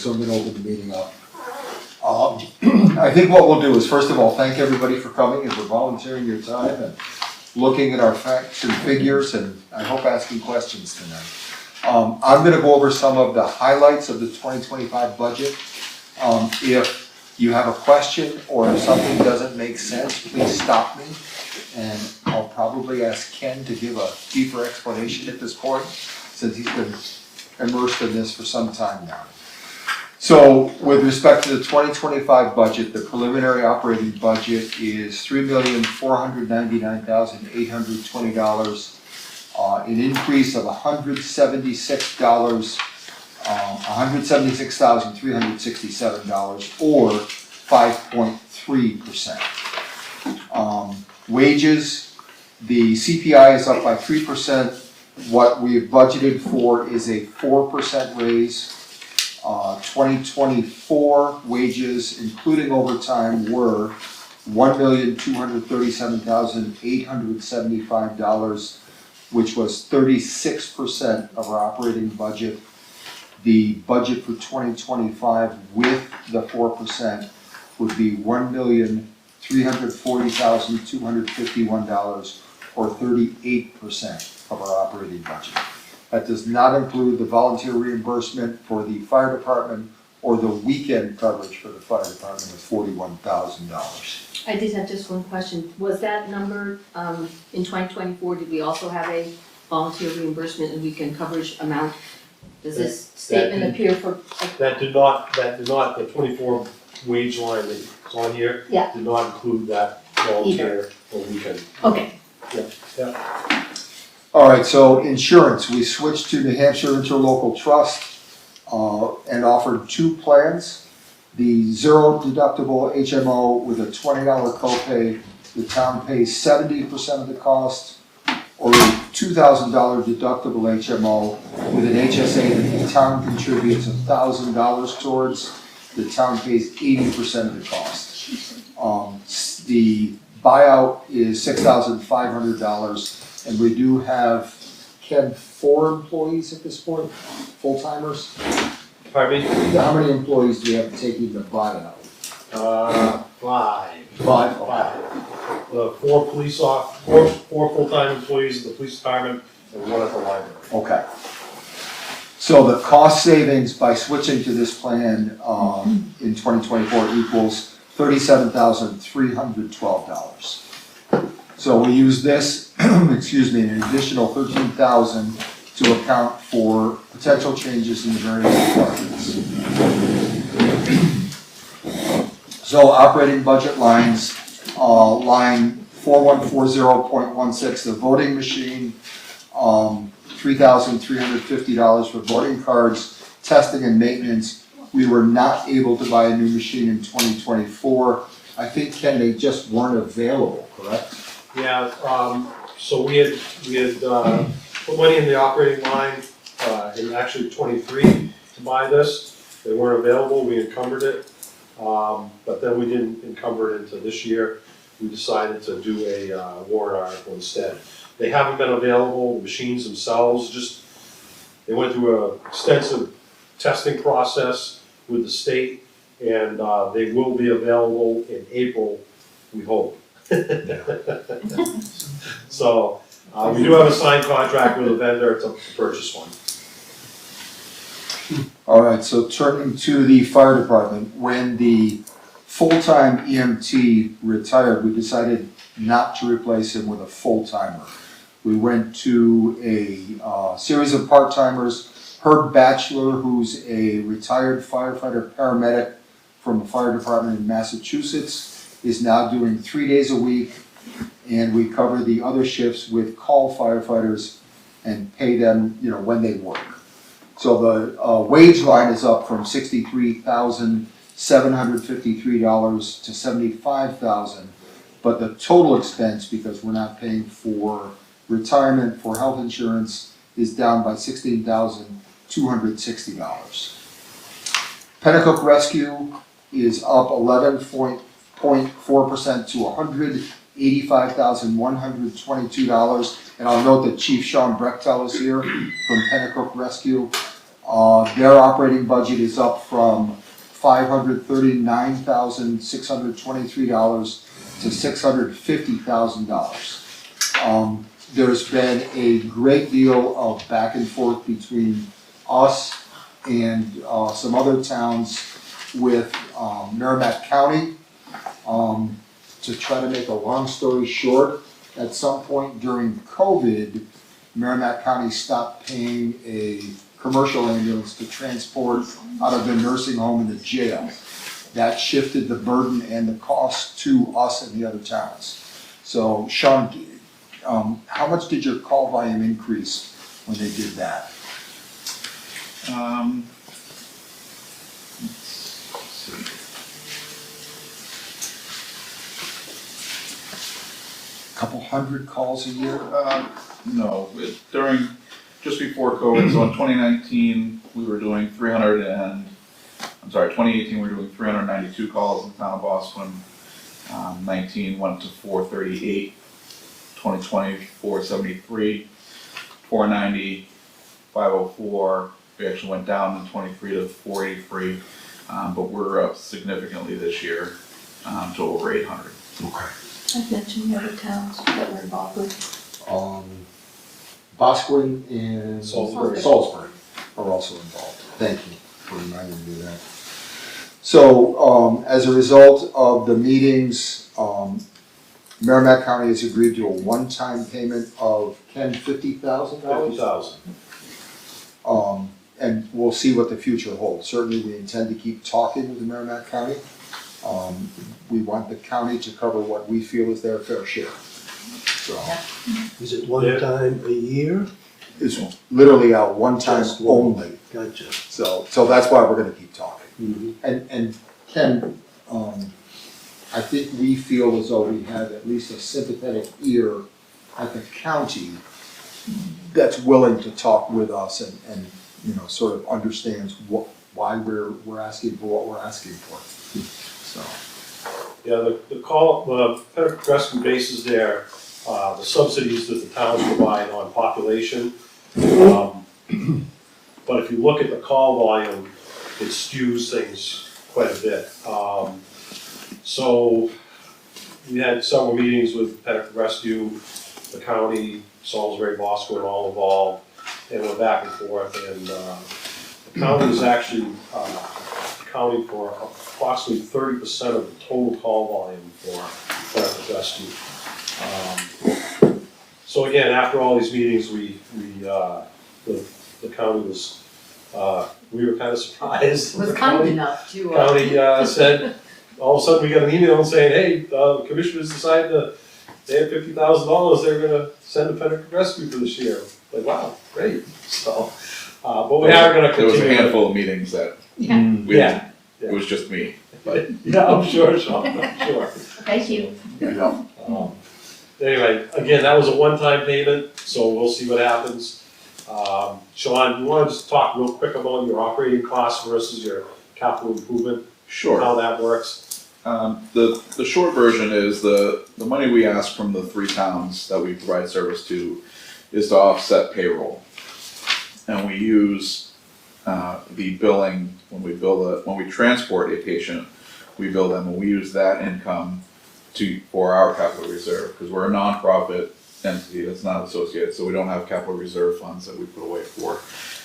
so I'm gonna open the meeting up. I think what we'll do is, first of all, thank everybody for coming and for volunteering your time and looking at our facts and figures, and I hope asking questions tonight. I'm gonna go over some of the highlights of the 2025 budget. If you have a question or if something doesn't make sense, please stop me, and I'll probably ask Ken to give a deeper explanation at this point, since he's been immersed in this for some time now. So with respect to the 2025 budget, the preliminary operating budget is $3,499,820, an increase of $176,367, or 5.3%. Wages, the CPI is up by 3%. What we've budgeted for is a 4% raise. 2024 wages, including overtime, were $1,237,875, which was 36% of our operating budget. The budget for 2025 with the 4% would be $1,340,251, or 38% of our operating budget. That does not include the volunteer reimbursement for the fire department or the weekend coverage for the fire department of $41,000. I did have just one question. Was that number, in 2024, did we also have a volunteer reimbursement and weekend coverage amount? Does this statement appear for? That did not, the 24 wage line that's on here. Yeah. Did not include that volunteer or weekend. Okay. Yeah. All right, so insurance, we switched to New Hampshire Interlocal Trust and offered two plans. The zero deductible HMO with a $20 copay, the town pays 70% of the cost, or a $2,000 deductible HMO with an HSA that the town contributes $1,000 towards, the town pays 80% of the cost. The buyout is $6,500. And we do have, Ken, 4 employees at this point, full-timers? Pardon me? How many employees do we have taking the buyout? 5. 5? Four full-time employees in the police department and one at the library. Okay. So the cost savings by switching to this plan in 2024 equals $37,312. So we use this, excuse me, an additional $13,000 to account for potential changes in the various departments. So operating budget lines, line 4140.16, the voting machine, $3,350 for voting cards, testing and maintenance. We were not able to buy a new machine in 2024. I think, Ken, they just weren't available, correct? Yeah, so we had put money in the operating line, in actually 23 to buy this. They weren't available, we encumbered it, but then we didn't encumber it into this year. We decided to do a warrant article instead. They haven't been available, the machines themselves, they went through an extensive testing process with the state, and they will be available in April, we hope. So, we do have a signed contract with a vendor to purchase one. All right, so turning to the fire department, when the full-time EMT retired, we decided not to replace him with a full-timer. We went to a series of part-timers. Herb Batchelor, who's a retired firefighter paramedic from a fire department in Massachusetts, is now doing 3 days a week, and we cover the other shifts with call firefighters and pay them, when they work. So the wage line is up from $63,753 to $75,000, but the total expense, because we're not paying for retirement, for health insurance, is down by $16,260. Pennacook Rescue is up 11.4% to $185,122. And I'll note that Chief Sean Brechtel is here from Pennacook Rescue. Their operating budget is up from $539,623 to $650,000. There's been a great deal of back and forth between us and some other towns with Merrimack County. To try to make a long story short, at some point during COVID, Merrimack County stopped paying a commercial ambulance to transport out of the nursing home and the jail. That shifted the burden and the cost to us and the other towns. So Sean, how much did your call volume increase when they did that? Let's see. Couple hundred calls a year? No, just before COVID, so in 2019, we were doing 2018, we were doing 392 calls in the town of Boston. 19 went to 438, 2020, 473, 490, 504. We actually went down in 23 to 483, but we're up significantly this year to over 800. Okay. I've mentioned the other towns that we're involved with. Bosquen and Salisbury. Salisbury are also involved. Thank you for reminding me of that. So, as a result of the meetings, Merrimack County has agreed to a one-time payment of $50,000. $50,000. And we'll see what the future holds. Certainly, we intend to keep talking with the Merrimack County. We want the county to cover what we feel is their fair share. So, Is it one time a year? it's literally a one-time Just one. only. Gotcha. So that's why we're gonna keep talking. Mhm. And Ken, I think we feel as though we have at least a sympathetic ear at the county that's willing to talk with us and sort of understands why we're asking for what we're asking for. So, Yeah, the call, the Pennant Rescue bases there, the subsidies that the towns provide on population. But if you look at the call volume, it skews things quite a bit. So we had several meetings with Pennant Rescue, the county, Salisbury, Bosquen, all involved, and we're back and forth. And the county is actually accounting for approximately 30% of the total call volume for Pennant Rescue. So again, after all these meetings, the county was, we were kind of surprised. Was kind enough to, County said, all of a sudden we got an email saying, hey, the commissioners decided that they had $50,000 they were gonna send to Pennant Rescue for this year. Like, wow, great. So, but we are gonna There was continue. a handful of meetings that yeah, we Yeah. didn't, it was just me, but. Yeah, I'm sure, Sean, I'm sure. thank you. Anyway, again, that was a one-time payment, so we'll see what happens. Sean, you wanna just talk real quick about your operating costs versus your capital improvement, Sure. how that works? The short version is the money we ask from the 3 towns that we provide service to is to offset payroll. And we use the billing, when we transport a patient, we bill them, and we use that income for our capital reserve, because we're a nonprofit entity that's not associated, so we don't have capital reserve funds that we put away for.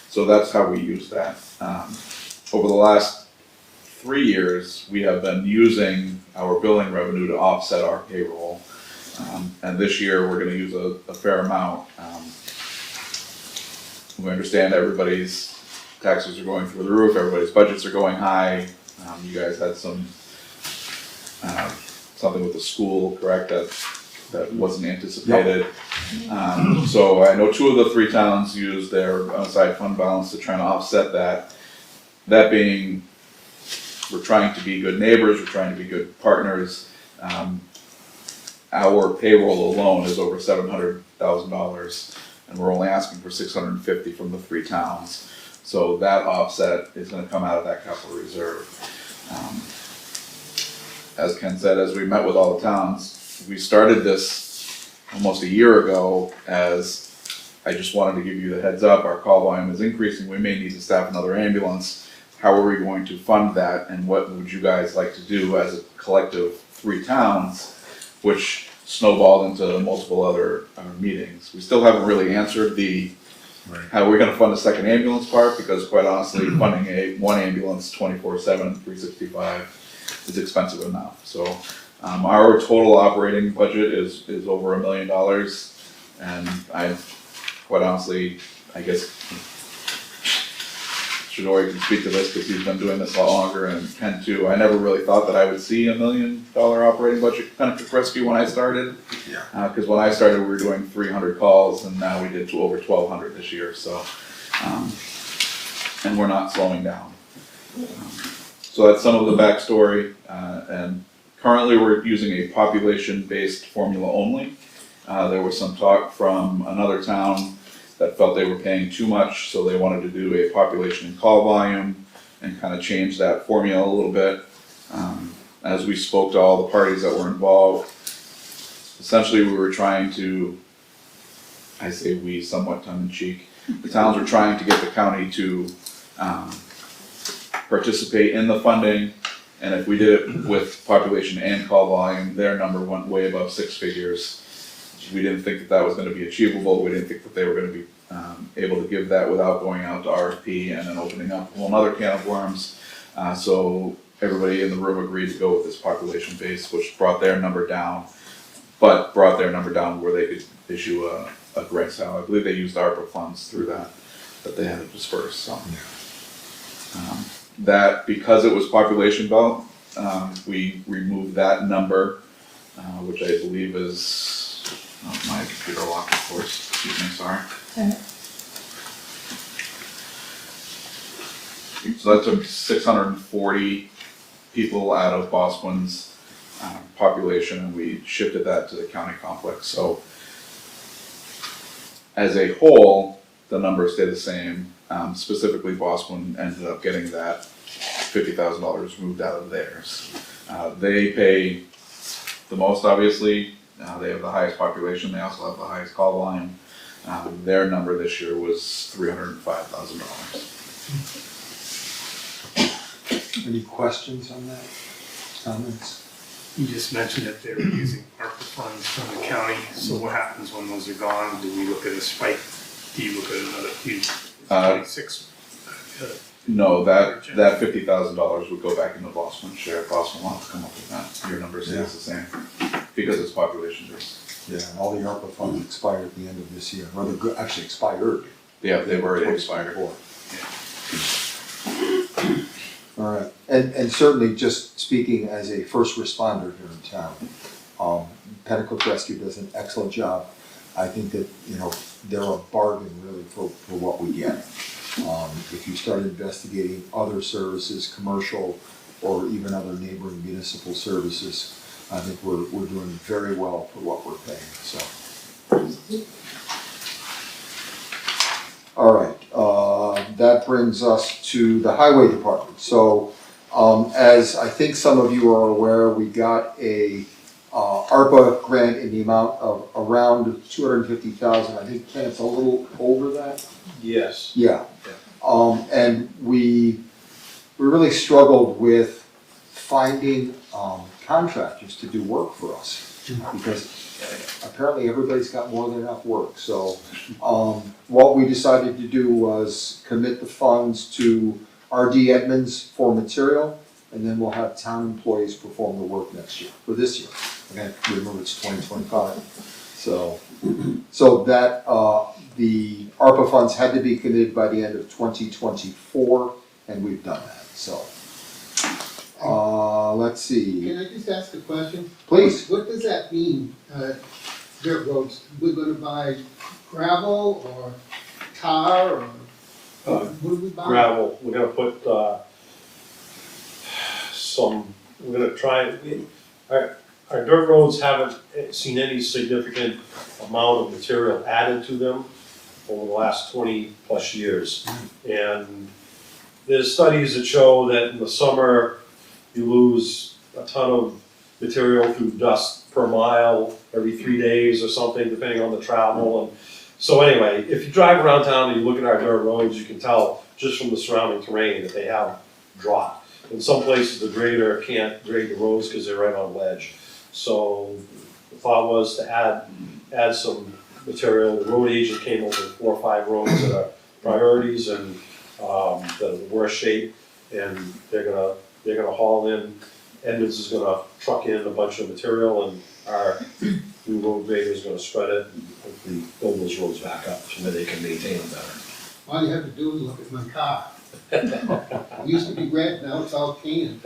So that's how we use that. Over the last 3 years, we have been using our billing revenue to offset our payroll. And this year, we're gonna use a fair amount. We understand everybody's taxes are going through the roof, everybody's budgets are going high. You guys had something with the school, correct, that wasn't anticipated. So I know 2 of the 3 towns used their unassigned fund balance to try and offset that. That being, we're trying to be good neighbors, we're trying to be good partners. Our payroll alone is over $700,000, and we're only asking for $650 from the 3 towns. So that offset is gonna come out of that capital reserve. As Ken said, as we met with all the towns, we started this almost a year ago as I just wanted to give you the heads up, our call volume is increasing, we may need to staff another ambulance. How are we going to fund that, and what would you guys like to do as a collective 3 towns, which snowballed into multiple other meetings. We still haven't really answered the how we're gonna fund the second ambulance part, because quite honestly, funding one ambulance 24/7, 365 is expensive enough. So our total operating budget is over $1 million, and quite honestly, I guess Shadori can speak to this because he's been doing this a lot longer, and Ken too. I never really thought that I would see $1 million operating budget benefit rescue when I started. Yeah. Because when I started, we were doing 300 calls, and now we did over 1,200 this year. So, and we're not slowing down. So that's some of the backstory. And currently, we're using a population-based formula only. There was some talk from another town that felt they were paying too much, so they wanted to do a population and call volume and kind of change that formula a little bit. As we spoke to all the parties that were involved, essentially we were trying to, I say we somewhat tongue-in-cheek, the towns were trying to get the county to participate in the funding, and if we did it with population and call volume, their number went way above 6 figures. We didn't think that was going to be achievable. We didn't think that they were going to be able to give that without going out to RFP and then opening up a whole other can of worms. So everybody in the room agreed to go with this population base, which brought their number down, but brought their number down where they could issue a grant sale. I believe they used ARPA funds through that they had to disperse. So that, because it was population vote, we removed that number, which I believe is. Oh, my computer locked, of course. Excuse me, sorry. So that took 640 people out of Bosquen population, and we shifted that to the county complex. So as a whole, the numbers stay the same. Specifically, Bosquen ended up getting that $50,000 moved out of theirs. They pay the most, obviously. They have the highest population. They also have the highest call volume. Their number this year was $305,000. Any questions on that? Comments? You just mentioned that they were using ARPA funds from the county, so what happens when those are gone? Do we look at a spike? Do you look at another, 26? No, that $50,000 would go back into Bosquen share. Bosquen will have to come up with that. Your number stays the same because it's population based. Yeah, all the ARPA funds expire at the end of this year, or they're actually expired. Yeah, they've already expired. Yeah. All right, and certainly just speaking as a first responder here in town, Pentecook Rescue does an excellent job. I think that, they're a bargain really for what we get. If you start investigating other services, commercial or even other neighboring municipal services, I think we're doing very well for what we're paying, so. All right, that brings us to the highway department. So as I think some of you are aware, we got a ARPA grant in the amount of around $250,000. I think, Ken, it's a little over that? Yes. Yeah. And we really struggled with finding contractors to do work for us, because apparently everybody's got more than enough work. So what we decided to do was commit the funds to R.D. Edmonds for material, and then we'll have town employees perform the work next year, or this year. Okay, remember it's 2025. So that the ARPA funds had to be committed by the end of 2024, and we've done that. So let's see. Can I just ask a question? Please. What does that mean, dirt roads? We're gonna buy gravel or tar or what do we buy? Gravel, we're gonna put we're gonna try, our dirt roads haven't seen any significant amount of material added to them over the last 20 plus years. And there's studies that show that in the summer, you lose a ton of material through dust per mile every 3 days or something, depending on the travel. And So anyway, if you drive around town and you look at our dirt roads, you can tell just from the surrounding terrain that they have dropped. In some places, the grader can't grade the roads because they're right on ledge. So the thought was to add some material. The road agent came over with 4 or 5 roads that are priorities and that are the worst shape, and they're gonna haul in. Edmonds is gonna truck in a bunch of material, and our new road grader is gonna spread it and hopefully build those roads back up so that they can maintain them better. All you have to do is look at my car. It used to be red, now it's all tan.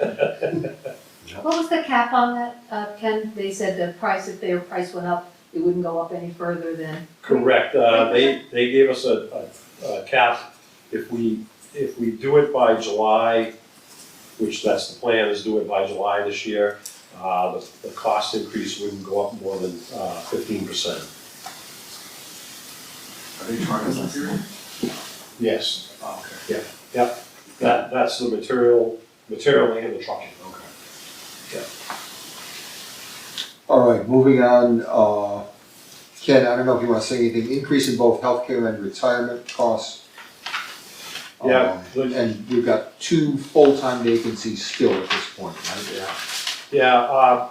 What was the cap on that, Ken? They said the price, if their price went up, it wouldn't go up any further than. Correct, they gave us a cap, if we do it by July, which that's the plan, is do it by July this year, the cost increase wouldn't go up more than 15%. Are they trying this period? Yes, Oh, okay. that's the material and the trucking. Okay. All right, moving on, Ken, I don't know if you wanna say anything, increase in both healthcare and retirement costs. Yeah. And we've got 2 full-time vacancies still at this point, right? Yeah,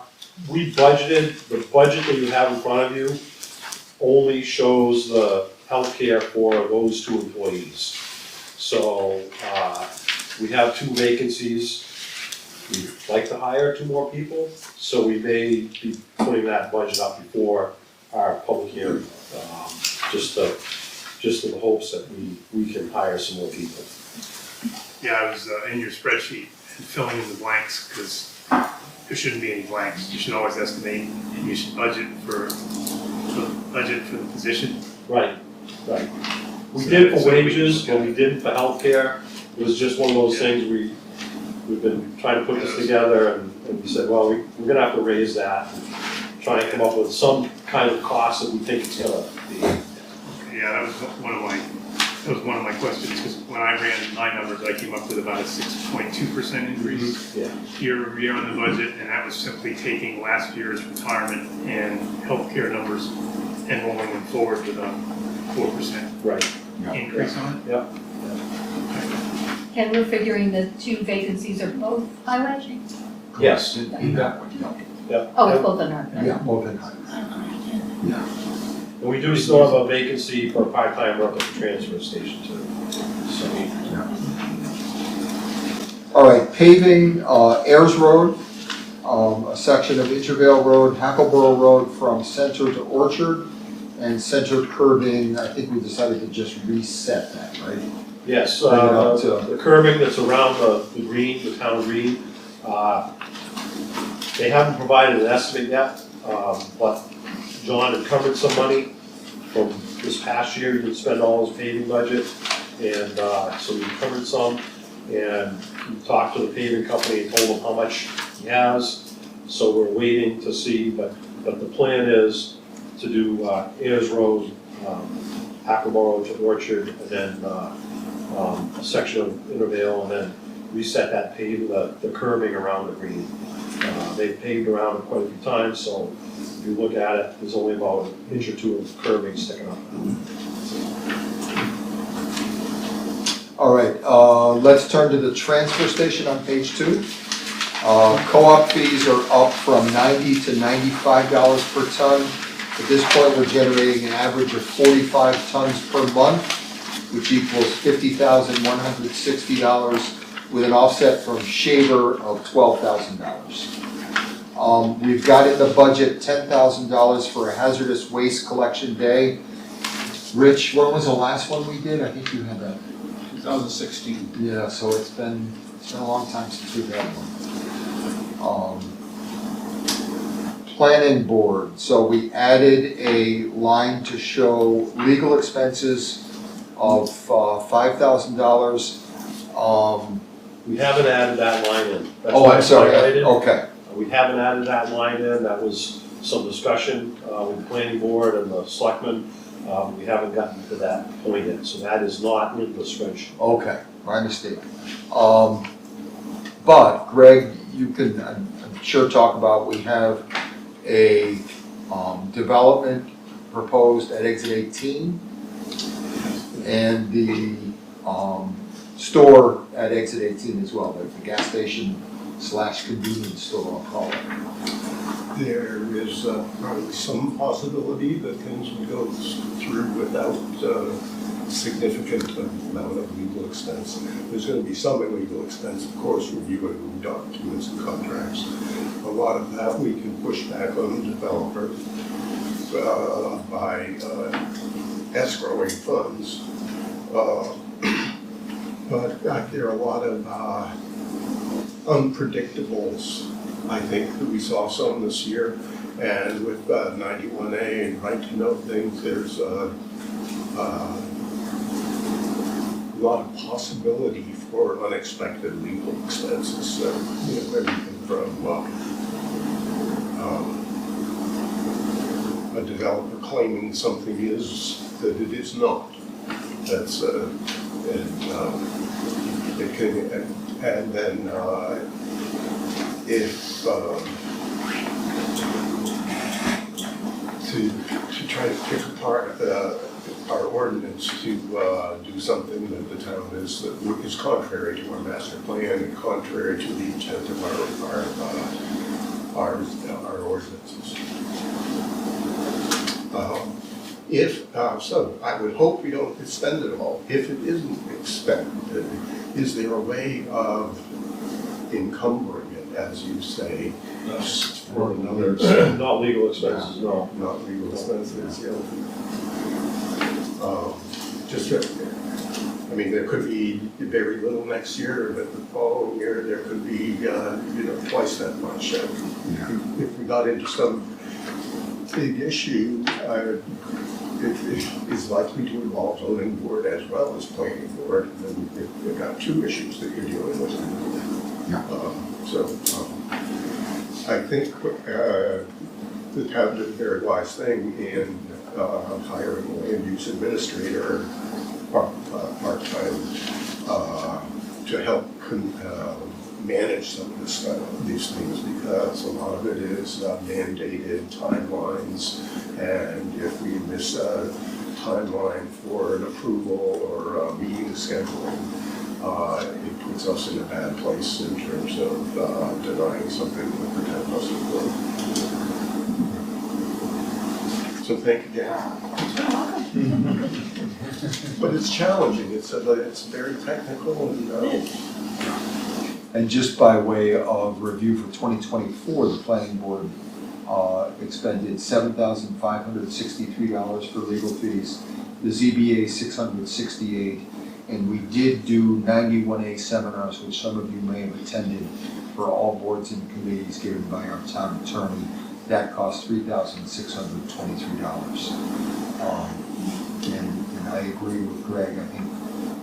we budgeted, the budget that you have in front of you only shows the healthcare for those 2 employees. So, we have 2 vacancies. We'd like to hire 2 more people, so we may be putting that budget up before our public hearing, just in the hopes that we can hire some more people. Yeah, I was in your spreadsheet and filling in the blanks, because there shouldn't be any blanks. You should always estimate, and you should budget for the position. Right. We did for wages, but we didn't for healthcare. It was just one of those things we've been trying to put this together, and we said, well, we're gonna have to raise that, and try and come up with some kind of cost that we think it's gonna be. Yeah, that was one of my questions, because when I ran my numbers, I came up with about a 6.2% increase Yeah. year over year on the budget, and that was simply taking last year's retirement and healthcare numbers and rolling them forward with a 4% Right. increase on it. Yeah. Ken, we're figuring the 2 vacancies are both highway? Yes. You got one, Yeah. Oh, it's both on our. yeah, both in. Yeah. And we do still have a vacancy for a part-time worker at the transfer station too. So, All right, paving, Ayers Road, a section of Intervale Road, Hackleboro Road from Center to Orchard, and Center curbing, I think we decided to just reset that, right? yes, Bring it up to- the curbing that's around the green, the town green, they haven't provided an estimate yet, but John encumbered some money from this past year. He didn't spend all his paving budget, and so he encumbered some. And he talked to the paving company and told them how much he has. So we're waiting to see, but the plan is to do Ayers Road, Hackleboro to Orchard, and then a section of Intervale, and then reset that the curbing around the green. They've paved around it quite a few times, so if you look at it, there's only about an inch or 2 of curbing sticking up. All right, let's turn to the transfer station on page 2. Co-op fees are up from $90 to $95 per ton. At this point, we're generating an average of 45 tons per month, which equals $50,160 with an offset from Shaver of $12,000. We've got in the budget $10,000 for a hazardous waste collection day. Rich, when was the last one we did? I think you had that. 2016. Yeah, so it's been a long time since we've had one. Planning board, so we added a line to show legal expenses of $5,000. We haven't added that line in. That's Oh, why I'm it's sorry, highlighted. okay, We haven't added that line in. That was some discussion with the planning board and the selectmen. We haven't gotten to that point yet, so that is not in the spreadsheet. okay, my mistake. But Greg, you can, I'm sure talk about, we have a development proposed at exit 18 and the, store at exit 18 as well, the gas station / convenience store, I'll call it. There is probably some possibility that things will go through without significant amount of legal expense. There's going to be some legal expense, of course, reviewing documents and contracts. A lot of that we can push back on the developer by escrowing funds. But there are a lot of unpredictables, I think, that we saw some this year. And with 91A and right to know things, there's a lot of possibility for unexpected legal expenses. So, everything from a developer claiming something is that it is not. That's it can, and then if to try to pick apart our ordinance to do something that the town is contrary to our master plan and contrary to the intent of our ordinances. So I would hope we don't expend it all. If it isn't expended, is there a way of encumbering it, as you say, for another? Not legal expenses, no. Not legal expenses, yeah. I mean, there could be very little next year, but the following year there could be, twice that much. If we got into some big issue, it is likely to involve zoning board as well as planning board, and you've got two issues that you're dealing with. Yeah. I think the town did a very wise thing in hiring a land use administrator part-time to help manage some of these things, because a lot of it is mandated timelines, and if we miss a timeline for an approval or a meeting scheduling, it puts us in a bad place in terms of denying something that the town doesn't want. So thank you again. But it's challenging. It's very technical And just by way of review for 2024, the planning board expended $7,563 for legal fees, the ZBA $668, and we did do 91A seminars, which some of you may have attended, for all boards and committees given by our town attorney. That cost $3,623. And I agree with Greg. I think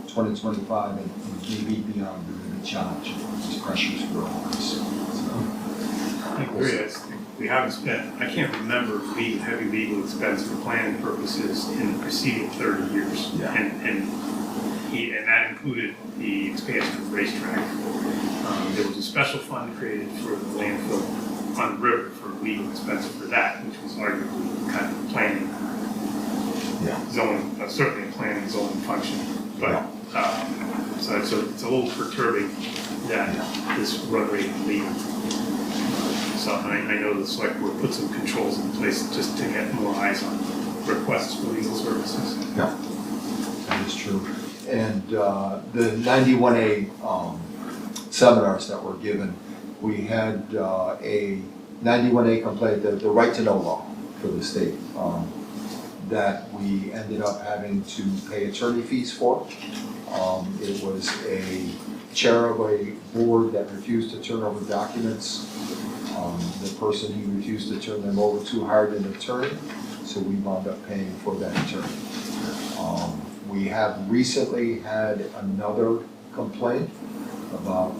2025 and maybe beyond are going to be challenging. These pressures for all of us. I agree. We haven't spent, I can't remember heavy legal expense for planning purposes in the preceding 30 years. Yeah. And that included the expansion of the racetrack. There was a special fund created for the landfill on the river for legal expense for that, which was arguably kind of planning, zoning, certainly a planning zoning function. But so it's a little perturbing that this run rate legal. So I know the select board put some controls in place just to get more eyes on requests for legal services. Yeah, that is true. And the 91A seminars that were given, we had a 91A complaint, the right to know law for the state, that we ended up having to pay attorney fees for. It was a chair of a board that refused to turn over documents. The person who refused to turn them over to hired an attorney, so we wound up paying for that attorney. We have recently had another complaint about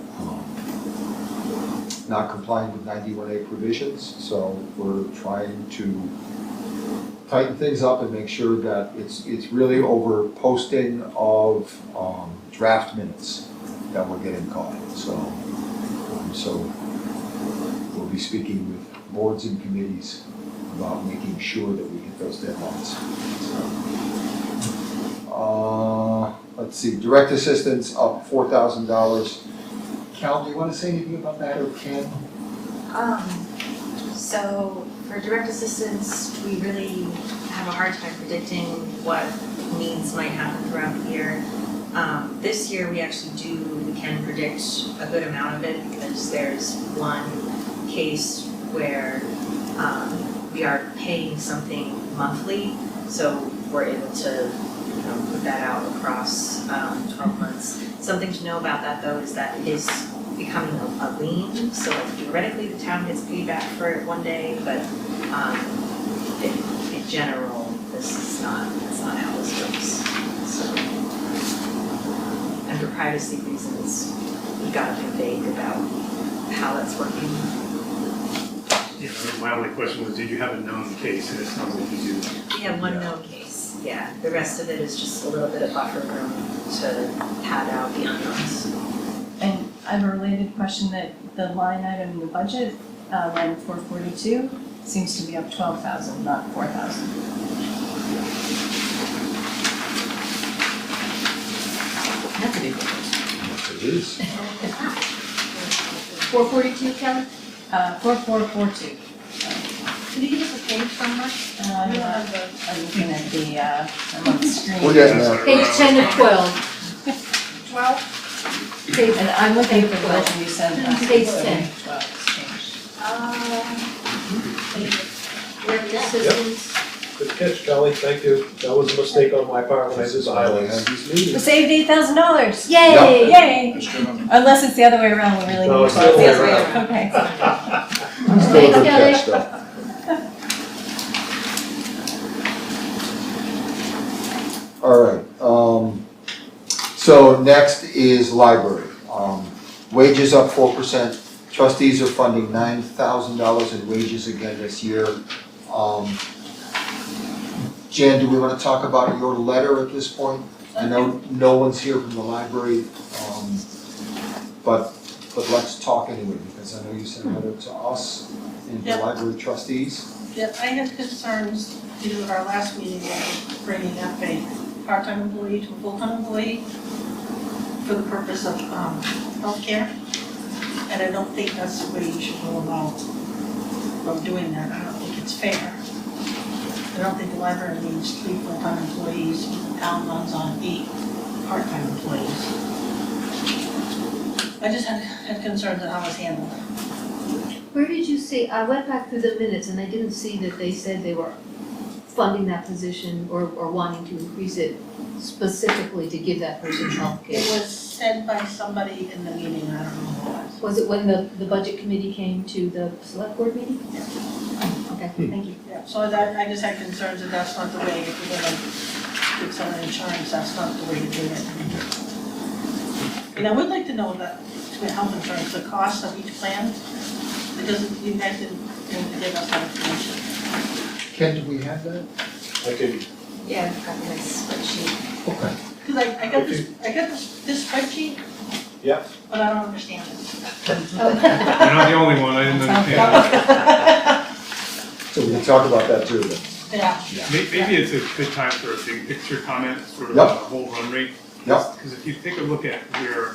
not complying with 91A provisions, so we're trying to tighten things up and make sure that it's really over posting of draft minutes that we're getting caught. So we'll be speaking with boards and committees about making sure that we hit those deadlines. So, Let's see, direct assistance up $4,000. Cal, do you wanna say anything about that, or Ken? So for direct assistance, we really have a hard time predicting what needs might happen throughout the year. This year, we can predict a good amount of it because there's one case where we are paying something monthly, so we're able to put that out across 12 months. Something to know about that though is that it is becoming a lien, so like theoretically the town gets paid back for it one day, but in general, that's not how this works. So, and for privacy reasons, we gotta be vague about how that's working. Yeah, my only question was, did you have a known case, and it sounds like you do. We have one known case, yeah. The rest of it is just a little bit of buffer room to pad out the unknowns. And I have a related question that the line item in the budget, line 442, seems to be up 12,000, not 4,000. That's a big difference. It is. 442, Kelly? 4442. Can you give us a page number? I'm looking at the, I'm on the screen. We're getting there. Page 10 to 12. 12? Page, And I'm looking at the version you sent us. Page so 10. 12 is changed. direct assistance. Good catch, Kelly, thank you. That was a mistake on my part when I did the highlights. We saved $8,000. Yay! Yay! Unless it's the other way around, we really No, need it's to. the other way around. Okay. Still a Thanks, good Kelly. catch, though. All right, so next is library. Wages up 4%. Trustees are funding $9,000 in wages again this year. Jan, do we want to talk about your letter at this point? I know no one's here from the library, but let's talk anyway, because I know you sent a letter to us and the Yep. library trustees. Yep, I had concerns because of our last meeting about bringing up a part-time employee to a full-time employee for the purpose of healthcare. And I don't think that's the way you should go about doing that. I don't think it's fair. I don't think the library needs 3 full-time employees, the town runs on 8 part-time employees. I just had concerns on how it was handled. Where did you see, I went back through the minutes and I didn't see that they said they were funding that position or wanting to increase it specifically to give that person health care. It was said by somebody in the meeting, I don't know who it was. Was it when the budget committee came to the select board meeting? Okay, thank you. Yeah, so I just had concerns that that's not the way, if you're gonna give someone insurance, that's not the way to do it. And I would like to know that, with health insurance, the cost of each plan, because you guys didn't give us that information. Ken, do we have that? I can, Yeah, I've got my spreadsheet. Okay. Because I got this spreadsheet. Yeah. But I don't understand it. You're not the only one, I didn't understand. So we can talk about that too then. Yeah, Maybe it's a good time for a big picture comment, sort of Yep. a whole run rate. Yep. Because if you take a look at where,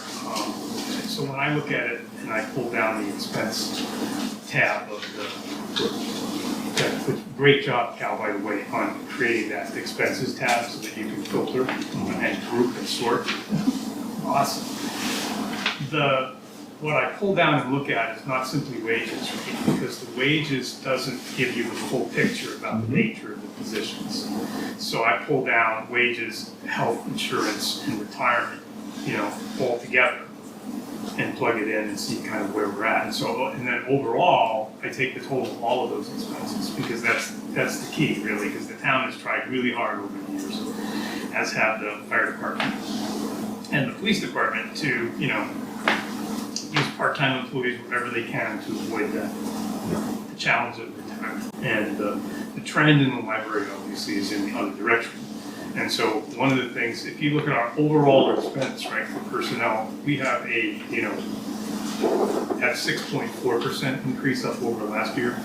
so when I look at it and I pull down the expense tab of great job, Cal, by the way, on creating that expenses tab so that you can filter and group and sort. Awesome. What I pull down and look at is not simply wages, right? Because the wages doesn't give you the full picture about the nature of the positions. So I pull down wages, health insurance, and retirement, all together and plug it in and see kind of where we're at. And then overall, I take the total of all of those expenses because that's the key, really, because the town has tried really hard over the years, as have the fire department and the police department to, use part-time employees wherever they can to avoid the challenge of retirement. And the trend in the library obviously is in the other direction. And so one of the things, if you look at our overall expense, right, for personnel, we have that 6.4% increase up over last year,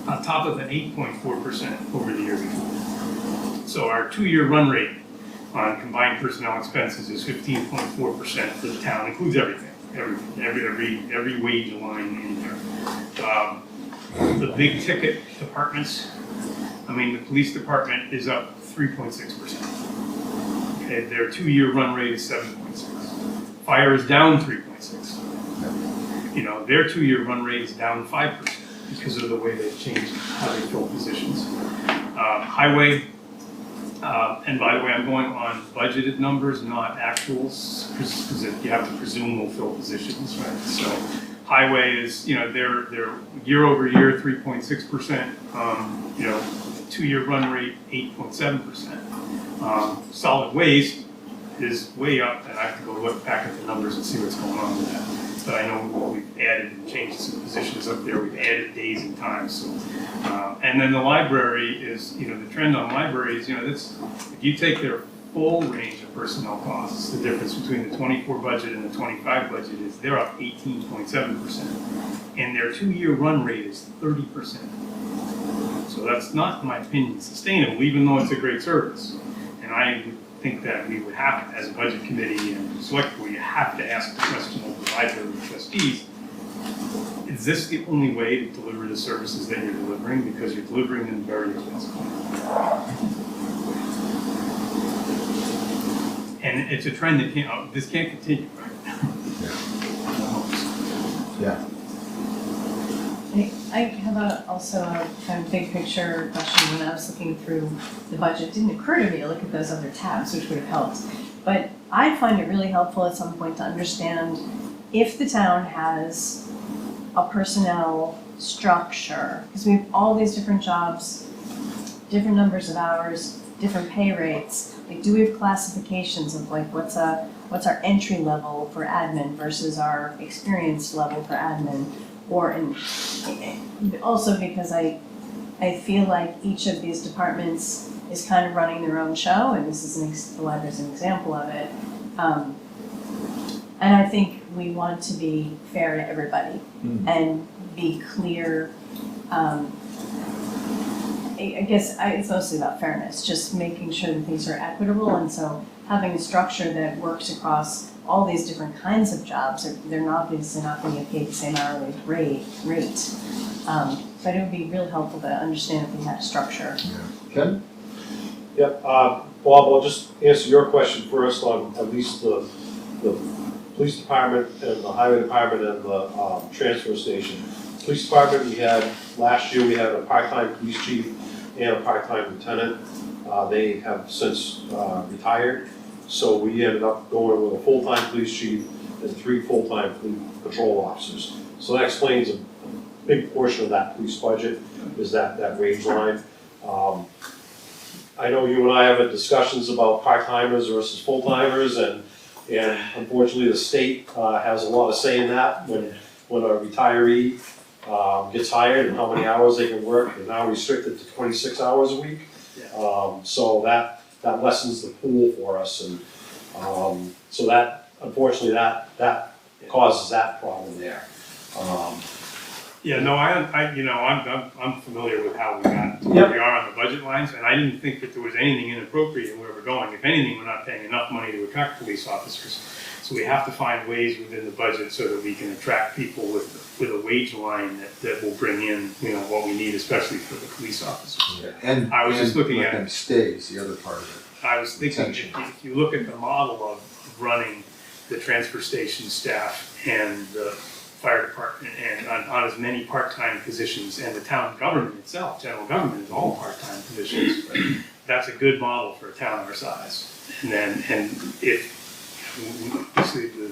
on top of an 8.4% over the year before. So our 2-year run rate on combined personnel expenses is 15.4% for the town, includes everything, every wage line in there. The big ticket departments, I mean, the police department is up 3.6%. Okay, their 2-year run rate is 7.6. Fire is down 3.6. You know, their 2-year run rate is down 5% because of the way they've changed how they fill positions. Highway, and by the way, I'm going on budgeted numbers, not actuals, because you have to presume we'll fill positions, right? So highway is, you know, they're year over year 3.6%, you know, 2-year run rate 8.7%. Solid waste is way up, and I have to go look back at the numbers and see what's going on with that. But I know we've added and changed some positions up there, we've added days and times, so. And then the library is, you know, the trend on libraries, you know, that's, if you take their full range of personnel costs, the difference between the 24 budget and the 25 budget is they're up 18.7%. And their 2-year run rate is 30%. So that's not, in my opinion, sustainable, even though it's a great service. And I would think that we would have, as a budget committee and select board, you have to ask the question of the library trustees, is this the only way to deliver the services that you're delivering? Because you're delivering them very expensively. And it's a trend that can't, this can't continue, right? Yeah. I have also a kind of big picture question. When I was looking through the budget, it didn't occur to me to look at those other tabs, which would have helped. But I find it really helpful at some point to understand if the town has a personnel structure, because we have all these different jobs, different numbers of hours, different pay rates. Like, do we have classifications of like what's our entry level for admin versus our experienced level for admin? Or also because I feel like each of these departments is kind of running their own show, and this is the library is an example of it. And I think we want to be fair to everybody and be clear. I guess it's mostly about fairness, just making sure that things are equitable, and so having a structure that works across all these different kinds of jobs. They're not obviously not going to get paid the same hourly rate. But it would be really helpful to understand if we had a structure. Yeah. Ken? Yep, Bob, I'll just answer your question first on at least the police department and the highway department and the transfer station. Police department, last year we had a part-time police chief and a part-time lieutenant. They have since retired. So we ended up going with a full-time police chief and 3 full-time patrol officers. So that explains a big portion of that police budget, is that wage line. I know you and I have had discussions about part-timers versus full-timers, and unfortunately the state has a lot of say in that when a retiree gets hired and how many hours they can work. They're now restricted to 26 hours a week. So that lessens the pool for us, and so that, unfortunately, that causes that problem there. Yeah, no, I'm familiar with how we got to where we are on the budget lines, and I didn't think that there was anything inappropriate in where we're going. If anything, we're not paying enough money to attract police officers. So we have to find ways within the budget so that we can attract people with a wage line that will bring in, you know, what we need, especially for the police officers. Yeah. And I was just looking let at them stay is the other part of it. I was thinking, Retention. if you look at the model of running the transfer station staff and the fire department and on as many part-time positions, and the town government itself, general government is all part-time positions, that's a good model for a town our size. And if, obviously the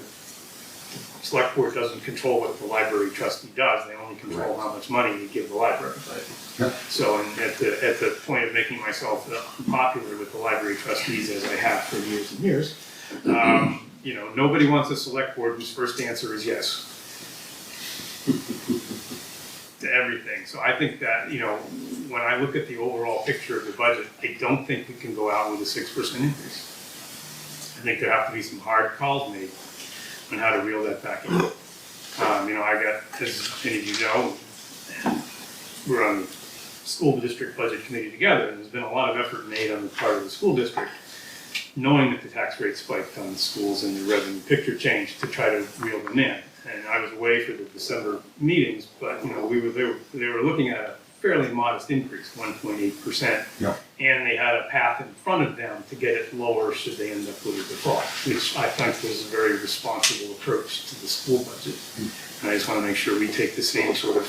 select board doesn't control what the library trustee does, they only control how much money we give the library. Yep. So at the point of making myself unpopular with the library trustees, as I have for years and years, you know, nobody wants a select board whose first answer is yes to everything. So I think that, you know, when I look at the overall picture of the budget, I don't think we can go out with a 6% increase. I think there have to be some hard calls made on how to reel that back in. You know, I got, as many of you know, we're on the school district budget committee together, and there's been a lot of effort made on the part of the school district knowing that the tax rate spiked on schools and the revenue picture changed to try to reel them in. And I was away for the December meetings, but, you know, they were looking at a fairly modest increase, 1.8%. Yeah. And they had a path in front of them to get it lower should they end up with a default, which I think was a very responsible approach to the school budget. And I just want to make sure we take the same sort of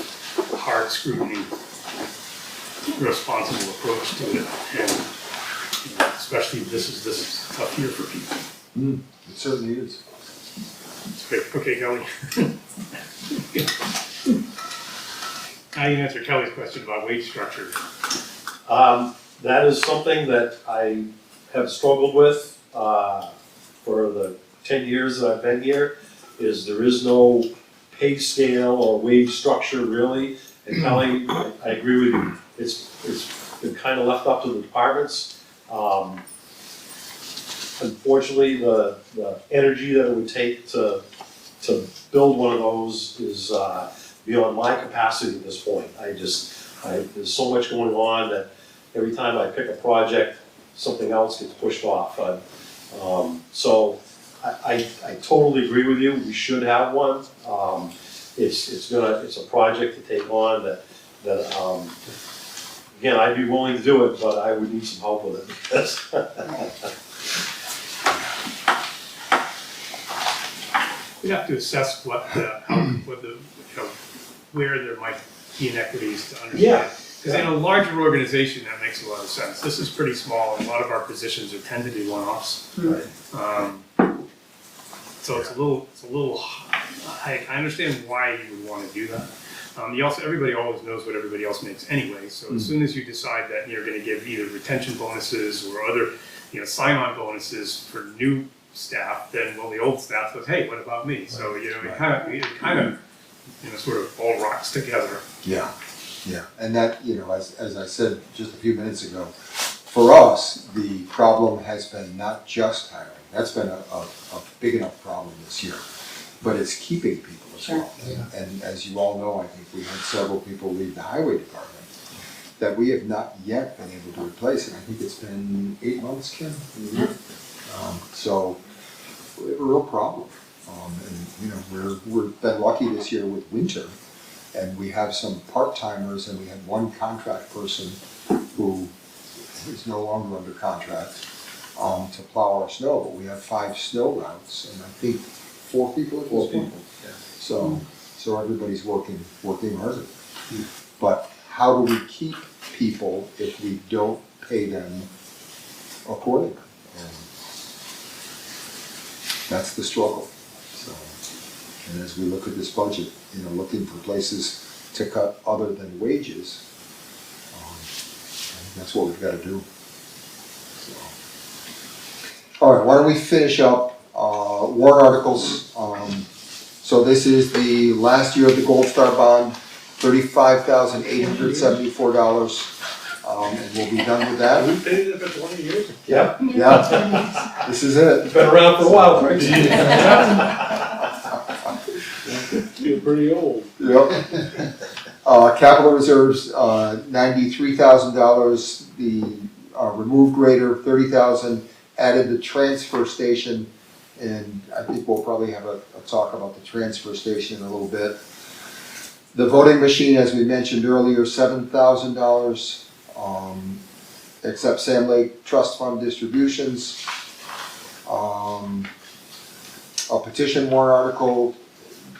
hard scrutiny, responsible approach to it. And you know, especially this is a tough year for people. It certainly is. Great. Okay, Kelly. Now you answer Kelly's question about wage structure. That is something that I have struggled with, for the 10 years that I've been here, is there is no pay scale or wage structure really. And Kelly, I agree with you, it's been kind of left up to the departments. Unfortunately, the energy that it would take to build one of those is, beyond my capacity at this point. There's so much going on that every time I pick a project, something else gets pushed off. So I totally agree with you, we should have one. It's a project to take on that, again, I'd be willing to do it, but I would need some help with it. We'd have to assess where there might be inequities to understand. Yeah. Because in a larger organization, that makes a lot of sense. This is pretty small, and a lot of our positions tend to be one-offs. So it's a little. I understand why you would want to do that. Everybody always knows what everybody else makes anyway. So as soon as you decide that you're going to give either retention bonuses or other, sign-on bonuses for new staff, then the old staff goes, hey, what about me? So it kind of sort of all rocks together. Yeah, and that, as I said just a few minutes ago, for us, the problem has been not just hiring. That's been a big enough problem this year, but it's keeping people as well. And as you all know, I think we had several people leave the highway department that we have not yet been able to replace, and I think it's been 8 months, Kim? So, we have a real problem. We've been lucky this year with winter, and we have some part-timers, and we had one contract person who is no longer under contract to plow our snow, but we have 5 snow routes, and I think 4 people at this point. So everybody's working harder. But how do we keep people if we don't pay them accordingly? And that's the struggle. So, and as we look at this budget, looking for places to cut other than wages, I think that's what we've got to do. So. All right, why don't we finish up warrant articles? So this is the last year of the Gold Star bond, $35,874, and we'll be done with that. We paid it for 20 years? Yeah, this is it. It's been around for a while, right? You're pretty old. Yep. Capital reserves, $93,000, the removed grader, $30,000, added the transfer station, and I think we'll probably have a talk about the transfer station in a little bit. The voting machine, as we mentioned earlier, $7,000, except Sam Lake Trust Fund distributions. A petition warrant article,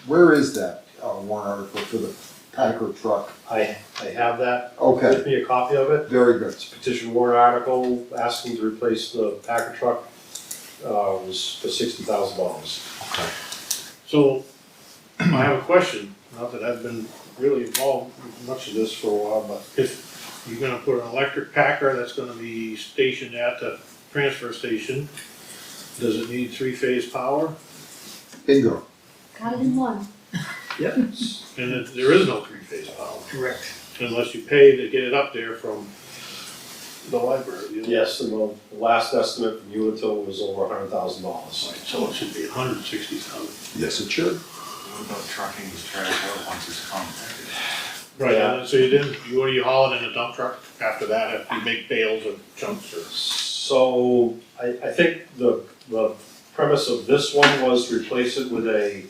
where is that warrant article for the Packer truck? I have that. Okay. Give me a copy of it. Very good. It's a petition warrant article asking to replace the Packer truck, was for $60,000. So, I have a question, not that I've been really involved with much of this for a while, but if you're gonna put an electric packer that's gonna be stationed at the transfer station, does it need 3-phase power? Bingo. Got it in one. Yep. And there is no 3-phase power, Correct. unless you pay to get it up there from the library. You know? Yes, and the last estimate from Unitil was over $100,000. Right, so it should be 160,000. Yes, it should. What about trucking this trash out once it's compacted? Right, Yeah. so you haul it in a dump truck after that, if you make bales or chunks or? So I think the premise of this one was to replace it with a,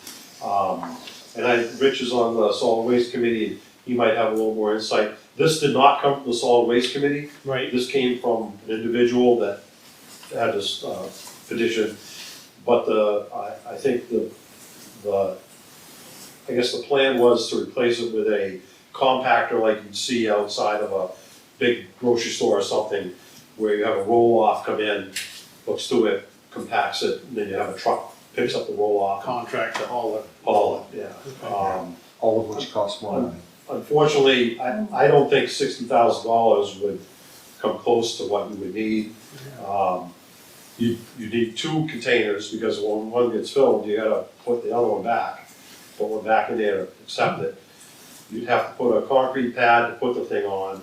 Rich is on the solid waste committee, he might have a little more insight. This did not come from the solid waste committee. Right. This came from an individual that had this petition. But I think I guess the plan was to replace it with a compactor like you'd see outside of a big grocery store or something, where you have a roll-off come in, hooks to it, compacts it, and then you have a truck picks up the roll-off. Contract to haul it. Haul it, yeah. All of which costs more money. Unfortunately, I don't think $60,000 would come close to what you would need. You need 2 containers, because when one gets filled, you gotta put the other one back, put one back in there to accept it. You'd have to put a concrete pad to put the thing on.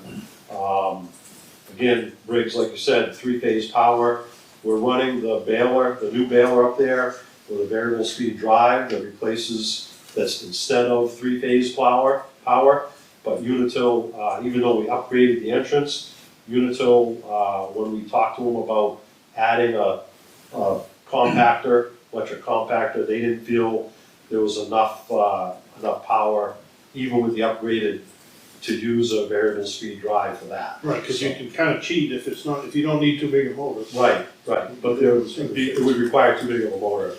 Again, Briggs, like you said, 3-phase power. We're running the baler, the new baler up there with a variable speed drive that replaces, that's instead of 3-phase power. But Unitil, even though we upgraded the entrance, Unitil, when we talked to them about adding a compactor, electric compactor, they didn't feel there was enough power, even with the upgraded, to use a variable speed drive for that. Right, because you can kind of cheat if you don't need too big a motor. Right, but it would require too big of a motor.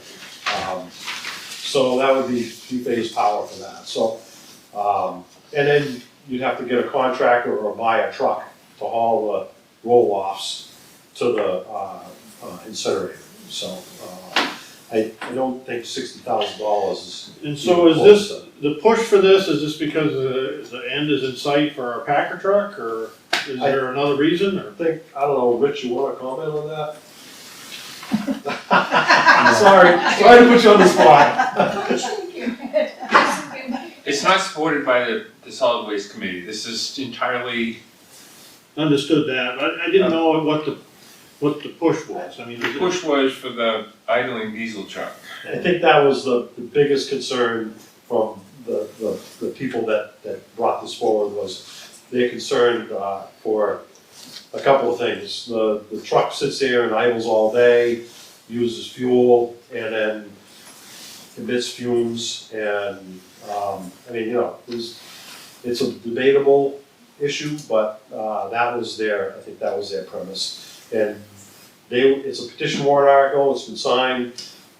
So that would be 3-phase power for that, so, and then you'd have to get a contractor or buy a truck to haul the roll-offs to the incinerator, so, I don't think $60,000 is. And so is this, the push for this, is this because the end is in sight for our packer truck, or is there another reason, or? I don't know, Rich, you wanna comment on that? Sorry to put you on the spot. It's not supported by the solid waste committee. This is entirely, Understood that, but I didn't know what the push was, I mean. the push was for the idling diesel truck. I think that was the biggest concern from the people that brought this forward, was they're concerned for a couple of things. The truck sits there and idles all day, uses fuel, and then emits fumes, and, I mean, you know, it's a debatable issue, but I think that was their premise. And it's a petition warrant article, it's been signed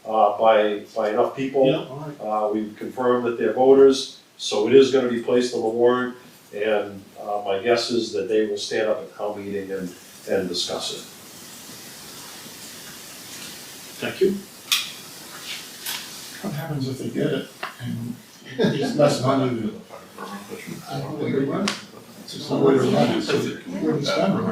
by enough people. Yeah, all right. We've confirmed that they're voters, so it is gonna be placed on the warrant, and my guess is that they will stand up at town meeting and discuss it. Thank you. What happens if they get it and it's less money to? It's just a way to run it, so they can really spend it.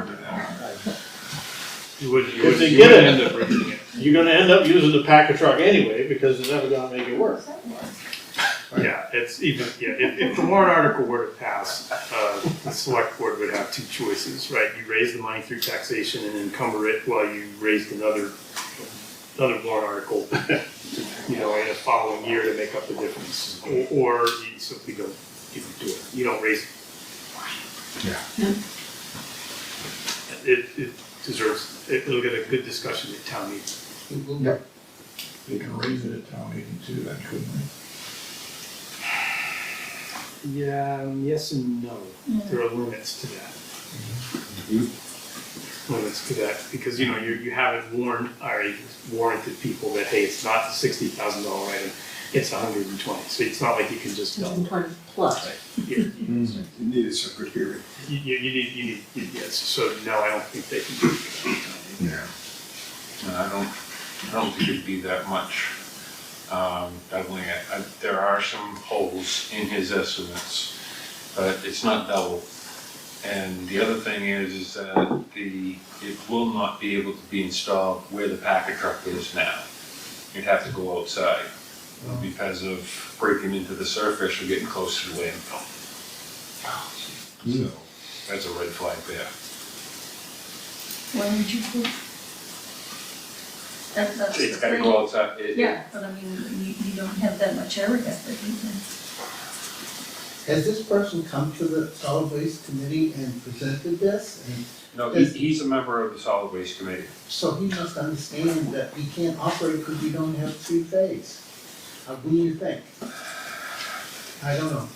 If they get it, you're gonna end up using the packer truck anyway, because they're never gonna make it work. Yeah, it's even, if the warrant article were to pass, the select board would have 2 choices, right? You raise the money through taxation and encumber it while you raised another warrant article, in a following year to make up the difference. Or you simply don't even do it, you don't raise it. Yeah. It deserves, it'll get a good discussion at town meeting. Yep. They can raise it at town meeting too, then, couldn't they? Yeah, yes and no. There are limits to that. Limits to that, because you haven't warranted people that, hey, it's not the $60,000 item, it's 120. So it's not like you can just double. 120 plus. You You need a separate hearing. need, yes, so no, I don't think they can do it. Yeah. And I don't think it'd be that much, doubling it. There are some holes in his estimates, but it's not double. And the other thing is that it will not be able to be installed where the packer truck is now. You'd have to go outside because of breaking into the surface or getting close to the landfill. So that's a red flag there. When would you put? That's It's the gotta thing. go outside. Yeah, but I mean, you don't have that much area that you can. Has this person come to the solid waste committee and presented this? And No, he's a member of the solid waste committee. So he must understand that he can't operate because we don't have three-phase. What do you think? I don't know.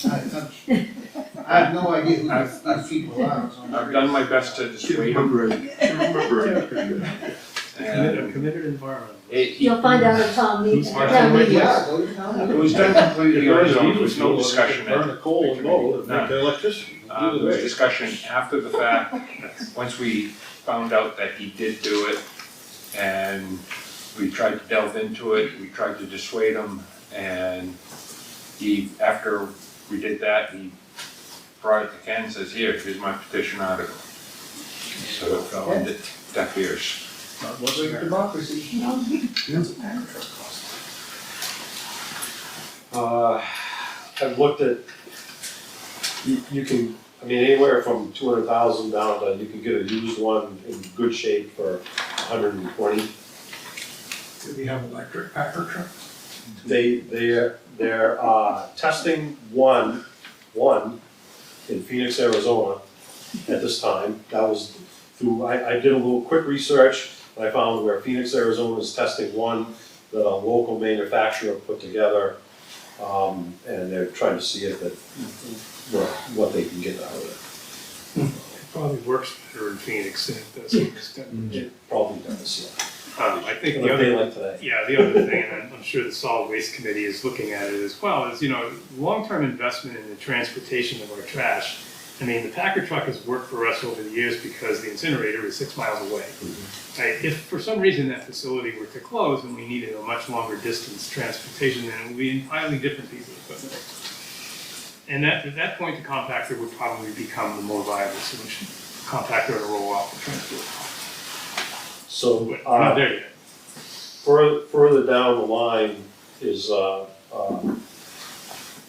I have no idea who these people are. I've done my best to dissuade him. And Committed environment. You'll find out at town meeting. Yeah, go to town it meeting. was done completely on his own, there was no discussion. Burn the coal and go, to make the electricity. There was discussion after the fact, once we found out that he did do it, and we tried to delve into it, we tried to dissuade him, and he, after we did that, he brought it to Ken and says, here's my petition article. So it fell into deaf ears. What's with democracy? I've looked at, you can, I mean, anywhere from 200,000 down to, you can get a used one in good shape for 120. Do we have electric packer trucks? They're testing one in Phoenix, Arizona at this time. That was through, I did a little quick research, and I found where Phoenix, Arizona is testing one that a local manufacturer put together, and they're trying to see if it, what they can get out of it. It probably works better in Phoenix than it does in Canterbury. It probably does, yeah. I think On the a day other, like today. yeah, the other thing, and I'm sure the solid waste committee is looking at it as well, is, long-term investment in the transportation of our trash. I mean, the packer truck has worked for us over the years because the incinerator is 6 miles away. Right? If for some reason that facility were to close and we needed a much longer distance transportation, then it would be an entirely different piece of equipment. And at that point, the compactor would probably become the more viable solution. Compactor and a roll-off for transport. So, But we're not there yet. further down the line is,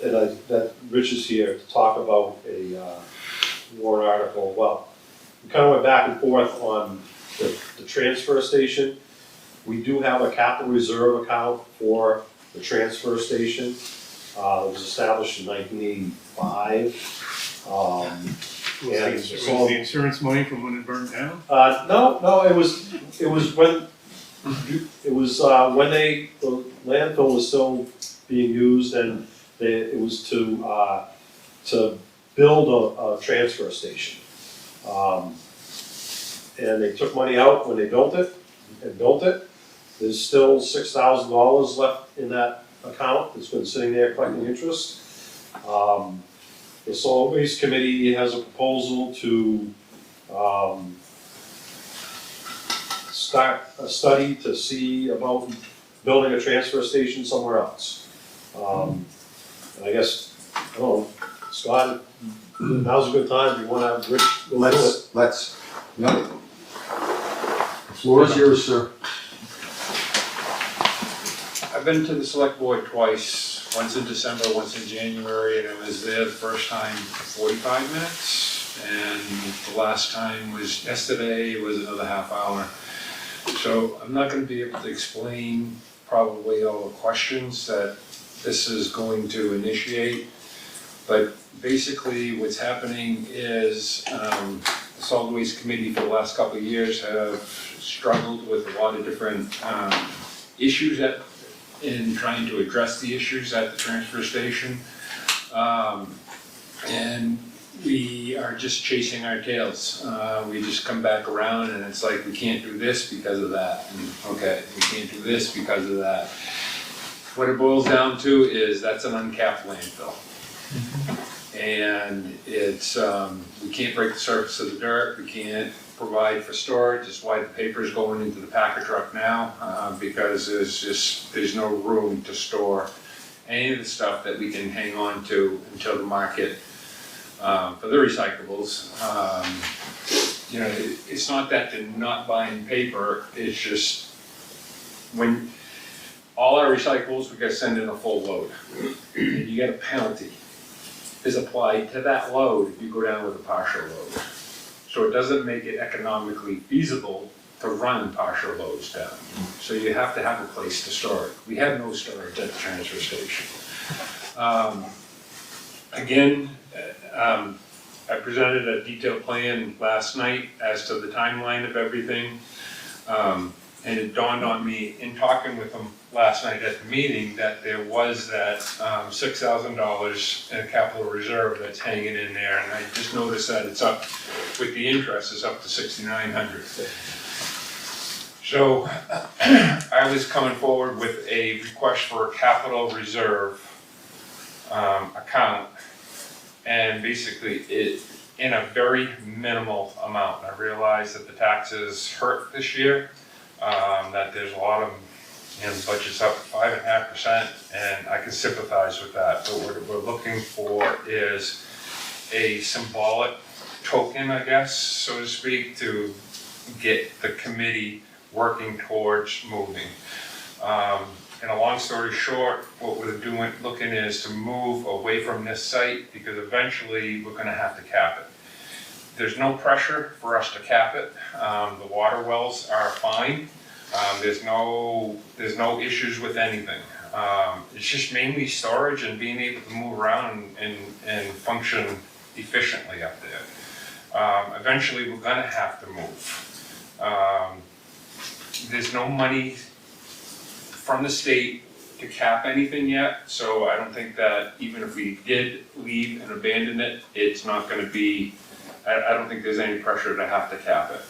that Rich is here to talk about a warrant article. Well, we kind of went back and forth on the transfer station. We do have a capital reserve account for the transfer station. It was established in 1985. Was the insurance money from when it burned down? No, it was when, the landfill was still being used, and it was to build a transfer station. And they took money out when they built it. There's still $6,000 left in that account. It's been sitting there collecting interest. The solid waste committee has a proposal to start a study to see about building a transfer station somewhere else. And I guess, I don't know, Scott, now's a good time, if you wanna have Rich go through it. Let's, no. Floor is yours, sir. I've been to the select board twice, once in December, once in January, and I was there the first time for 45 minutes, and the last time was yesterday, it was another half hour. So I'm not gonna be able to explain probably all the questions that this is going to initiate, but basically what's happening is the solid waste committee for the last couple of years have struggled with a lot of different issues in trying to address the issues at the transfer station. And we are just chasing our tails. We just come back around and it's like, we can't do this because of that. And okay, we can't do this because of that. What it boils down to is that's an uncapped landfill. And it's, we can't break the surface of the dirt, we can't provide for storage. That's why the paper's going into the packer truck now, because there's no room to store any of the stuff that we can hang on to until the market for the recyclables. It's not that they're not buying paper, it's just when all our recyclables, we gotta send in a full load. And you get a penalty is applied to that load if you go down with a partial load. So it doesn't make it economically feasible to run partial loads down. So you have to have a place to store it. We have no storage at the transfer station. Again, I presented a detailed plan last night as to the timeline of everything. And it dawned on me in talking with them last night at the meeting that there was that $6,000 in a capital reserve that's hanging in there. And I just noticed that it's up, with the interest, it's up to $6,900. So I was coming forward with a request for a capital reserve account. And basically it, in a very minimal amount. I realize that the taxes hurt this year, that there's a lot of, the budget's up 5.5%, and I can sympathize with that. But what we're looking for is a symbolic token, I guess, so to speak, to get the committee working towards moving. And a long story short, what we're looking is to move away from this site, because eventually we're gonna have to cap it. There's no pressure for us to cap it. The water wells are fine. There's no issues with anything. It's just mainly storage and being able to move around and function efficiently up there. Eventually we're gonna have to move. There's no money from the state to cap anything yet, so I don't think that even if we did leave and abandon it, it's not gonna be, I don't think there's any pressure to have to cap it.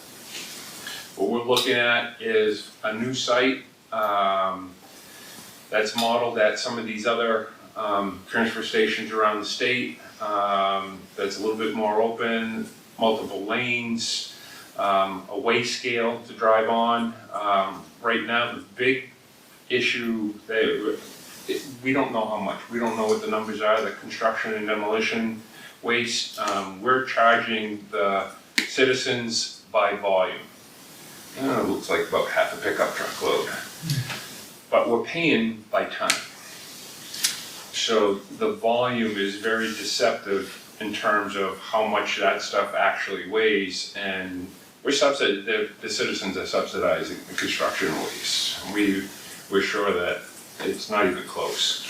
What we're looking at is a new site that's modeled at some of these other transfer stations around the state, that's a little bit more open, multiple lanes, a weigh scale to drive on. Right now, the big issue, we don't know how much, we don't know what the numbers are, the construction and demolition waste. We're charging the citizens by volume. It looks like about half a pickup truck load. But we're paying by ton. So the volume is very deceptive in terms of how much that stuff actually weighs, and we're the citizens are subsidizing the construction waste. We're sure that it's not even close.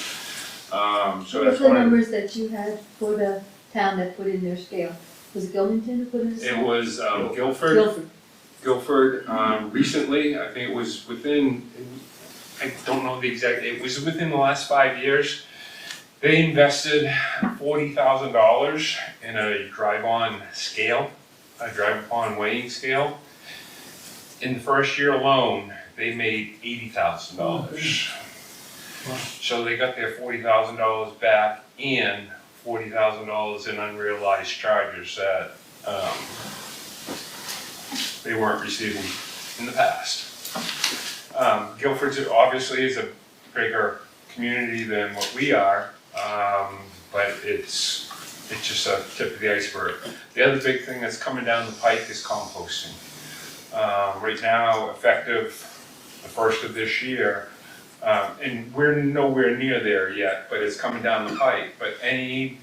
So What were that's the one of numbers that you had for the town that put in their scale? Was it Gilmanton who put in the scale? It was Guilford, recently, I think it was within, I don't know the exact, it was within the last 5 years. They invested $40,000 in a drive-on scale, a drive-on weighing scale. In the first year alone, they made $80,000. So they got their $40,000 back and $40,000 in unrealized charges that they weren't receiving in the past. Guilford's obviously is a bigger community than what we are, but it's just a tip of the iceberg. The other big thing that's coming down the pike is composting. Right now, effective the first of this year, and we're nowhere near there yet, but it's coming down the pike. But any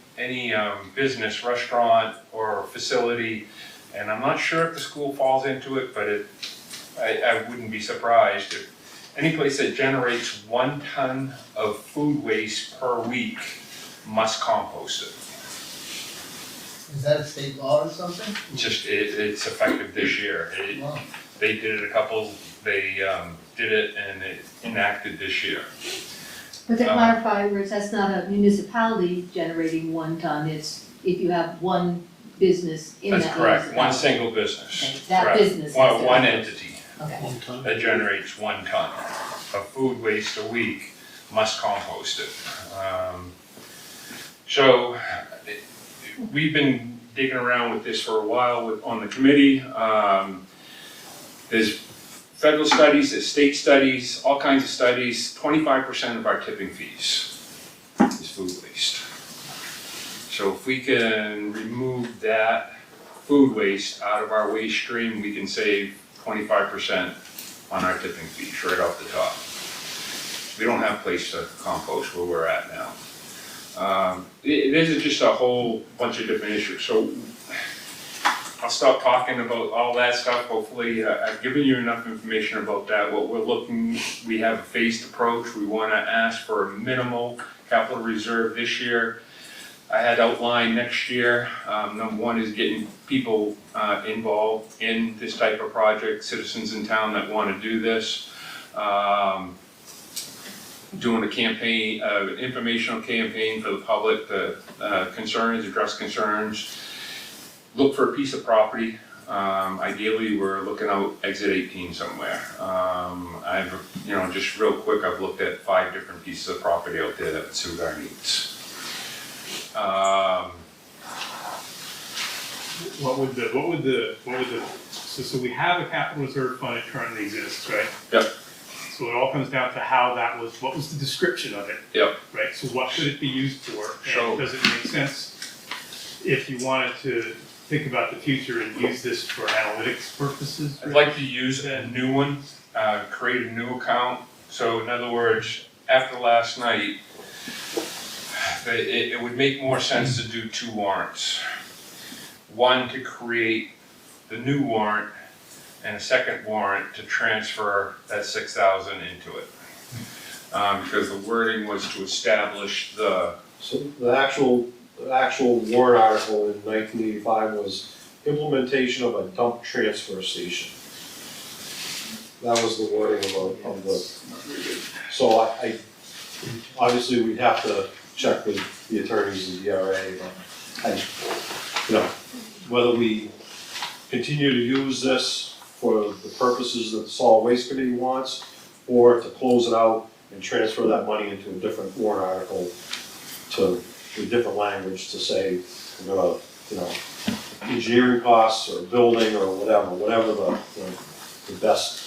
business, restaurant, or facility, and I'm not sure if the school falls into it, but I wouldn't be surprised if any place that generates 1 ton of food waste per week must compost it. Is that a state law or something? It's effective this year. Wow. They did it did it and it enacted this year. But to clarify, where that's not a municipality generating 1 ton, it's if you have one business in that That's municipality. correct, one single business. Okay, that Correct. business has to- One entity Okay. 1 ton. that generates 1 ton of food waste a week must compost it. So we've been digging around with this for a while on the committee. There's federal studies, there's state studies, all kinds of studies. 25% of our tipping fees is food waste. So if we can remove that food waste out of our waste stream, we can save 25% on our tipping fees right off the top. We don't have a place to compost where we're at now. This is just a whole bunch of different issues. So I'll stop talking about all that stuff. Hopefully I've given you enough information about that. What we're looking, we have a phased approach. We want to ask for a minimal capital reserve this year I had outlined next year, number one is getting people involved in this type of project, citizens in town that want to do this. Doing a campaign, informational campaign for the public, the address concerns. Look for a piece of property. Ideally, we're looking out exit 18 somewhere. I've, just real quick, I've looked at 5 different pieces of property out there that would suit our needs. So we have a capital reserve fund, it currently exists, right? Yep. So it all comes down to what was the description of it? Yep. Right, so what could it be used for? So- And does it make sense if you wanted to think about the future and use this for analytics purposes? I'd like to use a new one, create a new account. So in other words, after last night, it would make more sense to do 2 warrants. One to create the new warrant and a second warrant to transfer that 6,000 into it. Because the wording was to establish the, So the actual warrant article in 1985 was implementation of a dump transfer station. That was the wording of the, so I, obviously we'd have to check with the attorneys and DRA, but whether we continue to use this for the purposes that the solid waste committee wants, or to close it out and transfer that money into a different warrant article to a different language to say, we're gonna, engineering costs or building or whatever the best.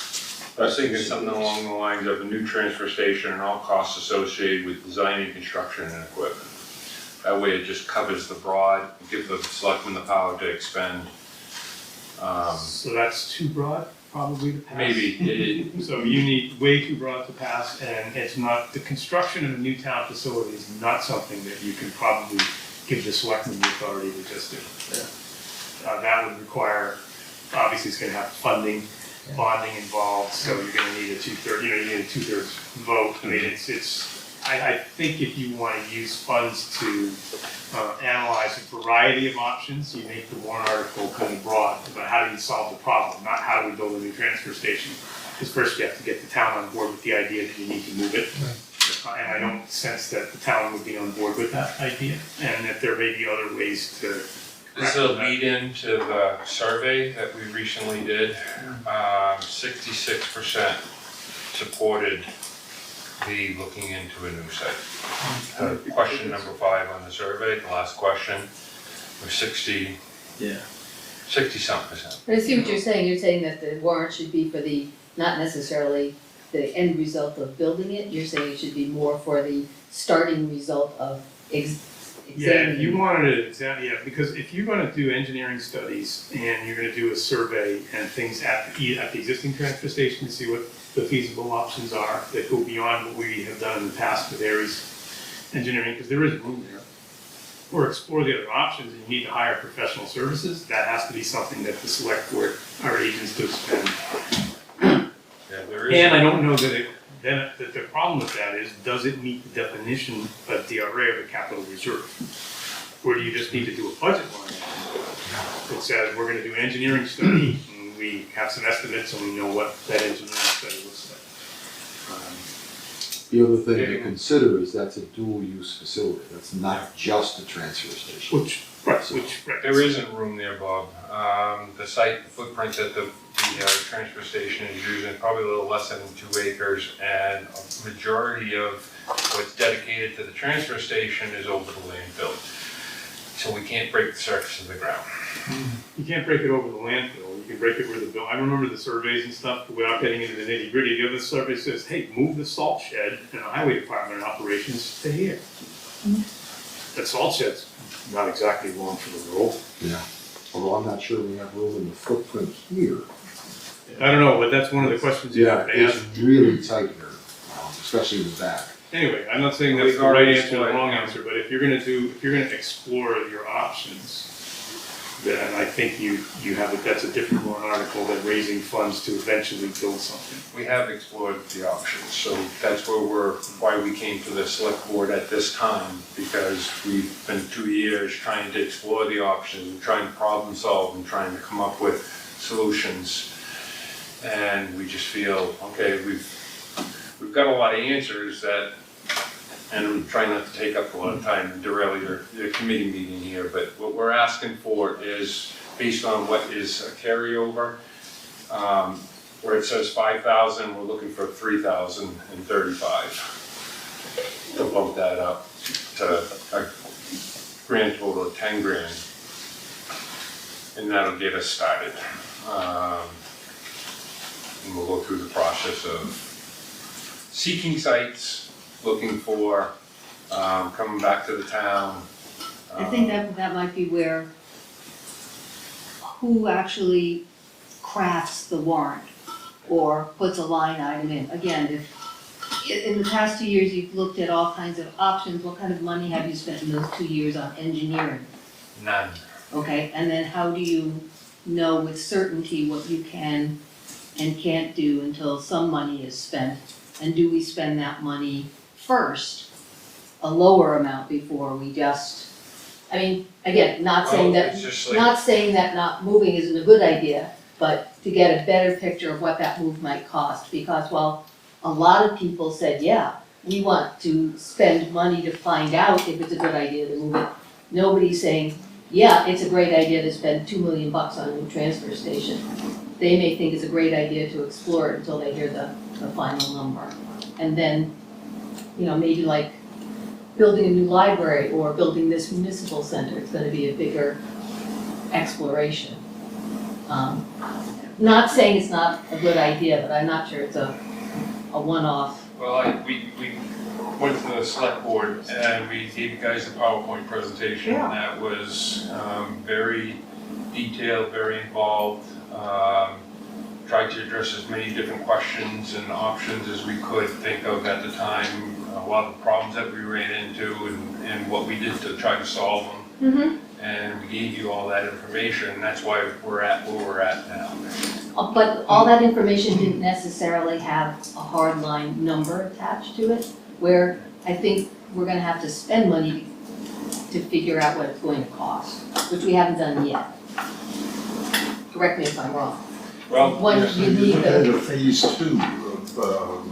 I was thinking something along the lines of a new transfer station and all costs associated with designing, construction, and equipment. That way it just covers the broad, give the selectmen the power to expend. So that's too broad, probably to pass? Maybe. So you need way too broad to pass, and it's not, the construction of a new town facility is not something that you can probably give the selectmen the authority to just do. That would require, obviously it's gonna have funding, bonding involved, so you're gonna need a 2/3, you need a 2/3 vote. I mean, I think if you wanna use funds to analyze a variety of options, you make the warrant article kind of broad about how do you solve the problem, not how do we build a new transfer station. Because first you have to get the town on board with the idea that you need to move it. And I don't sense that the town would be on board with that idea, and that there may be other ways to. This is a lead in to the survey that we recently did. 66% supported the looking into a new site. Question number 5 on the survey, the last question, was 60 something%. But I see what you're saying that the warrant should be for the, not necessarily the end result of building it, you're saying it should be more for the starting result of Yeah, if you wanted to examine, because if you're gonna do engineering studies and you're gonna do a survey and things at the existing transfer station to see what the feasible options are that go beyond what we have done in the past with Aries engineering, because there is room there. Or explore the other options, and you need to hire professional services, that has to be something that the select board, our agents do spend. Yeah, there is. And I don't know that the problem with that is, does it meet the definition of DRA of a capital reserve? Or do you just need to do a budget line item that says, we're gonna do an engineering study, and we have some estimates, and we know what that engineering study looks like. The other thing to consider is that's a dual-use facility, that's not just a transfer station. Right. There isn't room there, Bob. The site, the footprint that the transfer station is using, probably a little less than 2 acres, and a majority of what's dedicated to the transfer station is over the landfill. So we can't break the surface of the ground. You can't break it over the landfill, you can break it where the bill, I remember the surveys and stuff, without getting into the nitty gritty, the other survey says, hey, move the salt shed in the highway department operations to here. That salt shed's not exactly long for the road. Yeah, although I'm not sure we have room in the footprint here. I don't know, but that's one of the questions you have to ask. It's really tight here, especially in the back. Anyway, I'm not saying that's the right answer or the wrong answer, but if you're gonna explore your options, then I think you have, that's a different warrant article than raising funds to eventually build something. We have explored the options, so that's why we came to the select board at this time, because we've been 2 years trying to explore the options, and trying to problem solve and trying to come up with solutions. And we just feel, okay, we've got a lot of answers that, and I'm trying not to take up a lot of time and derail your committee meeting here, but what we're asking for is based on what is a carryover. Where it says 5,000, we're looking for 3,035 to bump that up to a grand total of 10 grand. And that'll get us started. And we'll go through the process of seeking sites, looking for, coming back to the town. I think that might be where, who actually crafts the warrant or puts a line item in. Again, if, in the past 2 years, you've looked at all kinds of options, what kind of money have you spent in those 2 years on engineering? None. Okay, and then how do you know with certainty what you can and can't do until some money is spent? And do we spend that money first, a lower amount before we just, I mean, again, not saying Well, that, it's just like- not saying that not moving isn't a good idea, but to get a better picture of what that move might cost, because while a lot of people said, yeah, we want to spend money to find out if it's a good idea to move it, nobody's saying, yeah, it's a great idea to spend $2 million on a new transfer station. They may think it's a great idea to explore it until they hear the final number. And then, you know, maybe like building a new library or building this municipal center, it's gonna be a bigger exploration. Not saying it's not a good idea, but I'm not sure it's a one-off. Well, we went to the select board and we gave you guys a PowerPoint presentation. Yeah. That was very detailed, very involved. Tried to address as many different questions and options as we could think of at the time. A lot of the problems that we ran into and what we did to try to solve them. Mm-hmm. And we gave you all that information, and that's why we're at where we're at now. But all that information didn't necessarily have a hard line number attached to it, where I think we're gonna have to spend money to figure out what it's going to cost, which we haven't done yet. Correct me if I'm wrong. Well, Once you need And the, a phase 2 of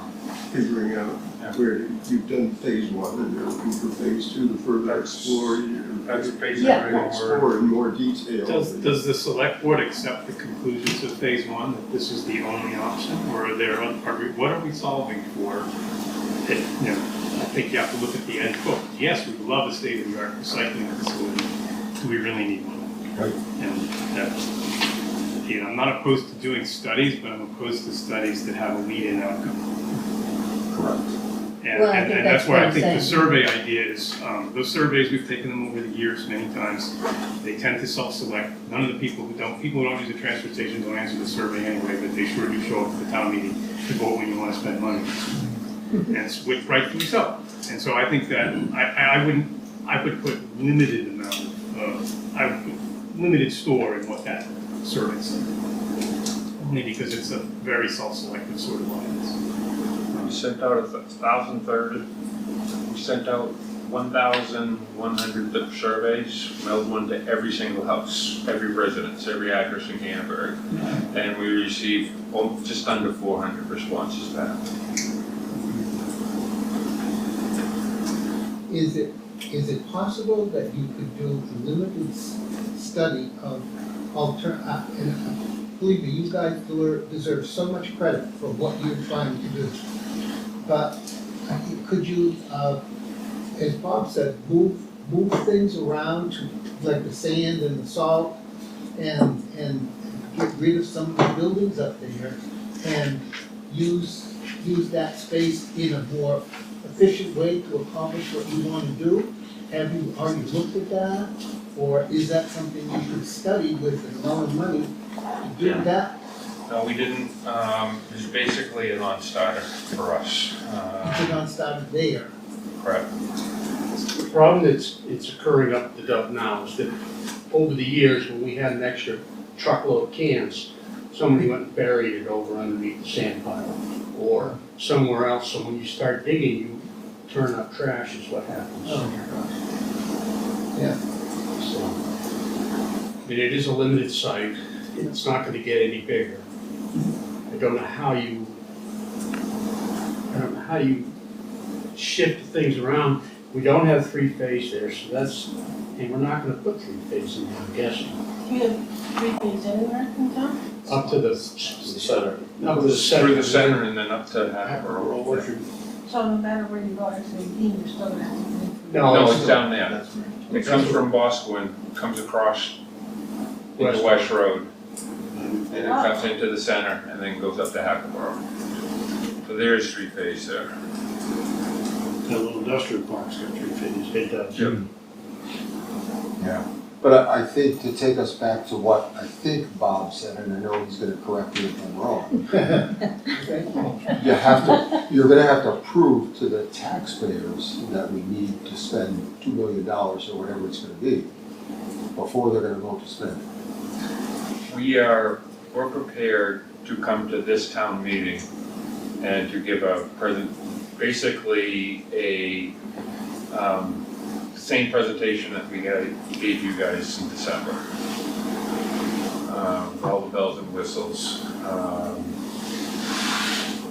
figuring out where you've done phase 1 and you're looking for phase 2 to further explore that's basically Yeah. what we're. explore in more detail. Does the select board accept the conclusions of phase 1, that this is the only option, or what are we solving for? You know, I think you have to look at the end quote. Yes, we love a state-of-the-art recycling facility. Do we really need one? Right. And that's, you know, I'm not opposed to doing studies, but I'm opposed to studies that have a lead-in outcome. Correct. Well, I think And that's that's why what I I'm think the saying. survey idea is, those surveys, we've taken them over the years many times. They tend to self-select. None of the people who don't use the transfer station don't answer the survey anyway, but they sure do show up at the town meeting to vote when you want to spend money. And it's rightfully so. And so I think that I would put limited amount I would put limited store in what that survey said. Only because it's a very self-selective sort of audience. We sent out 1,030, we sent out 1,100 surveys, mailed one to every single house, every residence, every address in Canterbury. And we received just under 400 responses back. Is it possible that you could do a limited study of and believe me, you guys deserve so much credit for what you're trying to do. But could you, as Bob said, move things around to, like the sand and the salt and get rid of some of the buildings up there and use that space in a more efficient way to accomplish what you want to do? Have you already looked at that? Or is that something you could study with an amount of money to do that? No, we didn't, it's basically a non-starter for us. It's a non-starter there. Correct. The problem that's occurring up the dump now is that over the years, when we had an extra truckload of cans, somebody went and buried it over underneath the sand pile or somewhere else, so when you start digging, you turn up trash is what happens. Yeah. So, I mean, it is a limited site, it's not gonna get any bigger. I don't know how you shift things around. We don't have three-phase there, so that's, and we're not gonna put three-phase in there, I'm guessing. We have three-phase anywhere in town? Up to the center. Up to the center. Through the center and then up to Hatboro. Orchard. So no matter where you go, actually, you're still gonna have to. No, it's down there. It comes from Boscawen, comes across into West Road, and it comes into the center and then goes up to Hatboro. So there is three-phase there. That little industrial park's got three-phase, it does. Yep. Yeah. But I think to take us back to what I think Bob said, and I know he's gonna correct me if I'm wrong. You're gonna have to prove to the taxpayers that we need to spend $2 million or whatever it's gonna be before they're gonna vote to spend it. We're prepared to come to this town meeting and to give a basically a, same presentation that we gave you guys in December. All the bells and whistles.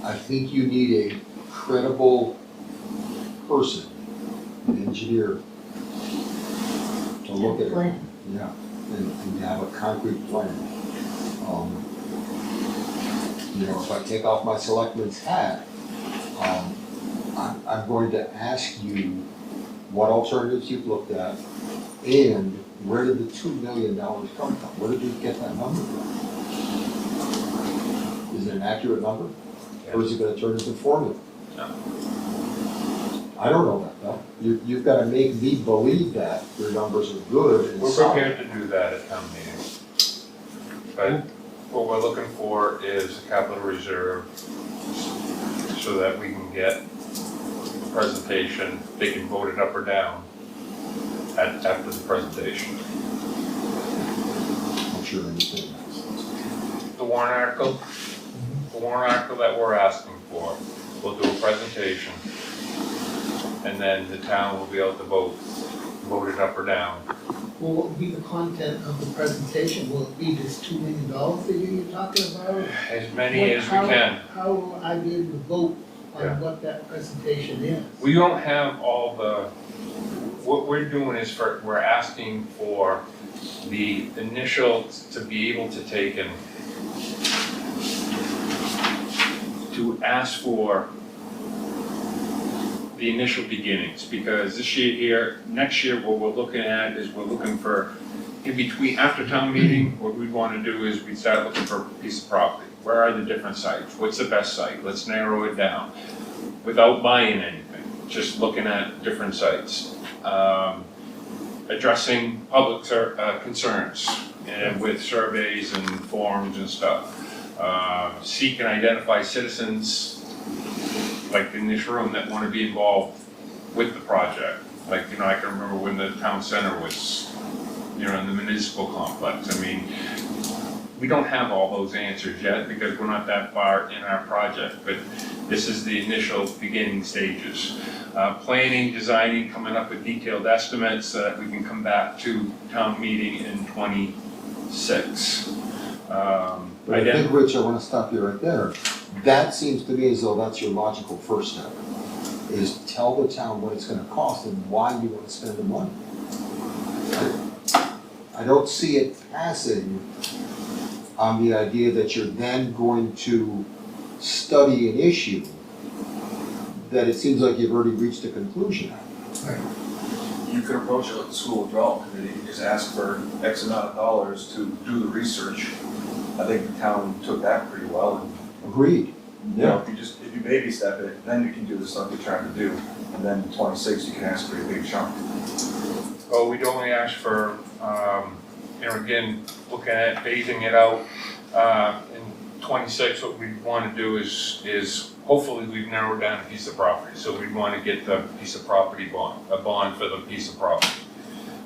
I think you need a credible person, an engineer, to look at it. Plan. Yeah, and have a concrete plan. You know, if I take off my selectman's hat, I'm going to ask you what alternatives you've looked at and where did the $2 million come from? Where did you get that number from? Is it an accurate number? Or is it gonna turn into formula? No. I don't know that though. You've gotta make me believe that your numbers are good and We're solid. prepared to do that at town meeting. But what we're looking for is a capital reserve so that we can get a presentation, they can vote it up or down after the presentation. I'm sure I understand that. The warrant article that we're asking for, we'll do a presentation, and then the town will be able to vote it up or down. Well, what will be the content of the presentation? Will it be this $2 million figure you're talking about? As many as we can. How will I be able to vote Yeah. on what that presentation is? We don't have all what we're doing is we're asking for the initial, to be able to take and to ask for the initial beginnings, because this year, next year, what we're looking at is we're looking for, in between, after town meeting, what we want to do is we start looking for a piece of property. Where are the different sites? What's the best site? Let's narrow it down without buying anything, just looking at different sites. Addressing public concerns and with surveys and forums and stuff. Seek and identify citizens, like in this room, that want to be involved with the project. Like, I can remember when the town center was, in the municipal complex. I mean, we don't have all those answers yet because we're not that far in our project, but this is the initial beginning stages. Planning, designing, coming up with detailed estimates so that we can come back to town meeting in '26. But I think, Rich, I wanna stop you right there. That seems to me as though that's your logical first step, is tell the town what it's gonna cost and why you wanna spend the money. I don't see it passing on the idea that you're then going to study an issue that it seems like you've already reached a conclusion on. You could approach it like the school development committee, and just ask for X amount of dollars to do the research. I think the town took that pretty well, and Agreed. you know, if you baby step it, then you can do the stuff you're trying to do. And then in '26, you can ask for a big chunk. Oh, we'd only ask for, again, looking at phasing it out, in '26, what we'd want to do is hopefully we've narrowed down a piece of property. So we'd want to get the piece of property bond, a bond for the piece of property.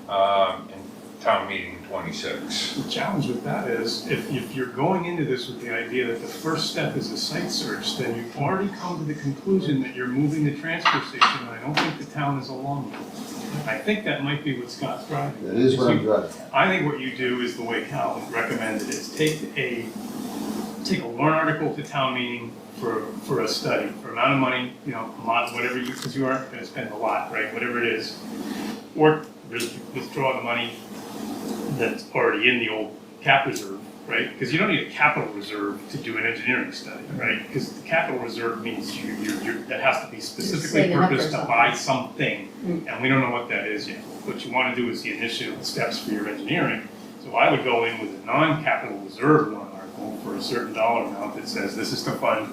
And town meeting '26. The challenge with that is, if you're going into this with the idea that the first step is a site search, then you've already come to the conclusion that you're moving the transfer station, and I don't think the town is along with it. I think that might be what Scott's driving. That is what I'm driving. I think what you do is the way Cal recommended, is take a warrant article to town meeting for a study, for amount of money, you know, a lot, whatever you, because you aren't gonna spend a lot, right, whatever it is. Or withdraw the money that's already in the old cap reserve, right? Because you don't need a capital reserve to do an engineering study, right? Because the capital reserve means that has to be specifically saving up for purposed to something. buy something, and we don't know what that is yet. What you want to do is the initial steps for your engineering. So I would go in with a non-capital reserve warrant article for a certain dollar amount that says this is to fund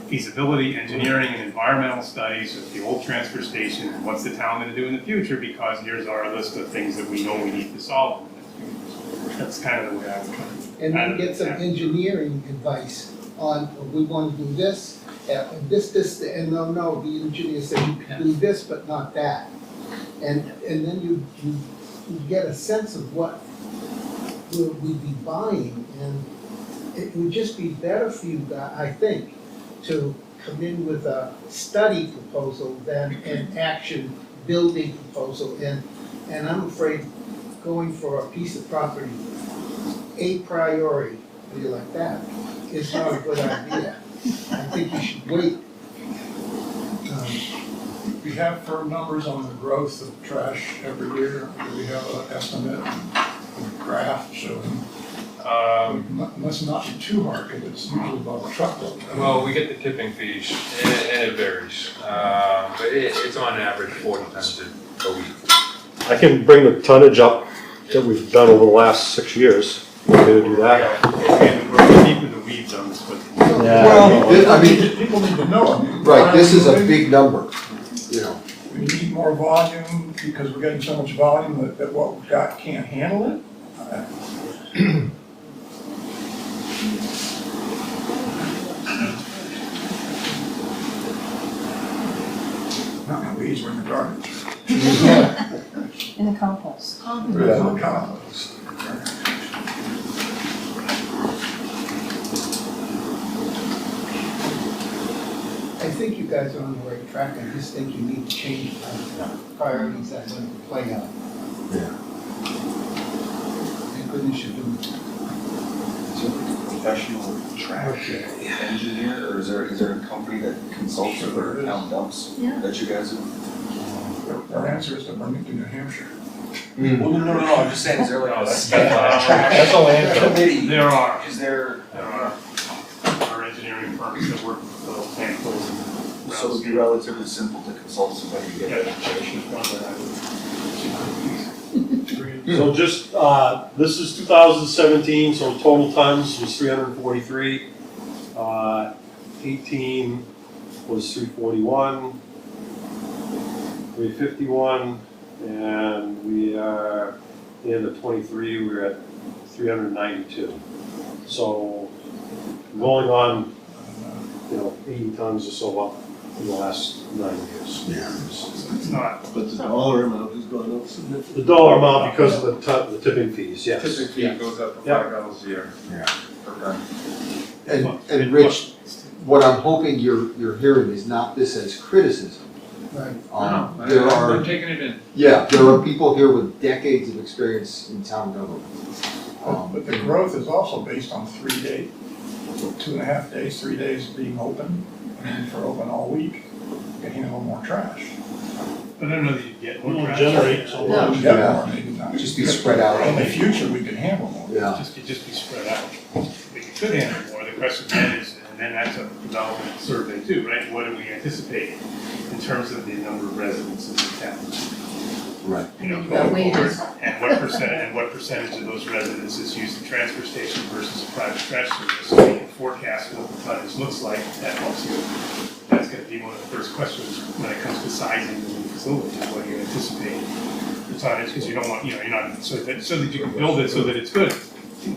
feasibility, engineering, and environmental studies of the old transfer station, and what's the town gonna do in the future, because here's our list of things that we know we need to solve. That's kind of the way I would try. And then get some engineering advice on, we want to do this, and this, and no, the engineer said you can do this, but not that. And then you get a sense of what we'd be buying, and it would just be better for you guys, I think, to come in with a study proposal than an action building proposal. And I'm afraid going for a piece of property, a priori, like that, is not a good idea. I think you should wait. We have firm numbers on the growth of trash every year. Do we have an estimate, a graph showing? Must not be too hard, because it's usually about a truckload. Well, we get the tipping fees, and it varies, but it's on average 40 tons a week. I can bring the tonnage up that we've done over the last 6 years. We're gonna do that. And we're deep in the weeds on this, but. Well, I mean, People need to know, I mean. right, this is a big number, you know. We need more volume, because we're getting so much volume that what we've got can't handle it. Not in the weeds, we're in the garbage. In the compost. We're in the compost. I think you guys are on the right track, I just think you need to change priorities as they play out. Yeah. Thank goodness you're doing it. Is there like a professional trash engineer, or is there a company that consults for town dumps that you guys do? Our answer is to bring it to New Hampshire. Well, no, I'm just saying, is there like a That's trash a landfill. committee? There are. Is there? Our engineering firms that work with the landfills and. So it would be relatively simple to consult somebody to get Yeah, that information. So just, this is 2017, so total tons was 343. 18 was 341, 351, and we are, the end of 23, we're at 392. So going on, 80 tons or so up in the last 9 years. Yeah. It's not. But the dollar amount has gone up significantly. The dollar amount because of the tipping fees, yes. Tipping fee goes up to Yeah. $5 a year. Yeah. Per ton. And Rich, what I'm hoping you're hearing is not this as criticism. Right. There are, I'm taking it in. yeah, there are people here with decades of experience in town government. But the growth is also based on 3 days, 2.5 days, 3 days being open, and for open all week, you can handle more trash. But I don't know that you get more We'll trash. generate so No. much. We get more, maybe not. Just be spread out. In the future, we can handle more. Yeah. It'd just be spread out. We could handle more, the question then is, and then that's a development survey too, right? What do we anticipate in terms of the number of residents in the town? Right. You know, And you've got going forward, wages. and what percentage of those residences use the transfer station versus a private trash service? So you can forecast what the tonnage looks like, that helps you. That's gonna be one of the first questions when it comes to sizing the new facility, is what do you anticipate the tonnage, because you don't want, you're not, so that you can build it so that it's good, 50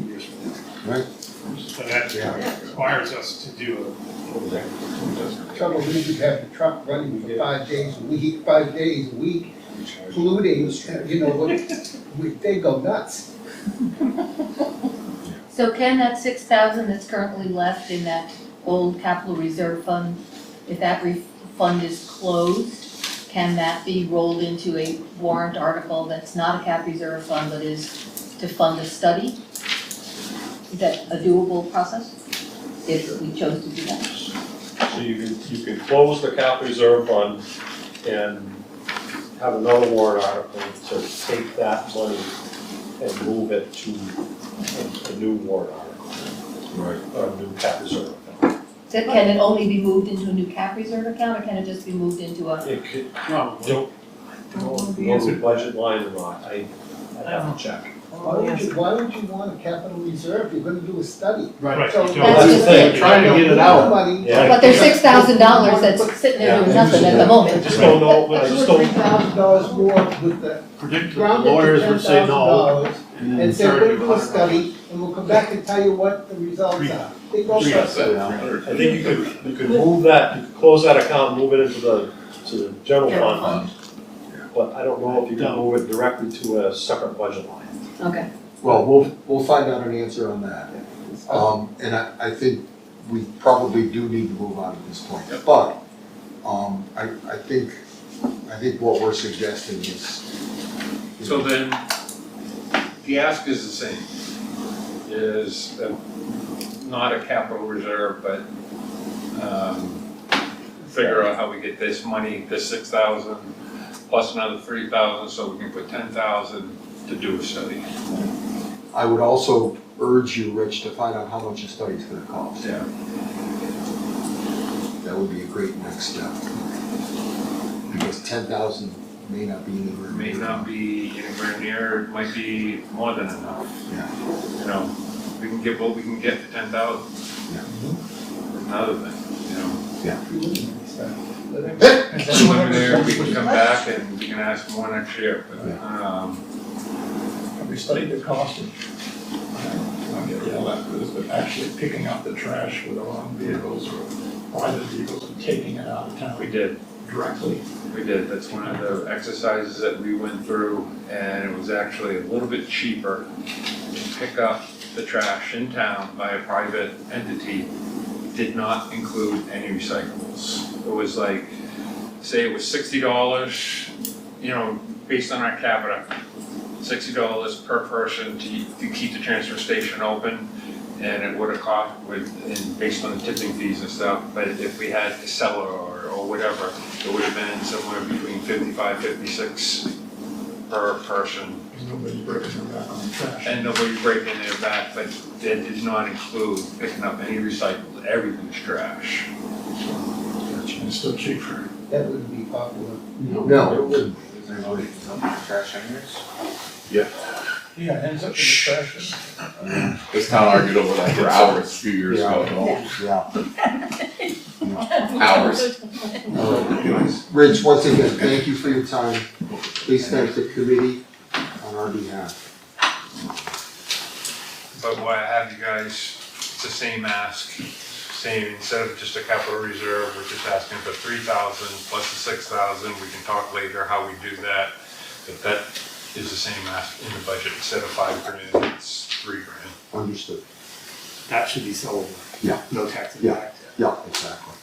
years from now. Right. But that requires us to do Trouble is, you have the truck running for 5 days a week, polluting, they go nuts. So can that 6,000 that's currently left in that old capital reserve fund, if that fund is closed, can that be rolled into a warrant article that's not a cap reserve fund, but is to fund a study? Is that a doable process, if we chose to do that? So you can close the cap reserve fund and have another warrant article to take that money and move it to a new warrant article. Right. Or a new cap reserve account. So can it only be moved into a new cap reserve account, or can it just be moved into a? It could, don't know the budget line or not, I'd have to check. Why would you want a capital reserve? You're gonna do a study. Right. So That's just thing, it. trying to get it out. Yeah. But there's $6,000 that's sitting there doing nothing at the moment. I just don't know, I just don't. $2,000 more with the Predict the ground it to lawyers would say no. $10,000 and say, we're gonna do a study, and we'll come back and tell you what the results are. They go Three first. percent. I think you could move that, you could close that account, move it into the general fund. But I don't know if you can move it directly to a separate budget line. Okay. Well, we'll find out an answer on that. And I think we probably do need to move on at this point. But, I think what we're suggesting is. So then, the ask is the same, is not a capital reserve, but figure out how we get this money, this 6,000, plus another 3,000, so we can put 10,000 to do a study. I would also urge you, Rich, to find out how much a study's gonna cost. Yeah. That would be a great next step. Because 10,000 may not be anywhere. May not be anywhere near, it might be more than enough. Yeah. You know, we can get what we can get for 10,000. Yeah. Another thing, you know. Yeah. So over there, we can come back and we can ask more next year, but, Have we studied the cost of, I get yelled at for this, but actually picking up the trash with our own vehicles or private vehicles and taking it out of town? we did. Directly. We did, that's one of the exercises that we went through, and it was actually a little bit cheaper to pick up the trash in town by a private entity. Did not include any recyclables. It was like, say it was $60, you know, based on our capita, $60 per person to keep the transfer station open, and it would have cost, and based on the tipping fees and stuff, but if we had to sell it or whatever, it would have been somewhere between 55, 56 per person. Nobody's breaking their back on the trash. And nobody's breaking their back, but that did not include picking up any recyclables, everything's trash. And it's still cheaper. That wouldn't be popular. No, it wouldn't. Trash anyways? Yeah, it ends up in the trash. This town argued over that for hours a few years ago. Yeah. Hours. Rich, once again, thank you for your time. Please thank the committee on our behalf. But why I have you guys, it's the same ask, same, instead of just a capital reserve, we're just asking for 3,000 plus the 6,000, we can talk later how we do that. But that is the same ask in the budget, instead of $5,000, it's $3,000. Understood. That should be sold. Yeah. No tax Yeah. impact. Yeah, exactly.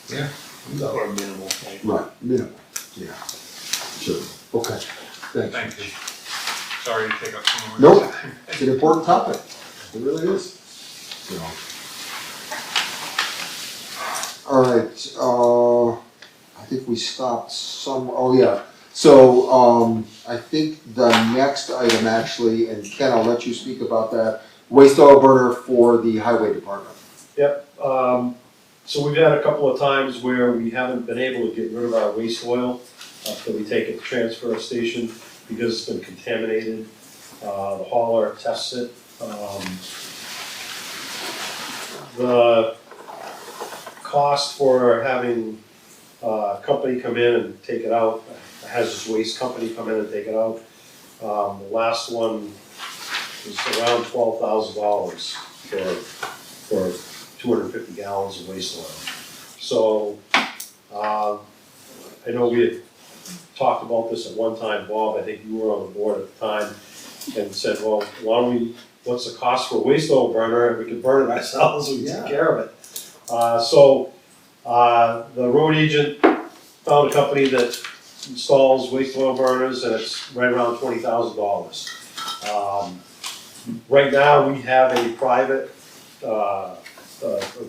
Or minimal, right? Right, minimum, yeah. Sure, okay, thanks. Thank you. Sorry to take up some more. Nope, it's an important topic, it really is, you know. All right, I think we stopped oh yeah, so, I think the next item actually, and Ken, I'll let you speak about that, waste oil burner for the highway department. Yep, so we've had a couple of times where we haven't been able to get rid of our waste oil that we take at the transfer station because it's been contaminated. The hauler tests it. The cost for having a company come in and take it out, a hazardous waste company come in and take it out. The last one was around $12,000 for 250 gallons of waste oil. So, I know we had talked about this at one time, Bob, I think you were on the board at the time, and said, well, why don't we, what's the cost for a waste oil burner, and we can burn it ourselves, we take care of it. The road agent found a company that installs waste oil burners, and it's right around $20,000. Right now, we have a private, a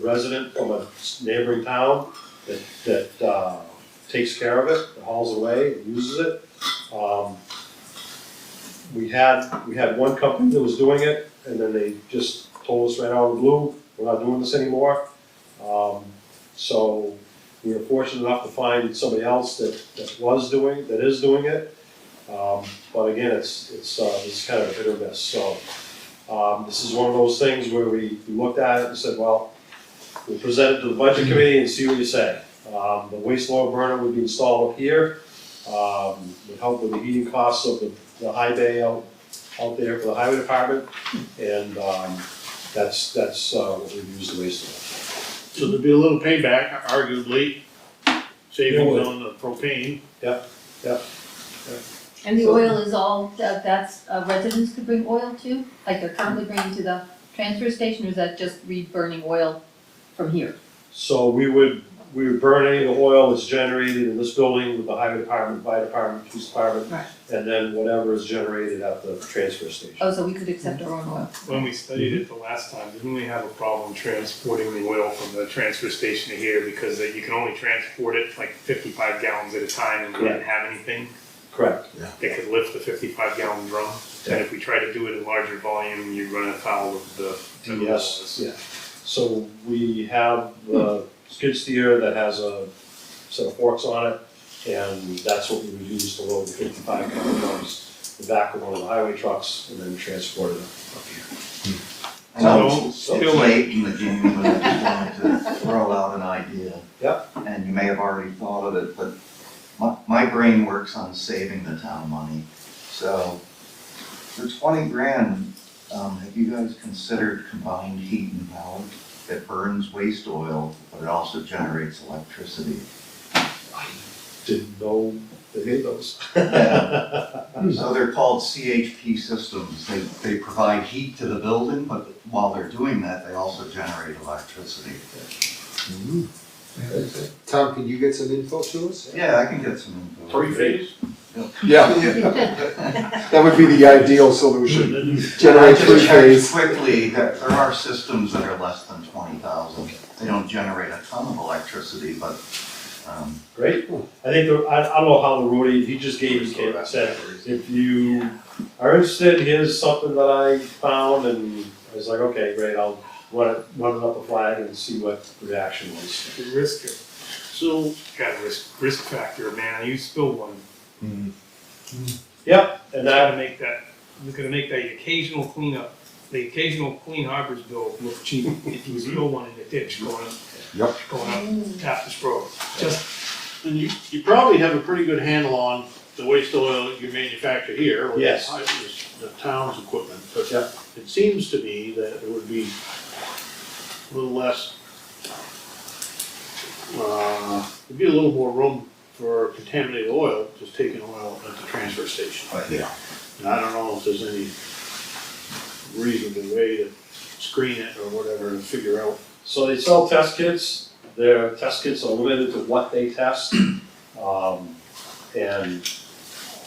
resident from a neighboring town that takes care of it, hauls away, and uses it. We had one company that was doing it, and then they just told us right out of the blue, we're not doing this anymore. So we were fortunate enough to find somebody else that is doing it. But again, it's kind of a hit or miss, so. This is one of those things where we looked at it and said, well, we'll present it to the budget committee and see what you say. The waste oil burner would be installed up here, would help with the heating costs of the high bay out there for the highway department, and that's what we use the waste oil. So there'd be a little payback, arguably, savings on the propane. Yep. And the oil is all, that's, residents could bring oil to, like they're currently bringing to the transfer station, or is that just re-burning oil from here? So we would burn any of the oil that's generated in this building with the highway department, fire department, police department, Right. and then whatever is generated at the transfer station. Oh, so we could accept our own oil? When we studied it the last time, didn't we have a problem transporting the oil from the transfer station to here, because you can only transport it like 55 gallons at a time, and we didn't have anything Correct. that could lift the 55-gallon drum. And if we try to do it in larger volume, you run afoul of the Yes, yeah. So we have the skid steer that has a set of forks on it, and that's what we would use to load the 55-gallon drums, the back of one of the highway trucks, and then transport it up here. It's late in the game, but I just wanted to throw out an idea. Yep. And you may have already thought of it, but my brain works on saving the town money. So for 20 grand, have you guys considered combined heat and power? It burns waste oil, but it also generates electricity. Didn't know they made those. So they're called CHP systems. They provide heat to the building, but while they're doing that, they also generate electricity. Tom, can you get some info to us? Yeah, I can get some info. 3-phase? Yeah. That would be the ideal solution. Generate I just three-phase. checked quickly, there are systems that are less than 20,000. They don't generate a ton of electricity, but, Great. I think, I don't know how the road agent, he just gave his kid, said, if you are interested, here's something that I found, and I was like, okay, great, I'll run it up a flag and see what the reaction was. The risk, So, got a risk factor, man, you spill one. Yep, and You're that, gonna make that occasional cleanup, the occasional Clean Harbors bill look cheap if you spill one in the ditch going up Tappas Road. and you probably have a pretty good handle on the waste oil you manufacture here, or Yes. the town's equipment, but Yeah. it seems to me that it would be a little less, there'd be a little more room for contaminated oil, just taking oil at the transfer station. yeah. And I don't know if there's any reasonable way to screen it or whatever to figure out. so they sell test kits, their test kits are limited to what they test. And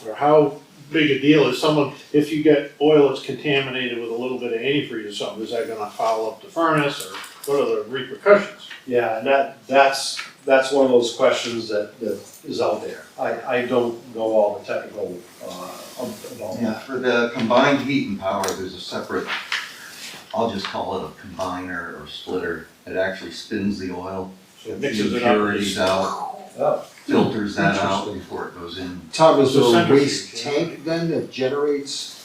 Or how big a deal is someone, if you get oil that's contaminated with a little bit of antifreeze or something, is that gonna foul up the furnace, or what are the repercussions? yeah, and that's one of those questions that is out there. I don't know all the technical, about Yeah, for the combined heat and power, there's a separate, I'll just call it a combiner or splitter. It actually spins the oil, So it the mixes it up. impurities out, Oh, filters that out Interesting. before it goes in. Tom, is there So a centrifuge, waste yeah. tank then that generates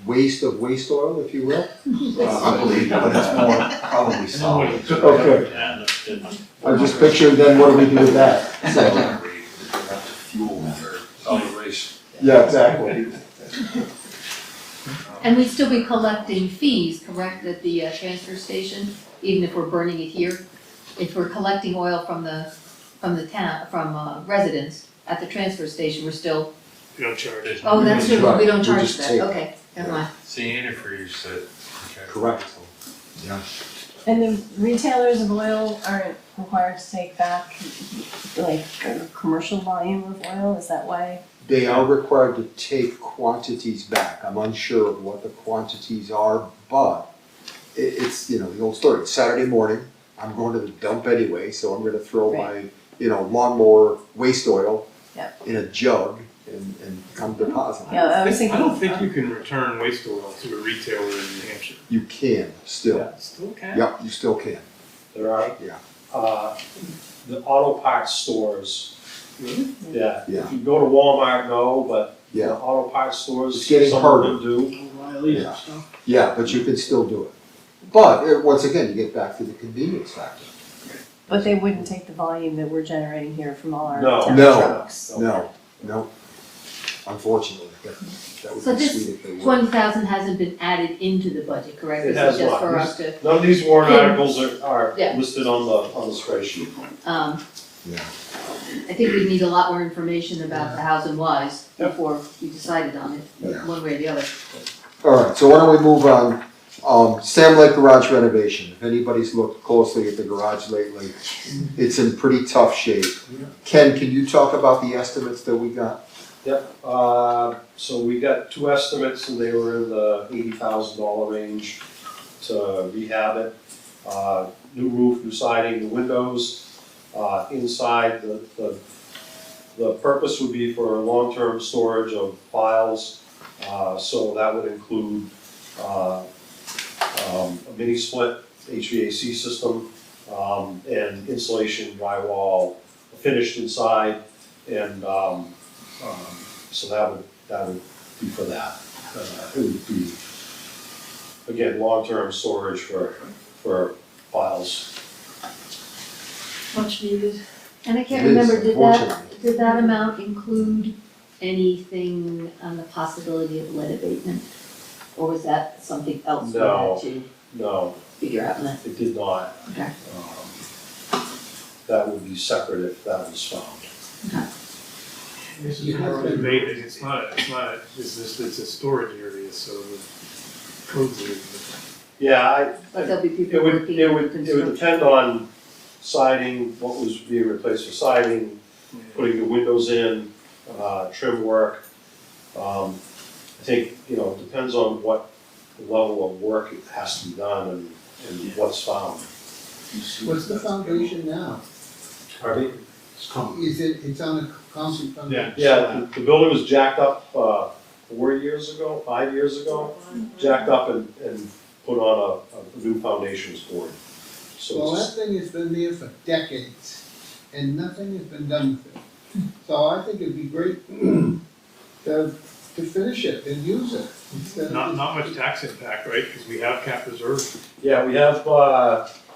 waste of waste oil, if you will? Probably, but it's more probably solid. Okay. Yeah, no, didn't. I'm just picturing then what do we do with that? Fuel. Solid waste. Yeah, exactly. And we'd still be collecting fees, correct, at the transfer station, even if we're burning it here? If we're collecting oil from the town, from residents at the transfer station, we're still, You don't charge it. oh, that's true, Right, we don't we charge just that, take- okay, never mind. It's the antifreeze that. Correct. And the retailers of oil aren't required to take back like a commercial volume of oil, is that why? They are required to take quantities back. I'm unsure of what the quantities are, but it's, you know, the old story. It's Saturday morning, I'm going to the dump anyway, so I'm gonna throw my, you know, lawnmower waste oil Yep. in a jug and come deposit it. Yeah, I was thinking. I don't think you can return waste oil to a retailer in New Hampshire. You can still. Yeah, still can. Yep, you still can. There are, Yeah. the auto parts stores. Really? Yeah. Yeah. If you go to Walmart, no, but the Yeah. auto parts stores, It's getting some harder. of them do. O'Reilly's Yeah. and stuff. Yeah, but you can still do it. But once again, you get back to the convenience factor. But they wouldn't take the volume that we're generating here from all our No. town No. trucks. No. Unfortunately, that would So be this sweet if they would. 20,000 hasn't been added into the budget, correct? It This has is just not. for us to, None of these warrant Yeah. articles are Yeah. listed on the spreadsheet. Yeah. I think we need a lot more information about the House and Wise before we decided on it, Yeah. one way or the other. All right, so why don't we move on? Sam Lake Garage renovation. If anybody's looked closely at the garage lately, it's in pretty tough shape. Ken, can you talk about the estimates that we got? Yep, so we got two estimates and they were in the $80,000 range to rehab it. New roof, new siding, new windows, inside the purpose would be for long-term storage of files. So that would include, a mini split HVAC system, and insulation, drywall, finished inside, and, so that would be for that. It would be, again, long-term storage for files. Much needed. And I can't It is, remember, unfortunately. did that amount include anything on the possibility of lead abatement? Or was that something else we No. had to No, figure out in that? it did not. Okay. That would be separate if that was found. This is more of a debate, it's a storage area, so the codes are. Yeah, But there'll be it people would, working it on would, it would construction. depend on siding, what was being replaced for siding, putting the windows in, trim work. I think, you know, it depends on what level of work has to be done and what's found. What's the foundation now? Pardon me? It's coming. It's on a concrete foundation? Yeah, the building was jacked up, 4 years ago, 5 years ago, jacked up and put on a new foundations board. So Well, it's, that thing has been there for decades, and nothing has been done with it. So I think it'd be great to finish it and use it. instead of Not just- much tax impact, right, because we have cap reserve. yeah, we have,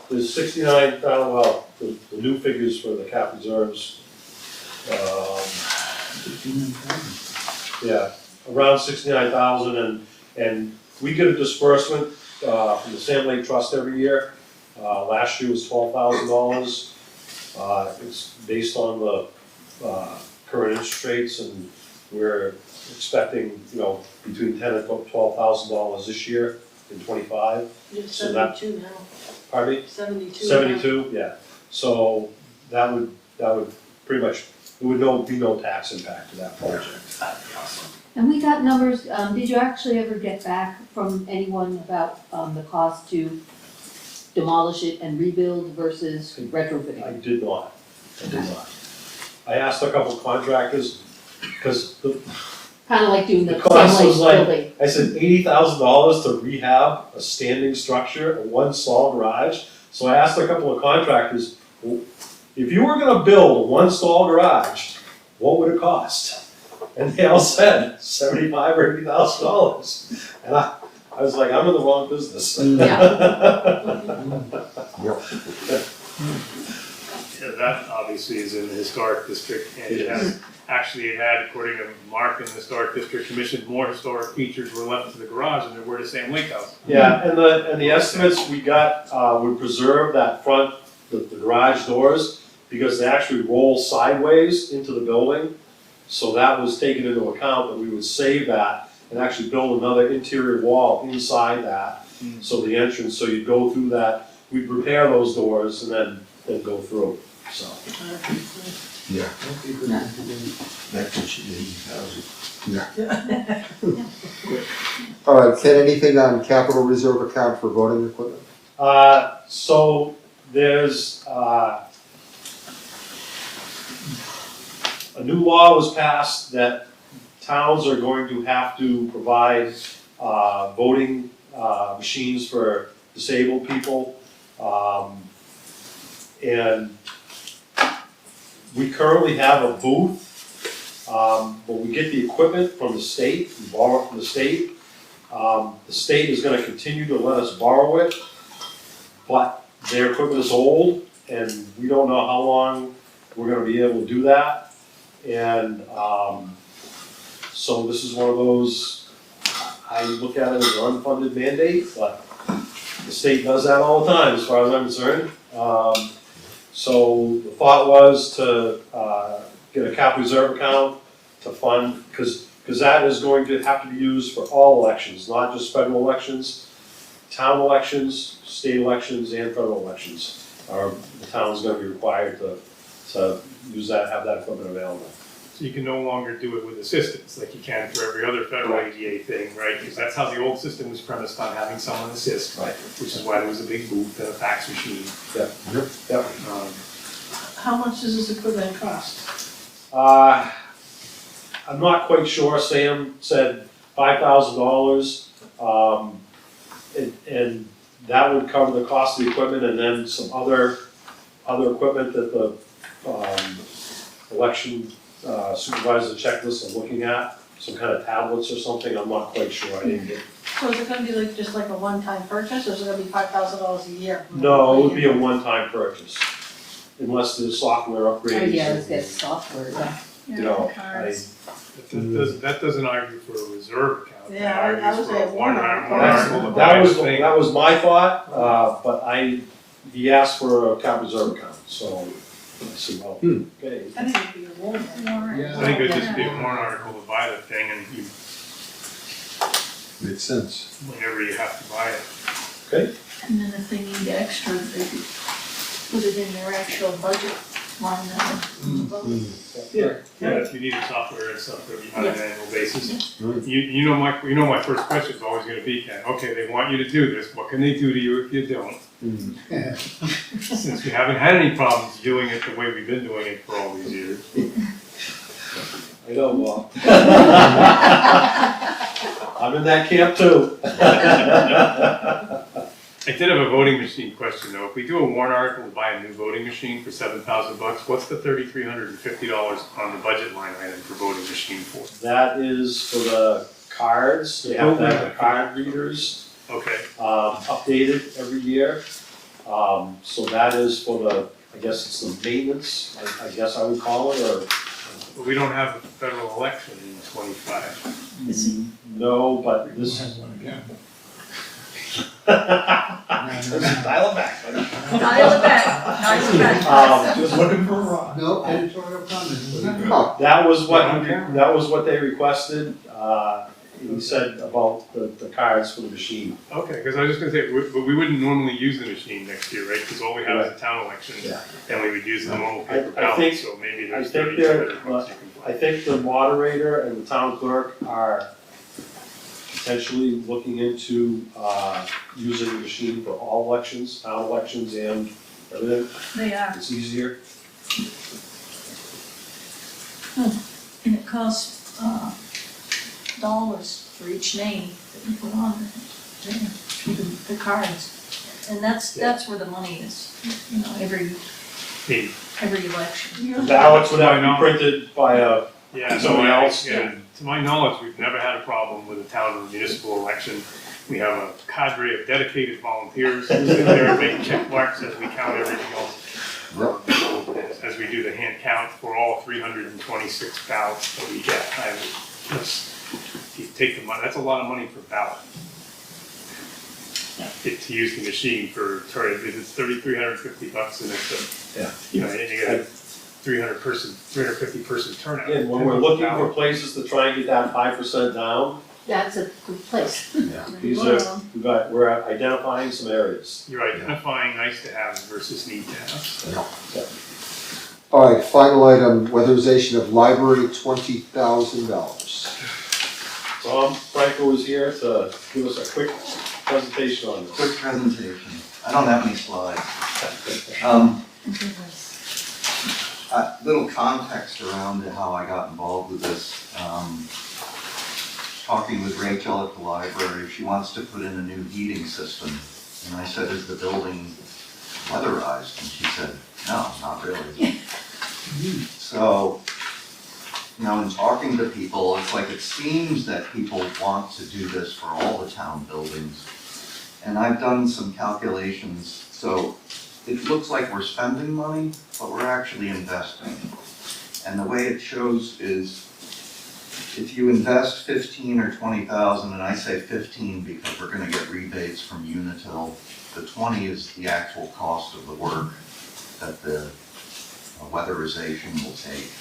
there's 69,000, well, the new figures for the cap reserves, yeah, around 69,000 and we get a disbursement, from the Sam Lake Trust every year. Last year was $12,000. It's based on the, current interest rates and we're expecting, you know, between $10,000 and $12,000 this year in '25. It's So that- 72 now, Pardon me? 72 now. 72, yeah. So that would pretty much, there would be no tax impact to that project. And we got numbers, did you actually ever get back from anyone about, the cost to demolish it and rebuild versus retrofitting? I did not. I asked a couple contractors, because Kinda like doing the The cost Sam was Lake like- building. I said $80,000 to rehab a standing structure, a one stall garage. So I asked a couple of contractors, well, if you were gonna build a one stall garage, what would it cost? And they all said $75,000 or $80,000. And I was like, I'm in the wrong business. Yeah, that obviously is in the historic district, and it has, actually it had, according to Mark in the Historic District Commission, more historic features were left to the garage than there were to Sam Lake House. Yeah, and the estimates we got, would preserve that front, the garage doors, because they actually roll sideways into the building. So that was taken into account that we would save that and actually build another interior wall inside that. So the entrance, so you'd go through that, we'd repair those doors and then go through, so. Yeah. That's what she did, All right, Ken, anything on capital reserve account for voting equipment? So there's, a new law was passed that towns are going to have to provide, voting, machines for disabled people. And we currently have a booth, but we get the equipment from the state, we borrow it from the state. The state is gonna continue to let us borrow it, but their equipment is old, and we don't know how long we're gonna be able to do that. And, so this is one of those, I look at it as an unfunded mandate, but the state does that all the time, as far as I'm concerned. So the thought was to, get a capital reserve account to fund, because that is going to have to be used for all elections, not just federal elections. Town elections, state elections, and federal elections the town's gonna be required to use that, have that equipment available. So you can no longer do it with assistance like you can for every other federal ADA thing, right? Because that's how the old system was premised on having someone assist, Right. which is why there was a big booth and a fax machine. Yep. How much does this equipment cost? I'm not quite sure, Sam said $5,000. And that would cover the cost of the equipment and then some other equipment that the, election supervisor checklist are looking at, some kind of tablets or something, I'm not quite sure, I didn't get. So is it gonna be like, just like a one-time purchase, or is it gonna be $5,000 a year? No, it would be a one-time purchase, unless the software upgrades. Oh, yeah, let's get software, yeah. You know, That doesn't argue for a reserve account. That Yeah, I argues was for a at one article. article to buy That was, the thing. that was my thought, but he asked for a capital reserve account, so I said, well, okay. I think it'd be a warrant. Yeah. I think it'd just be a warrant article to buy the thing and you, Makes sense. whenever you have to buy it. Okay, And then if they need extra, they could put it in their actual budget line item. Yeah, if you needed software and stuff that you on an annual basis. Right. You know my first question is always gonna be, Ken, okay, they want you to do this, what can they do to you if you don't? Since we haven't had any problems doing it the way we've been doing it for all these years. I know, well. I'm in that camp too. I did have a voting machine question though. If we do a warrant article to buy a new voting machine for $7,000, what's the $3,350 on the budget line item for voting machine for? That is for the cards, they have to have the card readers, Okay, updated every year. So that is for the, I guess it's the maintenance, I guess I would call it, or, but we don't have a federal election in '25. no, but this. Has one again. Dial it back, buddy. Dial it back, dial it back. Just looking for a rock. No editorial comments. That was what they requested, he said about the cards for the machine. Okay, because I was just gonna say, but we wouldn't normally use the machine next year, right? Because all we have is a town election. Yeah. And we would use the normal paper I ballot, think- so maybe I there's think 3,300 bucks you can I think the moderator and the town clerk are potentially looking into, using the machine for all elections, town elections and everything. They are, It's easier. and it costs, dollars for each name that you put on the cards. And that's where the money is, you know, every election. Ballots would have to be printed by Yeah, somebody else. Yeah, to my knowledge, we've never had a problem with a town or municipal election. We have a cadre of dedicated volunteers who sit there and make check marks as we count everything else. As we do the hand count for all 326 ballots that we get. If you take the money, that's a lot of money per ballot. To use the machine for, sorry, it's $3,350 and it's Yeah. you know, and you gotta 350 person turnout. Again, when we're looking for places to try and get that 5% down, That's a good place. we're identifying some areas. You're identifying nice to have versus need to have. All right, final item, weatherization of library, $20,000. Tom Franco is here to give us a quick presentation on this. Quick presentation. I don't have any slides. Little context around how I got involved with this. Talking with Rachel at the library, she wants to put in a new heating system. And I said, is the building weatherized? And she said, no, not really. So, in talking to people, it's like it seems that people want to do this for all the town buildings. And I've done some calculations, so it looks like we're spending money, but we're actually investing. And the way it shows is, if you invest 15 or 20,000, and I say 15 because we're gonna get rebates from Unitil, the 20 is the actual cost of the work that the weatherization will take.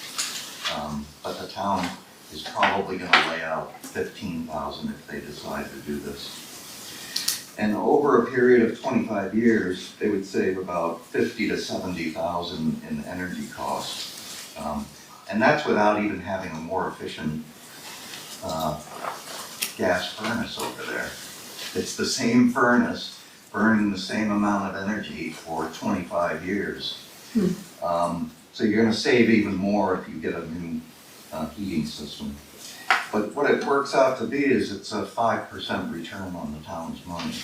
But the town is probably gonna lay out 15,000 if they decide to do this. And over a period of 25 years, they would save about 50 to 70,000 in energy costs. And that's without even having a more efficient gas furnace over there. It's the same furnace burning the same amount of energy for 25 years. So you're gonna save even more if you get a new heating system. But what it works out to be is it's a 5% return on the town's money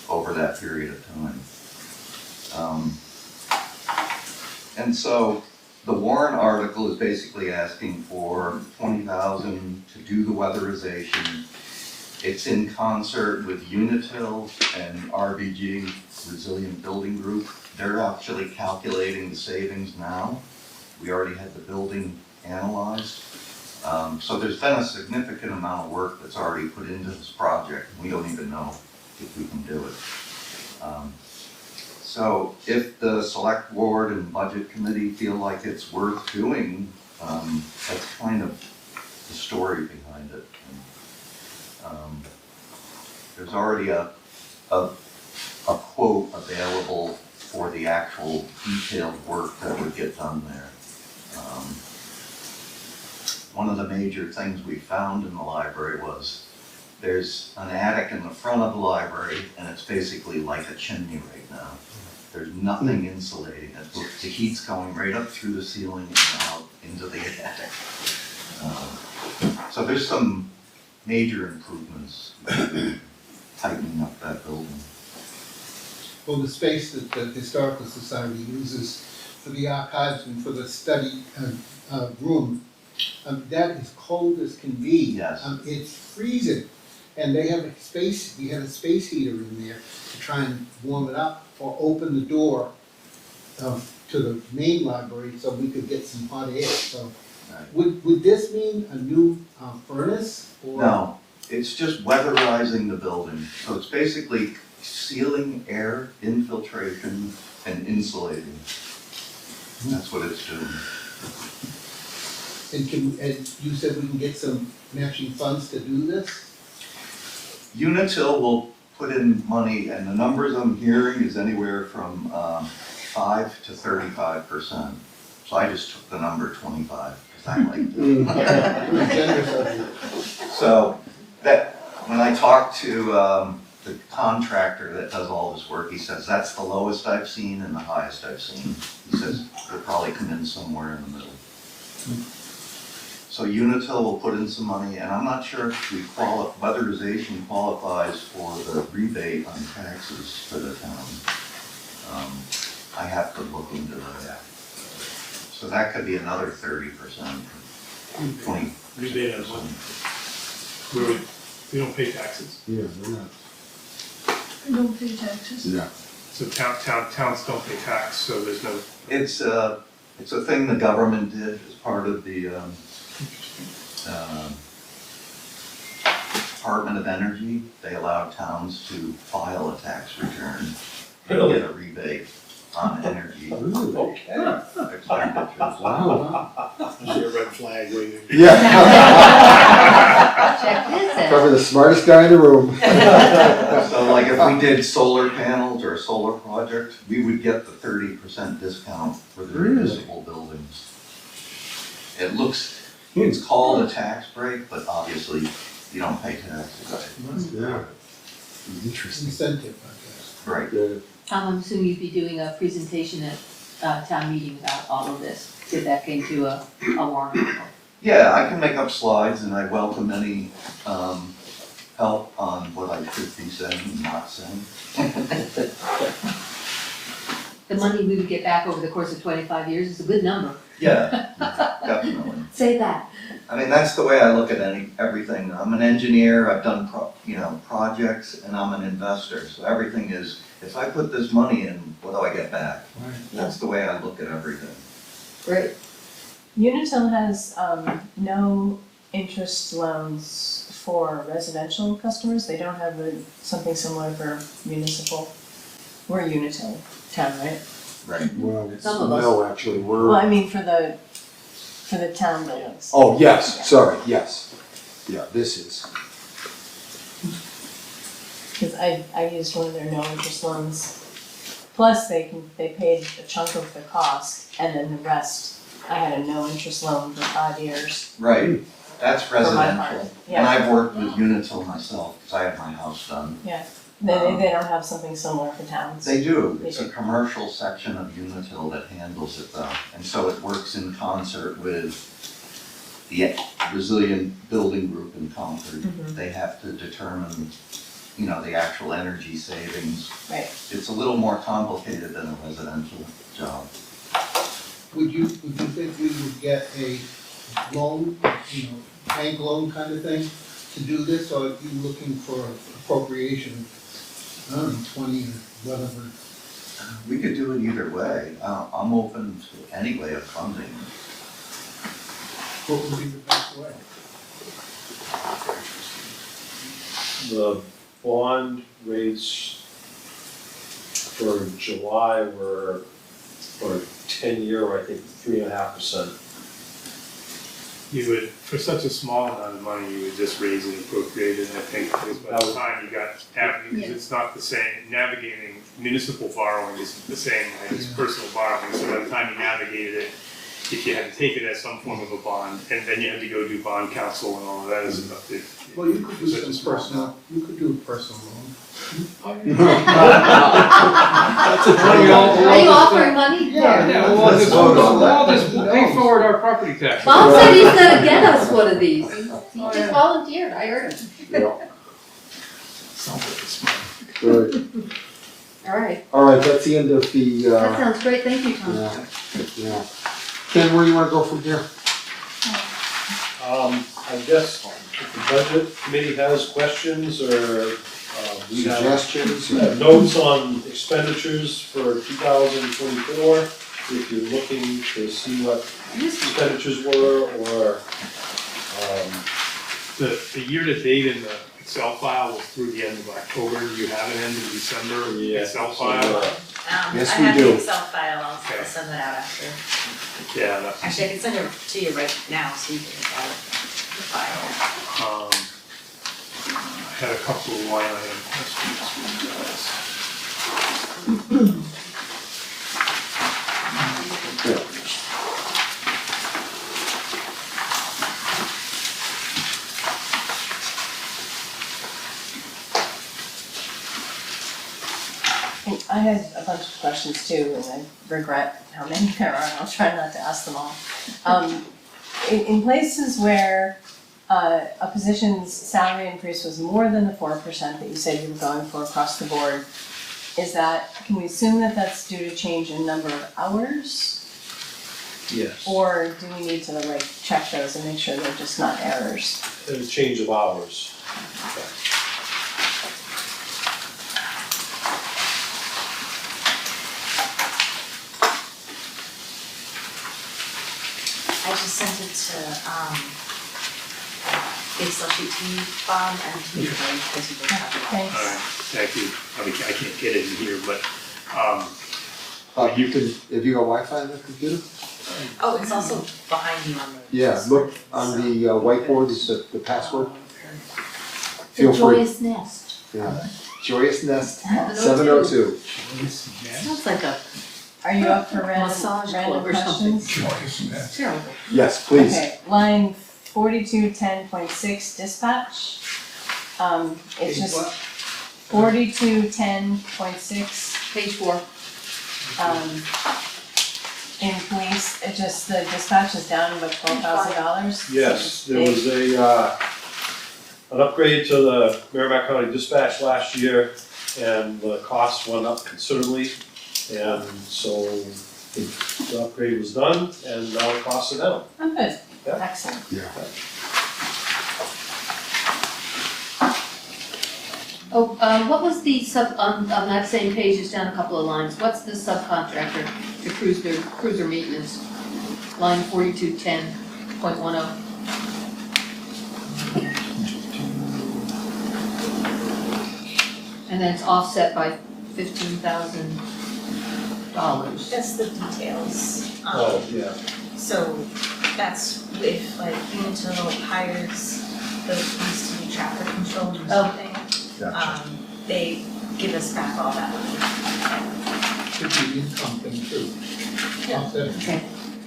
over that period of time. And so the Warren article is basically asking for 20,000 to do the weatherization. It's in concert with Unitil and RBG, Resilient Building Group. They're actually calculating the savings now. We already had the building analyzed. So there's been a significant amount of work that's already put into this project. We don't even know if we can do it. So if the select board and budget committee feel like it's worth doing, that's kind of the story behind it. And, there's already a quote available for the actual detailed work that would get done there. One of the major things we found in the library was there's an attic in the front of the library, and it's basically like a chimney right now. There's nothing insulating it. The heat's going right up through the ceiling and out into the attic. So there's some major improvements to tightening up that building. Well, the space that the Historical Society uses for the archives and for the study room, that is cold as can be. Yes. It's freezing, and we have a space heater in there to try and warm it up or open the door to the main library so we could get some hot air. So would this mean a new furnace? Or? No, it's just weatherizing the building. So it's basically sealing air infiltration and insulating. That's what it's doing. And you said we can get some matching funds to do this? Unitil will put in money, and the numbers I'm hearing is anywhere from 5 to 35%. So I just took the number 25, because I like to. So that, when I talked to the contractor that does all this work, he says, that's the lowest I've seen and the highest I've seen. He says, they'll probably come in somewhere in the middle. So Unitil will put in some money, and I'm not sure if weatherization qualifies for the rebate on taxes for the town. I have to look into that. So that could be another 30%, 20%. Rebate on what? We don't pay taxes. Yeah, they're not. We don't pay taxes. Yeah. So towns don't pay tax, so there's no. It's a thing the government did as part of the Department of Energy. They allowed towns to file a tax return and get a rebate. on energy Okay. expenditures. Wow. I see a red flag waving. Yeah. Check this out. Probably the smartest guy in the room. So like if we did solar panels or a solar project, we would get the 30% discount for the Really? municipal buildings. It looks, it's called a tax break, but obviously you don't pay taxes. Yeah. Interesting. Incentive, I guess. Right. Yeah. Tom, I'm assuming you'd be doing a presentation at town meeting about all of this, if that came to a warrant article. Yeah, I can make up slides and I welcome any help on what I should be saying and not saying. The money we would get back over the course of 25 years is a good number. Yeah, definitely. Say that. I mean, that's the way I look at everything. I'm an engineer, I've done projects, and I'm an investor. So everything is, if I put this money in, what do I get back? Right. That's the way I look at everything. Great. Unitil has no interest loans for residential customers. They don't have something similar for municipal. We're Unitil town, right? Right. Well, it's, Some of us. no, actually, Well, we're, I mean for the town buildings. oh, yes, sorry, yes. Yeah, this is. Because I used one of their no interest loans. Plus they paid a chunk of the cost and then the rest, I had a no interest loan for 5 years. Right, that's For my residential. part, And yeah. I've worked with Unitil myself, because I had my house done. They don't have something similar for towns. They do, it's a commercial section of Unitil that handles it though. And so it works in concert with the Resilient Building Group in Concord. Mhm. They have to determine, the actual energy savings. Right. It's a little more complicated than a residential job. Would you think we would get a loan, bank loan kind of thing to do this, or are you looking for appropriation, I don't know, 20 or whatever? We could do it either way. I'm open to any way of funding. What would be the best way? The bond rates for July were, for 10-year, I think, 3.5%. You would, for such a small amount of money, you would just raise and appropriate it, I think, because by the time you got, because it's not the same, navigating municipal borrowing isn't the same as personal borrowing, so by the time you navigated it, if you had to take it as some form of a bond, and then you had to go do bond counsel and all of that is about it. Well, you could do Such a some small personal, you could do a personal loan. That's a Are you offering money? Yeah. Yeah, we'll just pay forward our property tax. Bob said he's gonna get us one of these. He just volunteered, I heard him. Yeah. Sounds like it's smart. Good. All right, That's the end of the, that sounds great, thank you, Tom. yeah. Ken, where do you wanna go from here? I guess if the budget committee has questions or we have Suggestions? notes on expenditures for 2024, if you're looking to see what expenditures were or The year-to-date in the Excel file was through the end of October, do you have an end of December Excel file? Yes, I we have do. the Excel file, I'll Okay. send that out after. Yeah, that, Actually, I can send it to you right now, so you can look at the file. I had a couple of line items. I had a bunch of questions too, and I regret how many there are, and I'll try not to ask them all. In places where a position's salary increase was more than the 4% that you said you were going for across the board, can we assume that that's due to change in number of hours? yes, Or do we need to check those and make sure they're just not errors? and a change of hours. I just sent it to, the Excel sheet to you, Bob, and to you, because you both have it. Thanks. Alright, thank you. I mean, I can't get it in here, but, You can, if you got Wi-Fi on the computer? Oh, it's also behind you on the. Yeah, look on the whiteboard, is the password. The Feel free. Joyous Nest. Yeah, Joyous Nest, 702. 702. Sounds like a Are you up for massage random club or something. questions? Joyous Nest. Terrible. Yes, please. Okay, line 4210.6 dispatch. It's just 4210.6, Page 4. in police, it just, the dispatch is down about $12,000. Yes, there was an upgrade to the Merrimack County Dispatch last year, and the cost went up considerably. And so the upgrade was done, and now the costs are down. Oh, good, Yeah. excellent. Yeah. Oh, what was the on that same page, just down a couple of lines, what's the subcontractor to cruiser maintenance? Line 4210.10. And then it's offset by $15,000. That's the details. Oh, yeah. So that's if like Unitil hires the police to do traffic control or something, Gotcha. they give us back all that money. Should be income thing too. Yeah. Okay,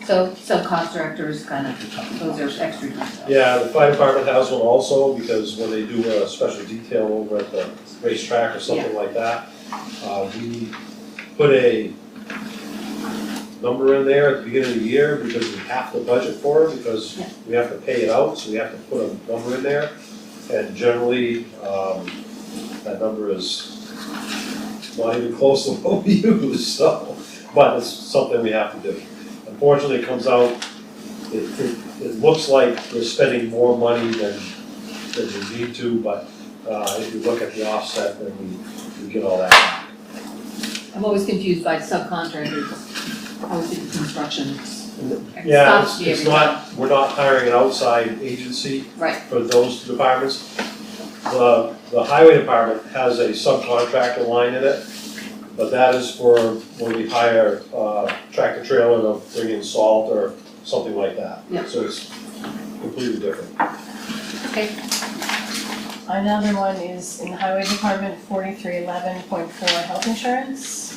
so subcontractors kind of, those are extra details. Yeah, the fire department has one also, because when they do a special detail over at the racetrack or something like that, we put a number in there at the beginning of the year, because we have to budget for it, because we have to pay it out, so we have to put a number in there. And generally, that number is not even close to what we use, so, but it's something we have to do. Unfortunately, it comes out, it looks like we're spending more money than we need to, but if you look at the offset, then we get all that back. I'm always confused by subcontractors. I always think construction. Yeah, Stops me it's every not, we're not hiring an outside agency Right. for those two departments. The highway department has a subcontractor line in it, but that is for when we hire tractor trailer to bring in salt or something like that. Yeah. So it's completely different. Okay, Another one is in the highway department, 4311.4 health insurance.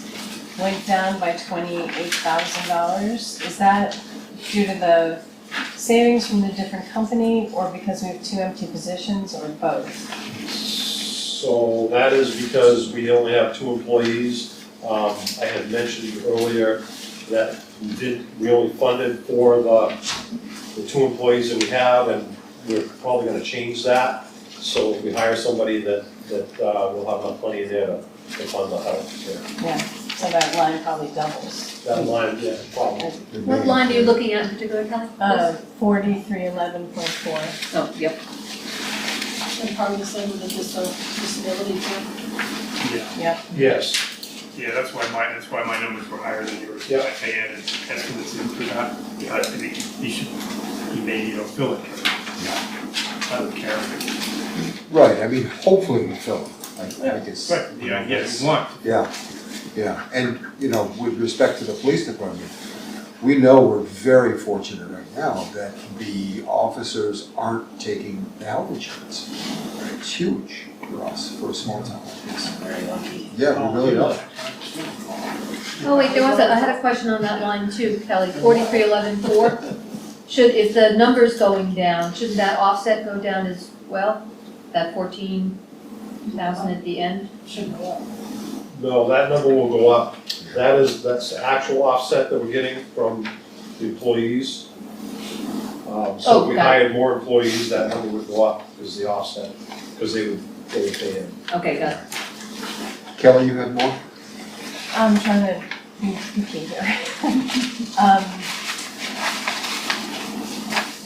Went down by $28,000. Is that due to the savings from the different company, or because we have 2 empty positions, or both? So that is because we only have 2 employees. I had mentioned earlier that we only funded for the 2 employees that we have, and we're probably gonna change that. So if we hire somebody that will have enough money in there to fund the health care. Yeah, so that line probably doubles. That line, yeah, probably. what line are you looking at in particular, Kelly? 4311.4. Oh, yep. And probably the same with the disability too. Yes. Yeah, that's why my numbers were higher than yours. Yeah. I added estimates in for that, because he may need a fill it. I don't care. Right, I mean, hopefully we fill it. I guess. Right, yeah, yes, we want. Yeah, yeah, and, you know, with respect to the police department, we know we're very fortunate right now that the officers aren't taking the health insurance. It's huge for us, for a small town like this. Very lucky. Yeah, we really are. Oh, wait, I had a question on that line too, Kelly, 4311.4. If the number's going down, shouldn't that offset go down as well? That 14,000 at the end? Should go up. No, that number will go up. That's the actual offset that we're getting from the employees. So if we got it. hired more employees, that number would go up as the offset, because they would pay in. Okay, got it. Kelly, you have more? I'm trying to be picky here.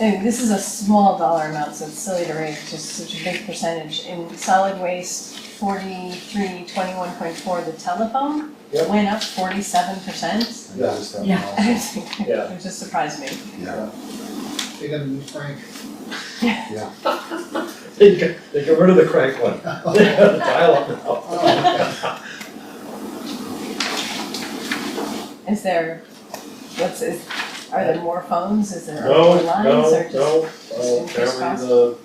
And this is a small dollar amount, so it's silly to raise just such a big percentage. In solid waste, 4321.4, the telephone Yep. went up 47%. I noticed that Yeah. also. It just surprised me. Yeah, They got a new Frank. yeah. They get rid of the crank one. They have the dial up now. Is there, are there more phones? Is there No, more lines or just? no, increased apparently cost? the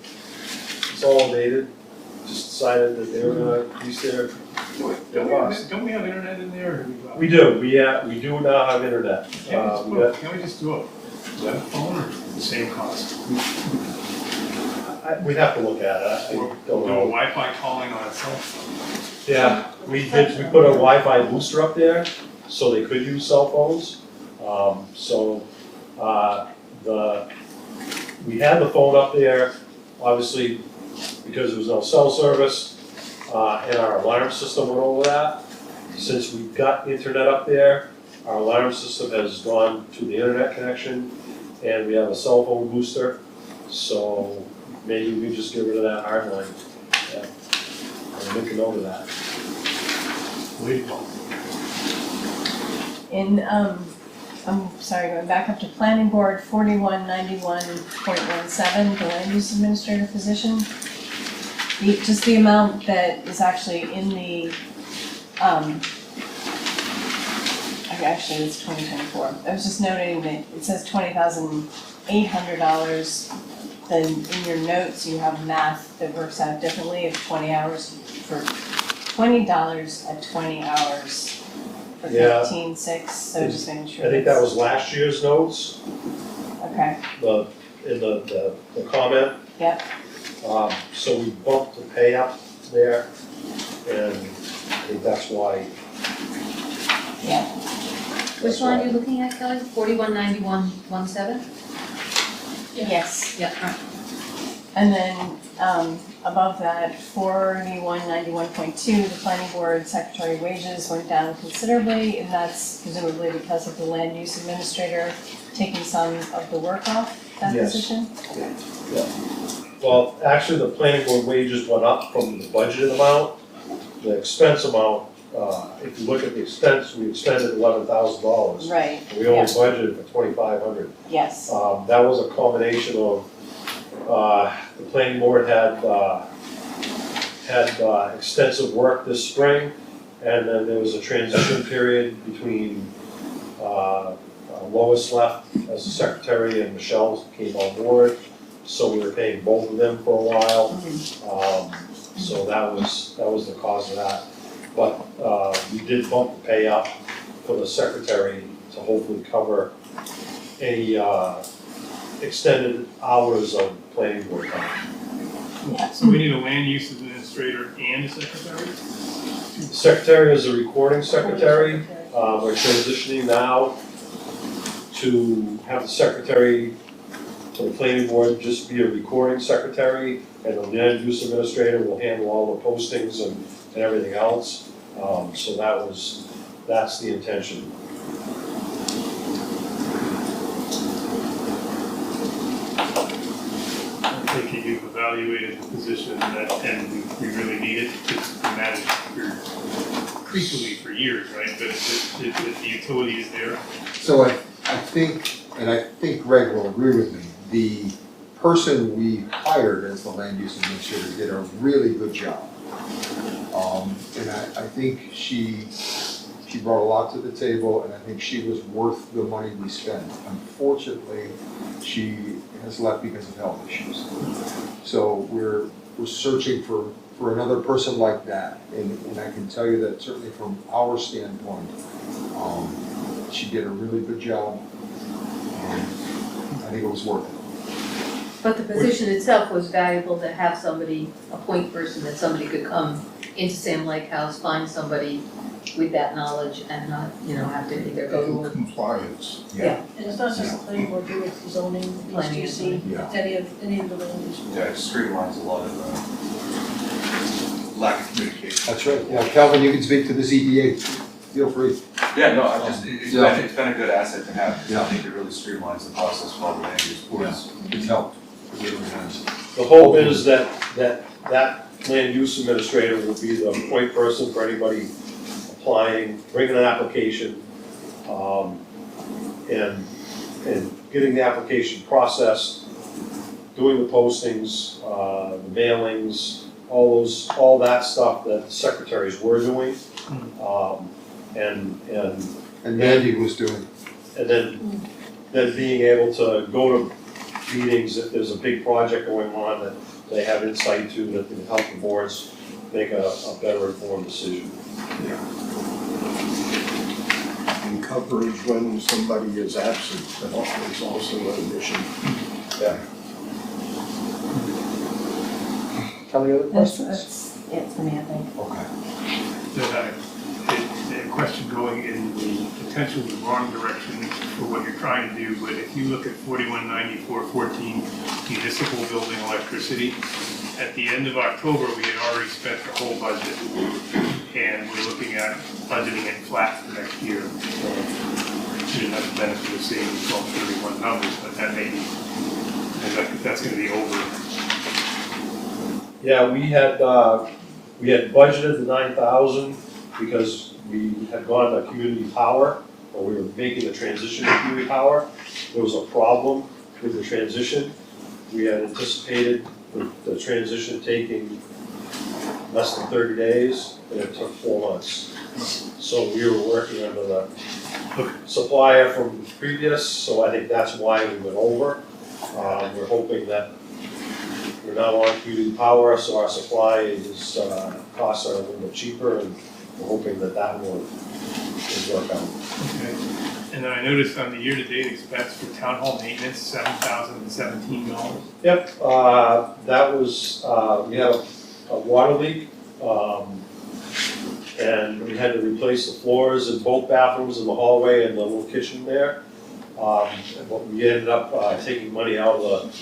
consolidated just decided that they were gonna increase their cost. Don't we have internet in there, or do we got? We do now have internet. Can't we just do a web phone, or the same cost? We'd have to look at it, I Or don't do a know. Wi-Fi calling on a cell phone? Yeah, we put a Wi-Fi booster up there, so they could use cell phones. We had the phone up there, obviously, because there was no cell service, and our alarm system went over that. Since we got internet up there, our alarm system has gone to the internet connection, and we have a cell phone booster, so maybe we just get rid of that hard line. Yeah. I'm looking over that. In, I'm sorry, going back up to planning board, 4191.17, the land use administrator position. Just the amount that is actually in the, actually it's 2024. I was just noting that it says $20,800. Then in your notes, you have math that works out differently of 20 hours for $20 at 20 hours for Yeah. 15,600, so just making sure. I think that was last year's notes, Okay, in the comment. yep, So we bumped the pay up there, and I think that's why. yeah. Which line are you looking at, Kelly? 419117? Yes. Yeah, all right. And then, above that, 4191.2, the planning board secretary wages went down considerably, and that's presumably because of the land use administrator taking some of the work off that Yes. position? Well, actually, the planning board wages went up from the budgeted amount. The expense amount, if you look at the expense, we expended $11,000. Right, We only yeah. budgeted for 2,500. Yes, That was a combination of, the planning board had extensive work this spring, and then there was a transition period between, Lois left as the secretary and Michelle came on board, so we were paying both of them for a while. So that was the cause of that. But, we did bump the pay up for the secretary to hopefully cover any, extended hours of planning board time. yeah. So we need a land use administrator and a secretary? The secretary is a recording secretary. We're transitioning now to have the secretary for the planning board just be a recording secretary, and the land use administrator will handle all the postings and everything else. So that's the intention. I'm thinking you've evaluated the position that, and we really need it to manage creepily for years, right? But if the utility is there. So I think, and I think Greg will agree with me, the person we hired as the land use administrator did a really good job. And I think she brought a lot to the table, and I think she was worth the money we spent. Unfortunately, she has left because of health issues. So we're searching for another person like that, and I can tell you that certainly from our standpoint, she did a really good job, and I think it was worth it. But the position itself was valuable to have somebody, a point person, that somebody could come into Sam Lake House, find somebody with that knowledge and not, have to either go to a. Compliance. Yeah. And it's not just the planning board, do it, zoning, Planning and HDC, Yeah. it's any of the land use. Yeah, it streamlines a lot of lack of communication. That's right. Yeah, Calvin, you can speak to the ZBA, feel free. Yeah, no, it's been a good asset to have, because Yeah. I think it really streamlines the process for all the land use boards. It's helped. It really has. The hope is that land use administrator will be the point person for anybody applying, bringing an application, and getting the application processed, doing the postings, the mailings, all that stuff that the secretaries were doing. And And Mandy was doing. And then being able to go to meetings if there's a big project going on that they have insight to that can help the boards make a better informed decision. And coverage when somebody is absent, that is also an issue. Yeah. Kelly, other That's, questions? yeah, it's for me, I think. Okay. A question going in the potentially wrong direction for what you're trying to do, but if you look at 419414 municipal building electricity, at the end of October, we had already spent the whole budget, and we're looking at budgeting it flat for next year. So we didn't have the benefit of seeing the 1231 numbers, but that may be, that's gonna be over. Yeah, we had budgeted the 9,000 because we had gone to community power, or we were making the transition to community power. There was a problem with the transition. We had anticipated the transition taking less than 30 days, and it took 4 months. So we were working under the supplier from previous, so I think that's why we went over. We're hoping that we're now on community power, so our supply is, costs are a little bit cheaper, and we're hoping that that will work out. Okay. And then I noticed on the year-to-date expense for town hall maintenance, $7,017. Yep, that was, we had a water leak, and we had to replace the floors in both bathrooms in the hallway and the little kitchen there. But we ended up taking money out of the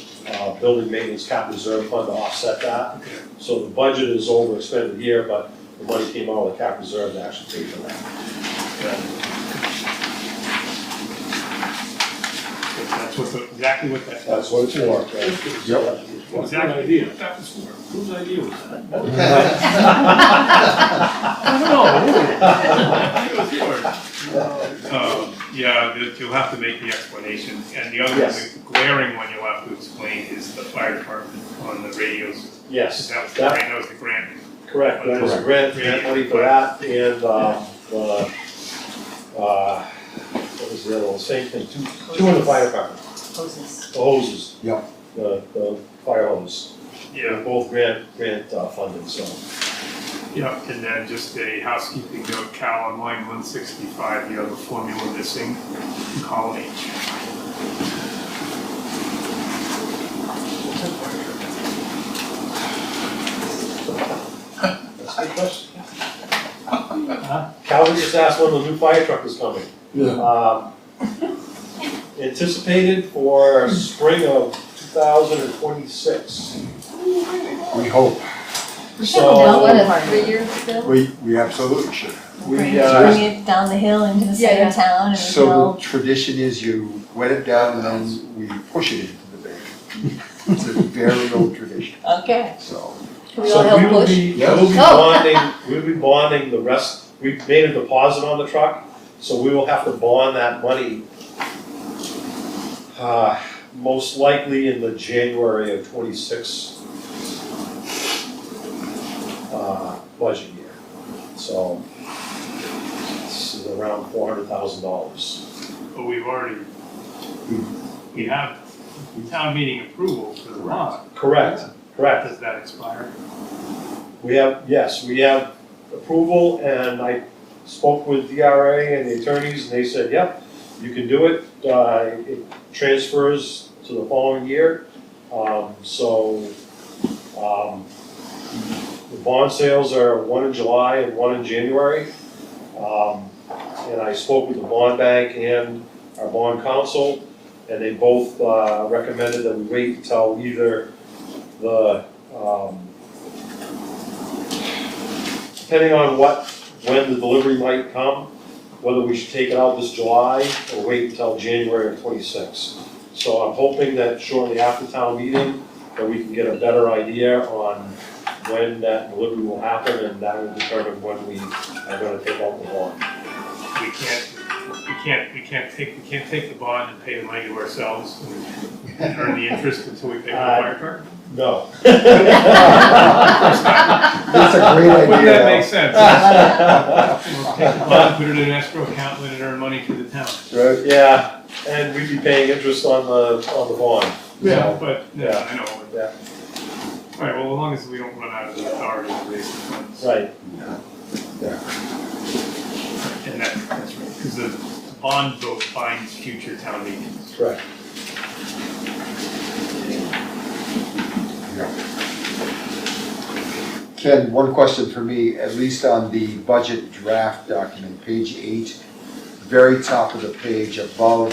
building maintenance cap reserve fund to offset that. So the budget is overexpended here, but the money came out of the cap reserve to actually pay for that. That's exactly what that. That's what it's for. Yep. Exactly what that was for. Whose idea was that? Yeah, you'll have to make the explanation, and the other, Yes. the glaring one you'll have to explain is the fire department on the radios. Yes, That was the grant, that was the grant. correct, that was a grant money for that, and, what was the other one, same thing, two in the fire department, Hoses. the hoses. Yeah. The fire hose. Yeah, They're both grant funded, so. yeah, and then just a housekeeping note, Cal, on line 165, you have a formula missing, in column H. That's a good question. Calvin just asked when the new fire truck is coming. Yeah. Anticipated for spring of 2026. We hope. Now, what, a 3-year bill? We absolutely should. We, Bring it down the hill into the center Yeah, of town and we So go. the tradition is you wet it down and then we push it into the bay. It's a very old tradition, Okay. so. Can we all help push? We'll be bonding the rest, we made a deposit on the truck, so we will have to bond that money most likely in the January of 26 budget year. So it's around $400,000. But we've already, we have town meeting approval for the bond. Correct. Does that expire? We have approval, and I spoke with DRA and the attorneys, and they said, yep, you can do it. It transfers to the following year. The bond sales are one in July and one in January. And I spoke with the bond bank and our bond counsel, and they both recommended that we wait until either depending on when the delivery might come, whether we should take it out this July or wait until January of 26. So I'm hoping that shortly after town meeting, that we can get a better idea on when that delivery will happen, and that will determine when we are gonna take out the bond. We can't take the bond and pay the money to ourselves and earn the interest until we pay for the fire truck? No. That's a great idea. Wouldn't that make though. sense? We'll take the bond, put it in an escrow account, let it earn money for the town. Right? Yeah, and we'd be paying interest on the bond. Yeah, So, but, yeah, I know. Yeah. All right, well, as long as we don't run out of the authority to raise the funds. Right. And that's right, because the bond vote binds future town meetings. Correct. Ken, one question for me, at least on the budget draft document, page 8, very top of the page above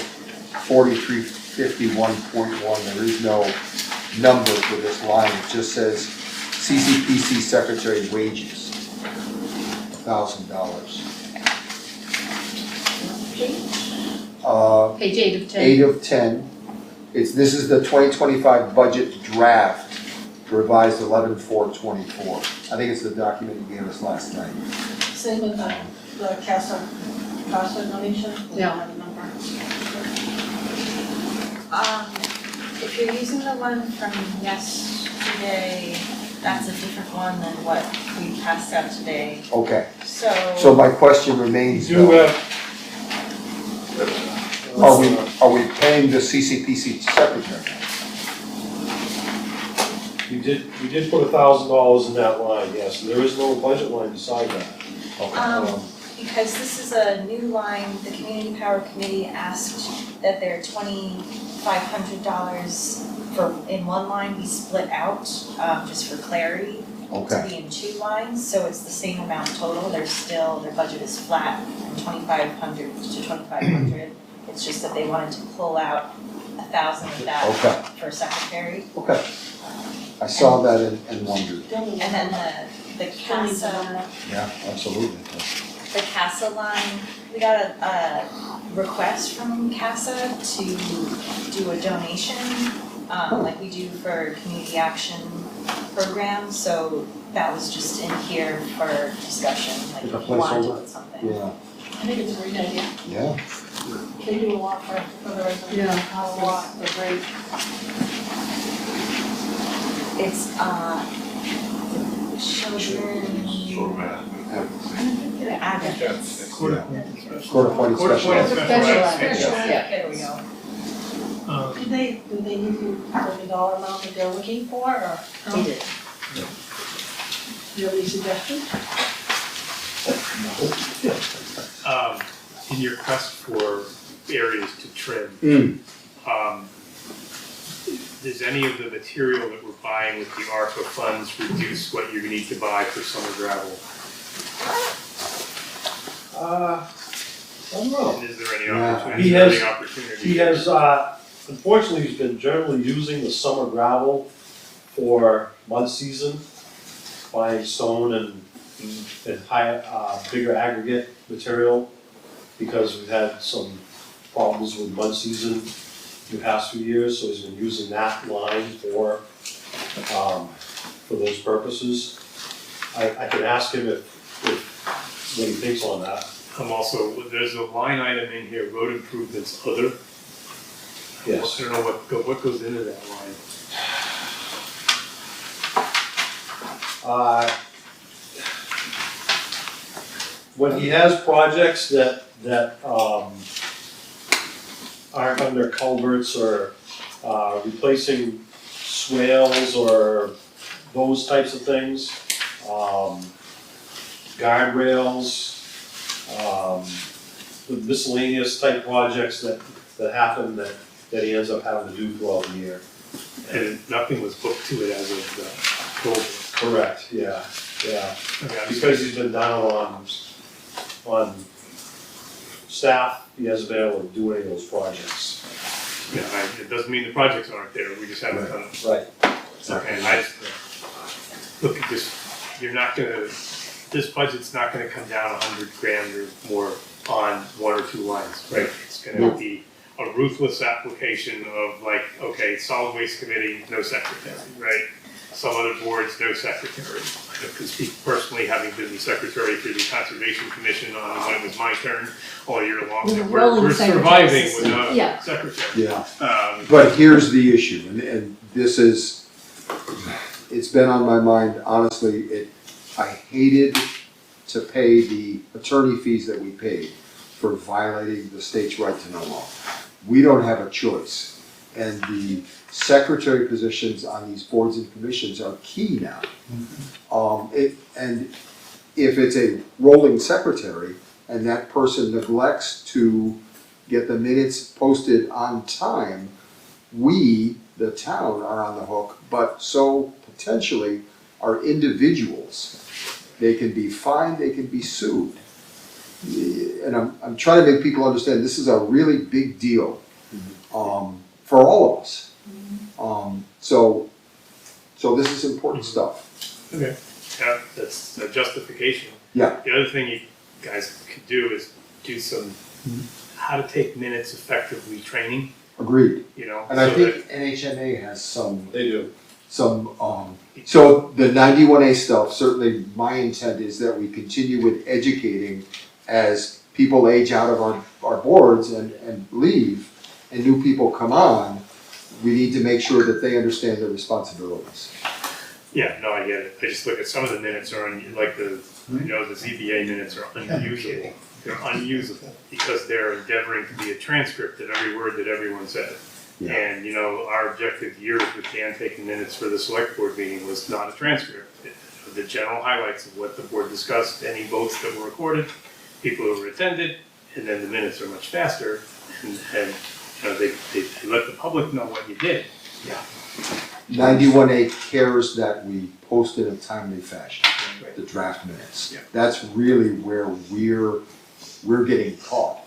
4351.1, there is no number for this line, it just says CCPC secretary wages, $1,000. Page 8 of 10. 8 of 10, this is the 2025 budget draft, revised 11/4/24. I think it's the document you gave us last night. Same with the CASA donation? Yeah. Have a number. If you're using the one from yesterday, that's a different one than what we passed out today. Okay, So so my question remains, You, though, are we paying the CCPC secretary? we did put $1,000 in that line, yes, and there is no budget line beside that. because this is a new line, the Community Power Committee asked that their $2,500 in one line be split out, just for clarity. Okay. To be in two lines, so it's the same amount total, their budget is flat from 2,500 to 2,500. It's just that they wanted to pull out 1,000 of that Okay. for secretary. Okay, I saw that and wondered. And then the CASA, Yeah, absolutely. the CASA line, we got a request from CASA to do a donation, like we do for community action programs, so that was just in here for discussion, like if Like a you wanted to placeholder? put something. Yeah, I think it's a great idea. yeah. They do a lot for the residents. Yeah. A lot, they're great. It's, children. Advocates. Court appointed Court special. appointed special Special ed. yeah. There we go. Do they give you the dollar amount that they're looking for, or? They did. Do you have any suggestions? In your quest for areas to trim, does any of the material that we're buying with the ARPA funds reduce what you need to buy for summer gravel? I don't know. And is there any Yeah. opportunity? He Is there has- any opportunity? He has, unfortunately, he's been generally using the summer gravel for mud season, buying stone and high, bigger aggregate material, because we've had some problems with mud season in the past few years, so he's been using that line for those purposes. I can ask him if what he thinks on that. There's a line item in here, road improvements other. Yes. I don't know what goes into that line. When he has projects that aren't under culverts or replacing swales or those types of things, guardrails, the miscellaneous type projects that happen that he ends up having to do throughout the year. And nothing was booked to it as of October. Correct, yeah. Okay, Because he's been down on staff, he hasn't been able to do any of those projects. It doesn't mean the projects aren't there, we just haven't done them. Right. Okay, look at this, this budget's not gonna come down 100 grand or more on one or two lines, right? It's gonna be a ruthless application of like, okay, solid waste committee, no secretary, right? Some other boards, no secretary. I can speak personally, having been the secretary for the Conservation Commission on when it was my turn all year long. With a rolling We're secretary surviving system. without Yeah. a secretary. Yeah, but here's the issue, and this is, it's been on my mind, honestly, I hated to pay the attorney fees that we paid for violating the state's right to know law. We don't have a choice. And the secretary positions on these boards and commissions are key now. And if it's a rolling secretary and that person neglects to get the minutes posted on time, we, the town, are on the hook, but so potentially are individuals. They can be fined, they can be sued. And I'm trying to make people understand this is a really big deal for all of us. So this is important stuff. Okay. Yeah, that's a justification. Yeah. The other thing you guys could do is do some how to take minutes effectively training, Agreed. you know. And I so think NHMA has some, They do. so the 91A stuff, certainly my intent is that we continue with educating as people age out of our boards and leave and new people come on. We need to make sure that they understand their responsibilities. Yeah, no, I get it. I just look at some of the minutes are like the ZBA minutes are unusable. They're unusable because they're endeavoring to be a transcript of every word that everyone said. Yeah. And, our objective years with Dan taking minutes for the select board meeting was not a transcript. The general highlights of what the board discussed, any votes that were recorded, people who were attended, and then the minutes are much faster. And they let the public know what you did. Yeah. 91A cares that we post in a timely fashion, the draft minutes. Yeah. That's really where we're getting caught.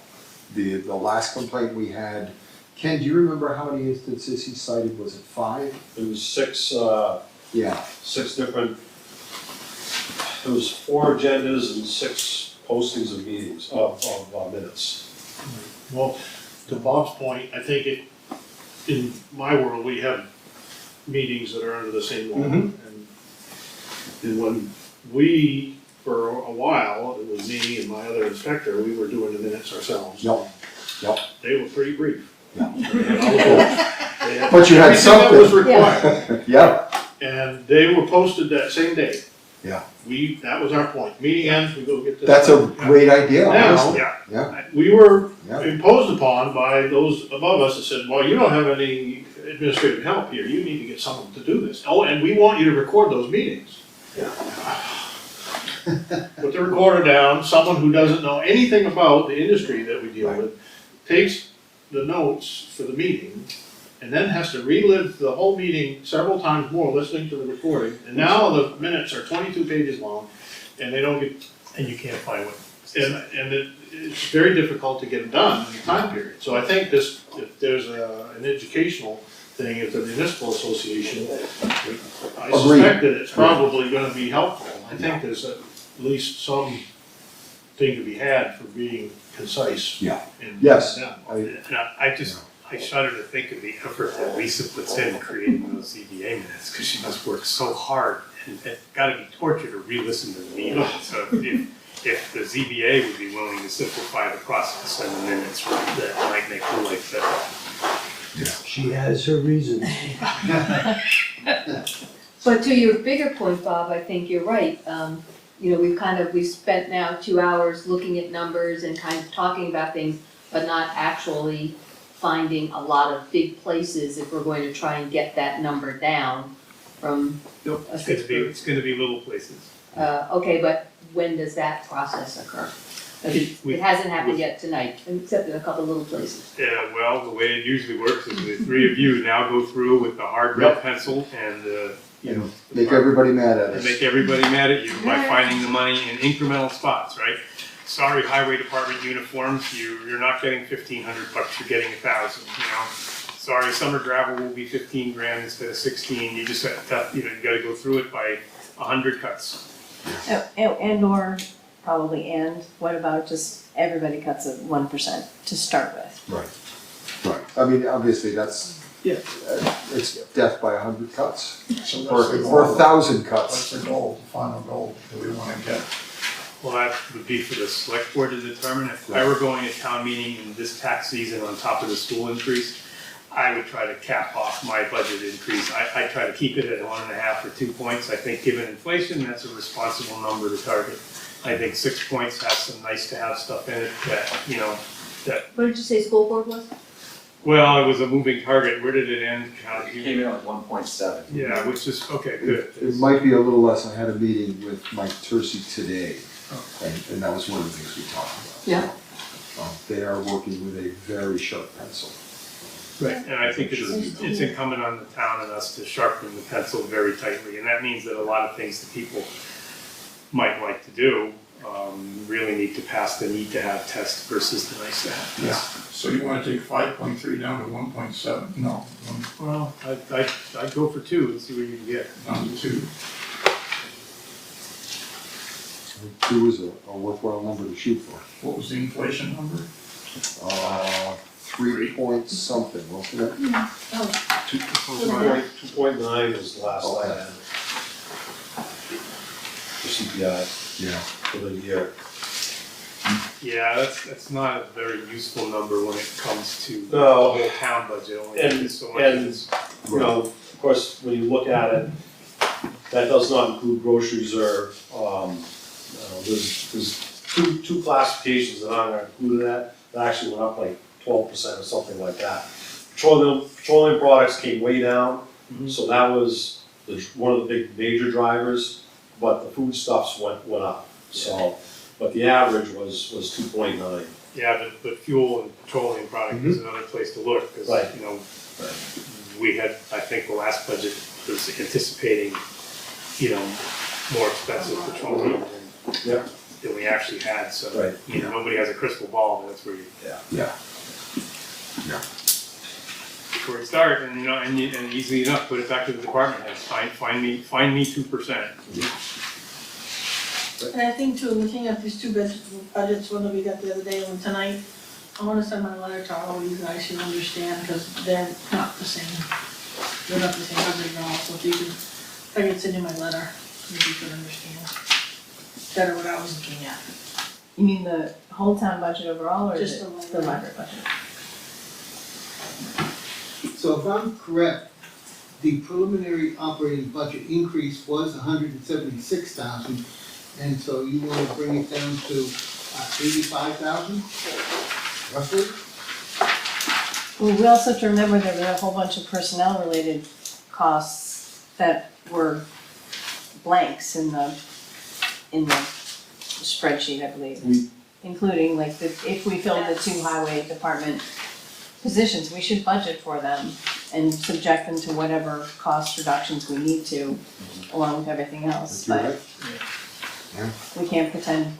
The last complaint we had, Ken, do you remember how many instances he cited? Was it 5? It was 6, Yeah. 6 different, it was 4 agendas and 6 postings of meetings, of minutes. Well, to Bob's point, I think in my world, we have meetings that are under the same law. And when we, for a while, it was me and my other inspector, we were doing the minutes ourselves. Yep. They were pretty brief. Yeah. They had But you had everything something. that was required. Yeah. And they were posted that same day. Yeah. That was our point. Meeting ends, we go get this. That's a great idea, Now, honestly. Yeah. we were Yeah. imposed upon by those above us that said, well, you don't have any administrative help here, you need to get someone to do this. Oh, and we want you to record those meetings. Yeah. Put the recorder down, someone who doesn't know anything about the industry that we deal with, takes the notes for the meeting, and then has to relive the whole meeting several times more, listening to the recording, and now the minutes are 22 pages long, and they don't get, And you can't find what. it's very difficult to get them done in the time period. So I think if there's an educational thing at the municipal association, I suspect that it's probably gonna be helpful. I think there's at least some thing to be had for being concise. Yeah. and- Yes. Yeah. I shudder to think of the effort that Lisa puts in creating those ZBA minutes, because she must work so hard, and it's gotta be torture to re-listen to the meeting. So if the ZBA would be willing to simplify the process and the minutes, that might make her life better. She has her reasons. But to your bigger point, Bob, I think you're right. We've spent now 2 hours looking at numbers and kind of talking about things, but not actually finding a lot of big places if we're going to try and get that number down from Nope, a it's gonna be little places. Okay, but when does that process occur? It hasn't happened yet tonight, except in a couple little places. Yeah, well, the way it usually works is the 3 of you now go through with the hard red pencil and, Make everybody mad at and us. make everybody mad at you by finding the money in incremental spots, right? Sorry, highway department uniforms, you're not getting $1,500, you're getting 1,000, Sorry, summer gravel will be 15 grand instead of 16, you just have to, you gotta go through it by 100 cuts. What about just everybody cuts at 1% to start with? Right. I mean, obviously, that's, it's death by 100 cuts, So or that's the 1,000 What's cuts. the goal, the final goal that we wanna get? Well, that would be for the select board to determine. If I were going to town meeting in this tax season on top of the school increase, I would try to cap off my budget increase. I try to keep it at 1.5 or 2 points. I think given inflation, that's a responsible number to target. I think 6 points has some nice to have stuff in it that, you know, What did you say school board was? well, it was a moving target. Where did it end? It came in at 1.7. Yeah, which is, okay, good. It might be a little less. I had a meeting with Mike Tercey today, and that was one of the things we talked about. Yeah. They are working with a very sharp pencil. Right, and I think it's incumbent on the town and us to sharpen the pencil very tightly, and that means that a lot of things that people might like to do, really need to pass the need to have test versus the nice to have test. So you wanna take 5.3 down to 1.7? No, Well, I'd go for 2 and see where you can get. down to 2. I think 2 is a worthwhile number to shoot for. What was the inflation number? 3 point something, wasn't it? 2.9 was the last I had. For CPI Yeah. for the year. Yeah, that's not a very useful number when it comes to the No. whole town budget, only And- because so much and- is. You know, of course, when you look at it, that does not include groceries or, there's two classifications that aren't included in that actually went up like 12% or something like that. Petroleum products came way down, so that was one of the big major drivers, but the foodstuffs went up, so, but the average was 2.9. Yeah, but fuel and petroleum product is another place to look, because, Right. you know, we had, I think the last budget was anticipating, you know, more expensive petroleum than we actually had, so, Right. you know, nobody has a crystal ball, but that's where you, Yeah. where you start, and, you know, and easily enough, put it back to the department heads, find me 2%. And I think too, looking at these two budgets, one that we got the other day and tonight, I wanna send my letter to all of you guys so you understand, because they're not the same. They're not the same budget at all, so if I could send you my letter, maybe you could understand better what I was looking at. You mean the whole town budget overall, or Just the the library budget? So if I'm correct, the preliminary operating budget increase was 176,000, and so you want to bring it down to 85,000, roughly? Well, we also have to remember there were a whole bunch of personnel-related costs that were blanks in the spreadsheet, I believe. Including like if we filled the 2 highway department positions, we should budget for them and subject them to whatever cost reductions we need to, along with everything else, You're but right. Yeah. we can't pretend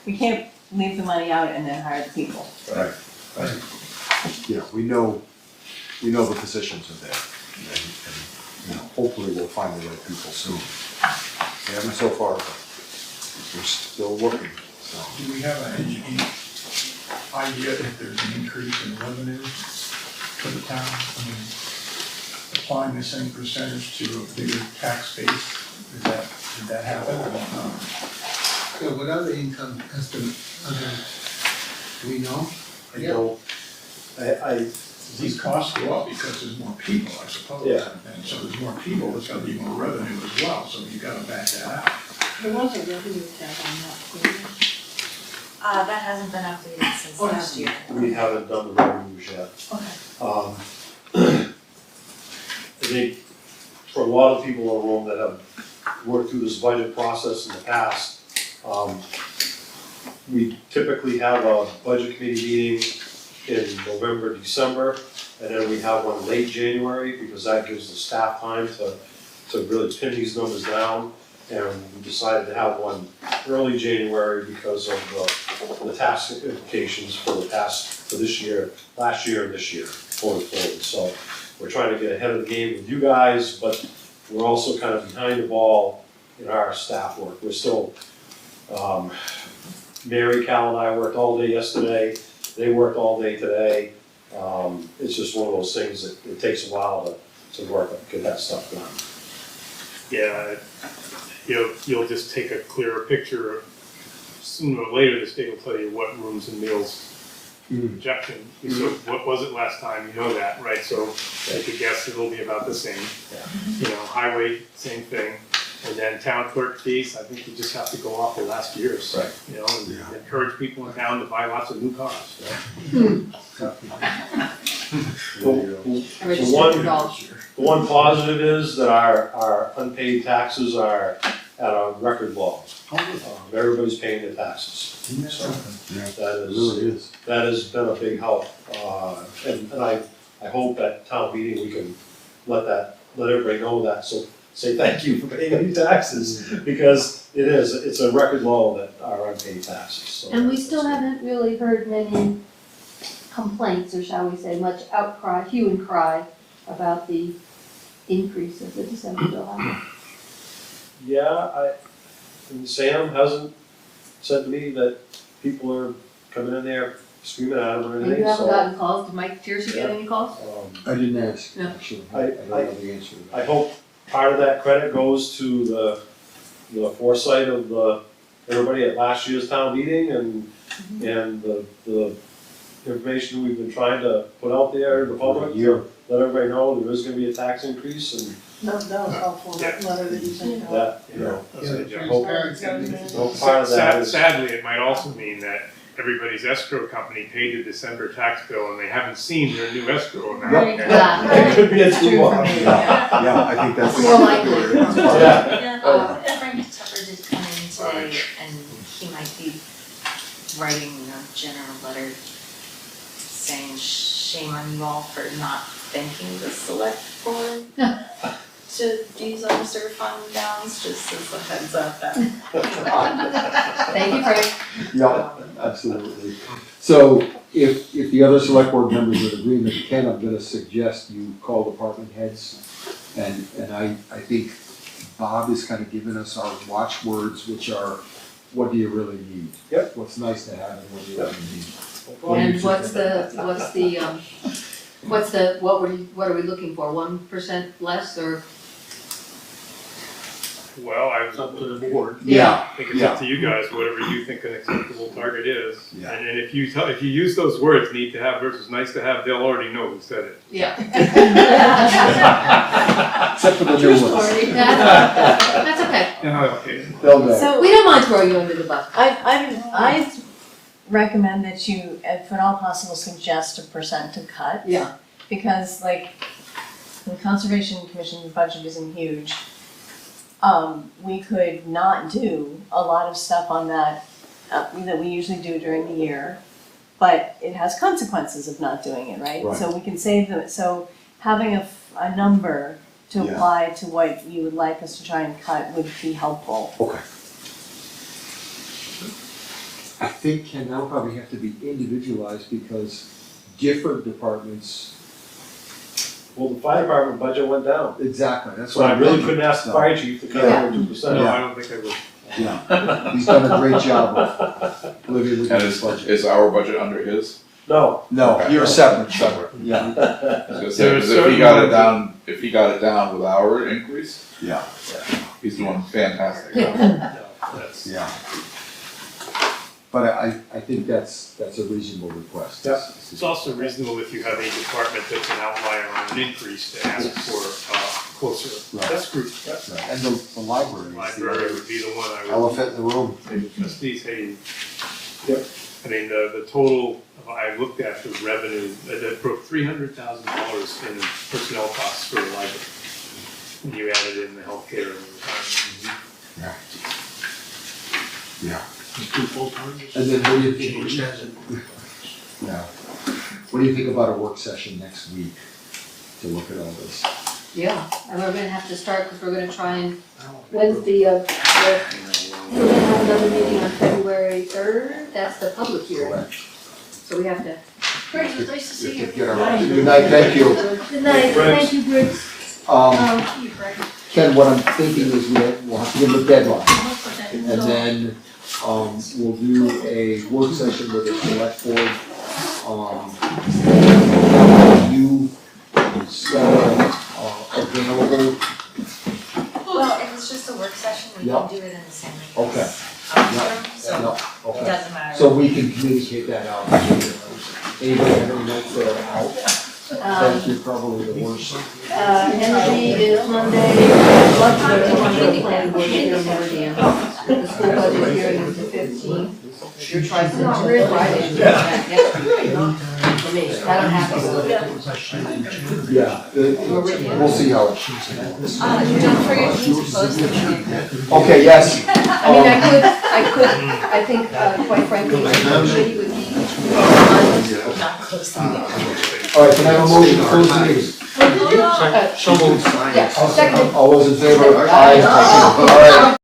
we can't leave the money out and then hire the people. Right. Yeah, we know the positions are there, and, you know, hopefully we'll find the right people soon. We haven't so far, but we're still looking, so. Do we have any idea if there's an increase in revenue for the town? I mean, applying the same percentage to a bigger tax base, did that happen or not? So what other income estimate, do we know? I don't, These costs go up because there's more people, I suppose. Yeah. And so there's more people, there's gotta be more revenue as well, so you gotta back that out. There was a revenue tab on that, That hasn't been updated since last year. we haven't done the revenues yet. okay. I think for a lot of people in the room that have worked through this budget process in the past, we typically have a budget committee meeting in November, December, and then we have one late January, because that gives the staff time to really pin these numbers down. And we decided to have one early January because of the tax implications for this year, last year and this year, going forward. So we're trying to get ahead of the game with you guys, but we're also kind of behind the ball in our staff work. We're still, Mary, Cal, and I worked all day yesterday. They worked all day today. It's just one of those things that it takes a while to work, get that stuff done. Yeah, you'll just take a clearer picture of, sooner or later, the state will tell you what rooms and meals projection. So what was it last time, you know that, right? So take a guess, it'll be about the same. You know, highway, same thing. And then town clerk fees, I think you just have to go off the last year's. Right. You know, and encourage people in town to buy lots of new cars. The one positive is that our unpaid taxes are at a record low. Everybody's paying their taxes. So that has been a big help. And I hope at town meeting we can let everybody know that, so say thank you for paying your taxes, because it's a record low that our unpaid taxes, so. And we still haven't really heard many complaints, or shall we say, much outcry, hue and cry about the increase of the December bill. Yeah, and Sam hasn't said to me that people are coming in there screaming at him or And anything, you haven't so. gotten calls, did Mike Tiercy get any calls? I didn't ask, Yeah. actually. I don't know the answer to that. I hope part of that credit goes to the foresight of everybody at last year's town meeting and the information we've been trying to put out there in the public. Let everybody know there is gonna be a tax increase and That was helpful, that letter that you sent out. that, you know. That's a good job. Hope part of that is. Sadly, it might also mean that everybody's escrow company paid the December tax bill and they haven't seen their new escrow amount. It could be a two one. Yeah, I think that's. More likely. Yeah. Frank Tupper did come in today and he might be writing a general letter saying shame on you all for not thanking the select board to use officer fund balance, just as a heads up that. Thank you, Frank. Yeah, absolutely. So if the other select board members are in agreement, Ken, I'm gonna suggest you call department heads. And I think Bob is kind of giving us our watchwords, which are, what do you really need? Yep. What's nice to have and what do you really need? And what are we looking for, 1% less, or? Well, It's up to the board. Yeah, I think it's up to you guys, whatever you think an acceptable target is. Yeah. And if you use those words, need to have versus nice to have, they'll already know who said it. Yeah. Except for the new ones. That's okay. Okay. They'll know. So We don't mind throwing you under the bus. I recommend that you, if at all possible, suggest a percent to cut. Yeah. Because like, the Conservation Commission budget isn't huge. We could not do a lot of stuff on that, that we usually do during the year. But it has consequences of not doing it, right? Right. So we can save them, so having a number to Yeah. apply to what you would like us to try and cut would be helpful. Okay. I think, Ken, that'll probably have to be individualized because different departments. Well, the fire department budget went down. Exactly, that's So what I I'm really thinking. couldn't ask the fire chief to cut Yeah. over 2%. No, Yeah. I don't think I would. Yeah, he's done a great job of living within And his budget. is our budget under his? No, No, Okay. you're separate. Separate. Yeah, I was gonna say, There are 'cause if he certain got it ones down, if he got it down with our increase, yeah, he's doing fantastic. That's, yeah. But I think that's a reasonable request. Yeah. it's also reasonable if you have a department that's an outlier on an increase to ask for closer Right. desk group. Right. And the library is the Library other would be the one I would. elephant in the room. Trustees, hey. Yep. I mean, the total, I looked at the revenue, that broke $300,000 in personnel costs for the library. When you added in the healthcare and the retirement. Yeah. Two full-timers. And then what do you think? Change hasn't. Yeah. What do you think about a work session next week to look at all this? Yeah, and we're gonna have to start, because we're gonna try and, when's the, we're gonna have another meeting on February 3rd, that's the public hearing. Correct. So we have to. Great, it was nice to see you. Get our- Good night, thank you. Good night, thank you, Briggs. Ken, what I'm thinking is we'll have to give them a deadline. And then, we'll do a work session with the select board. You available. Well, if it's just a work session, we Yeah. can do it in the same way. Okay. So No, it okay. doesn't matter. So we can communicate that out. Anybody have any notes that are out? Thank you, probably the worst. Energy is Monday, Monday planning board here in Meridian. The school budget hearing is the 15th. Your tricentennial Friday is back next week. For me, I don't have to. Yeah, we'll see how it. Don't forget to post the meeting. Okay, yes. I mean, I think, quite frankly, the committee would be Not close to the All right, can I have a motion to close the meeting? So moved. Yeah, second. All those in favor? Aye. All right.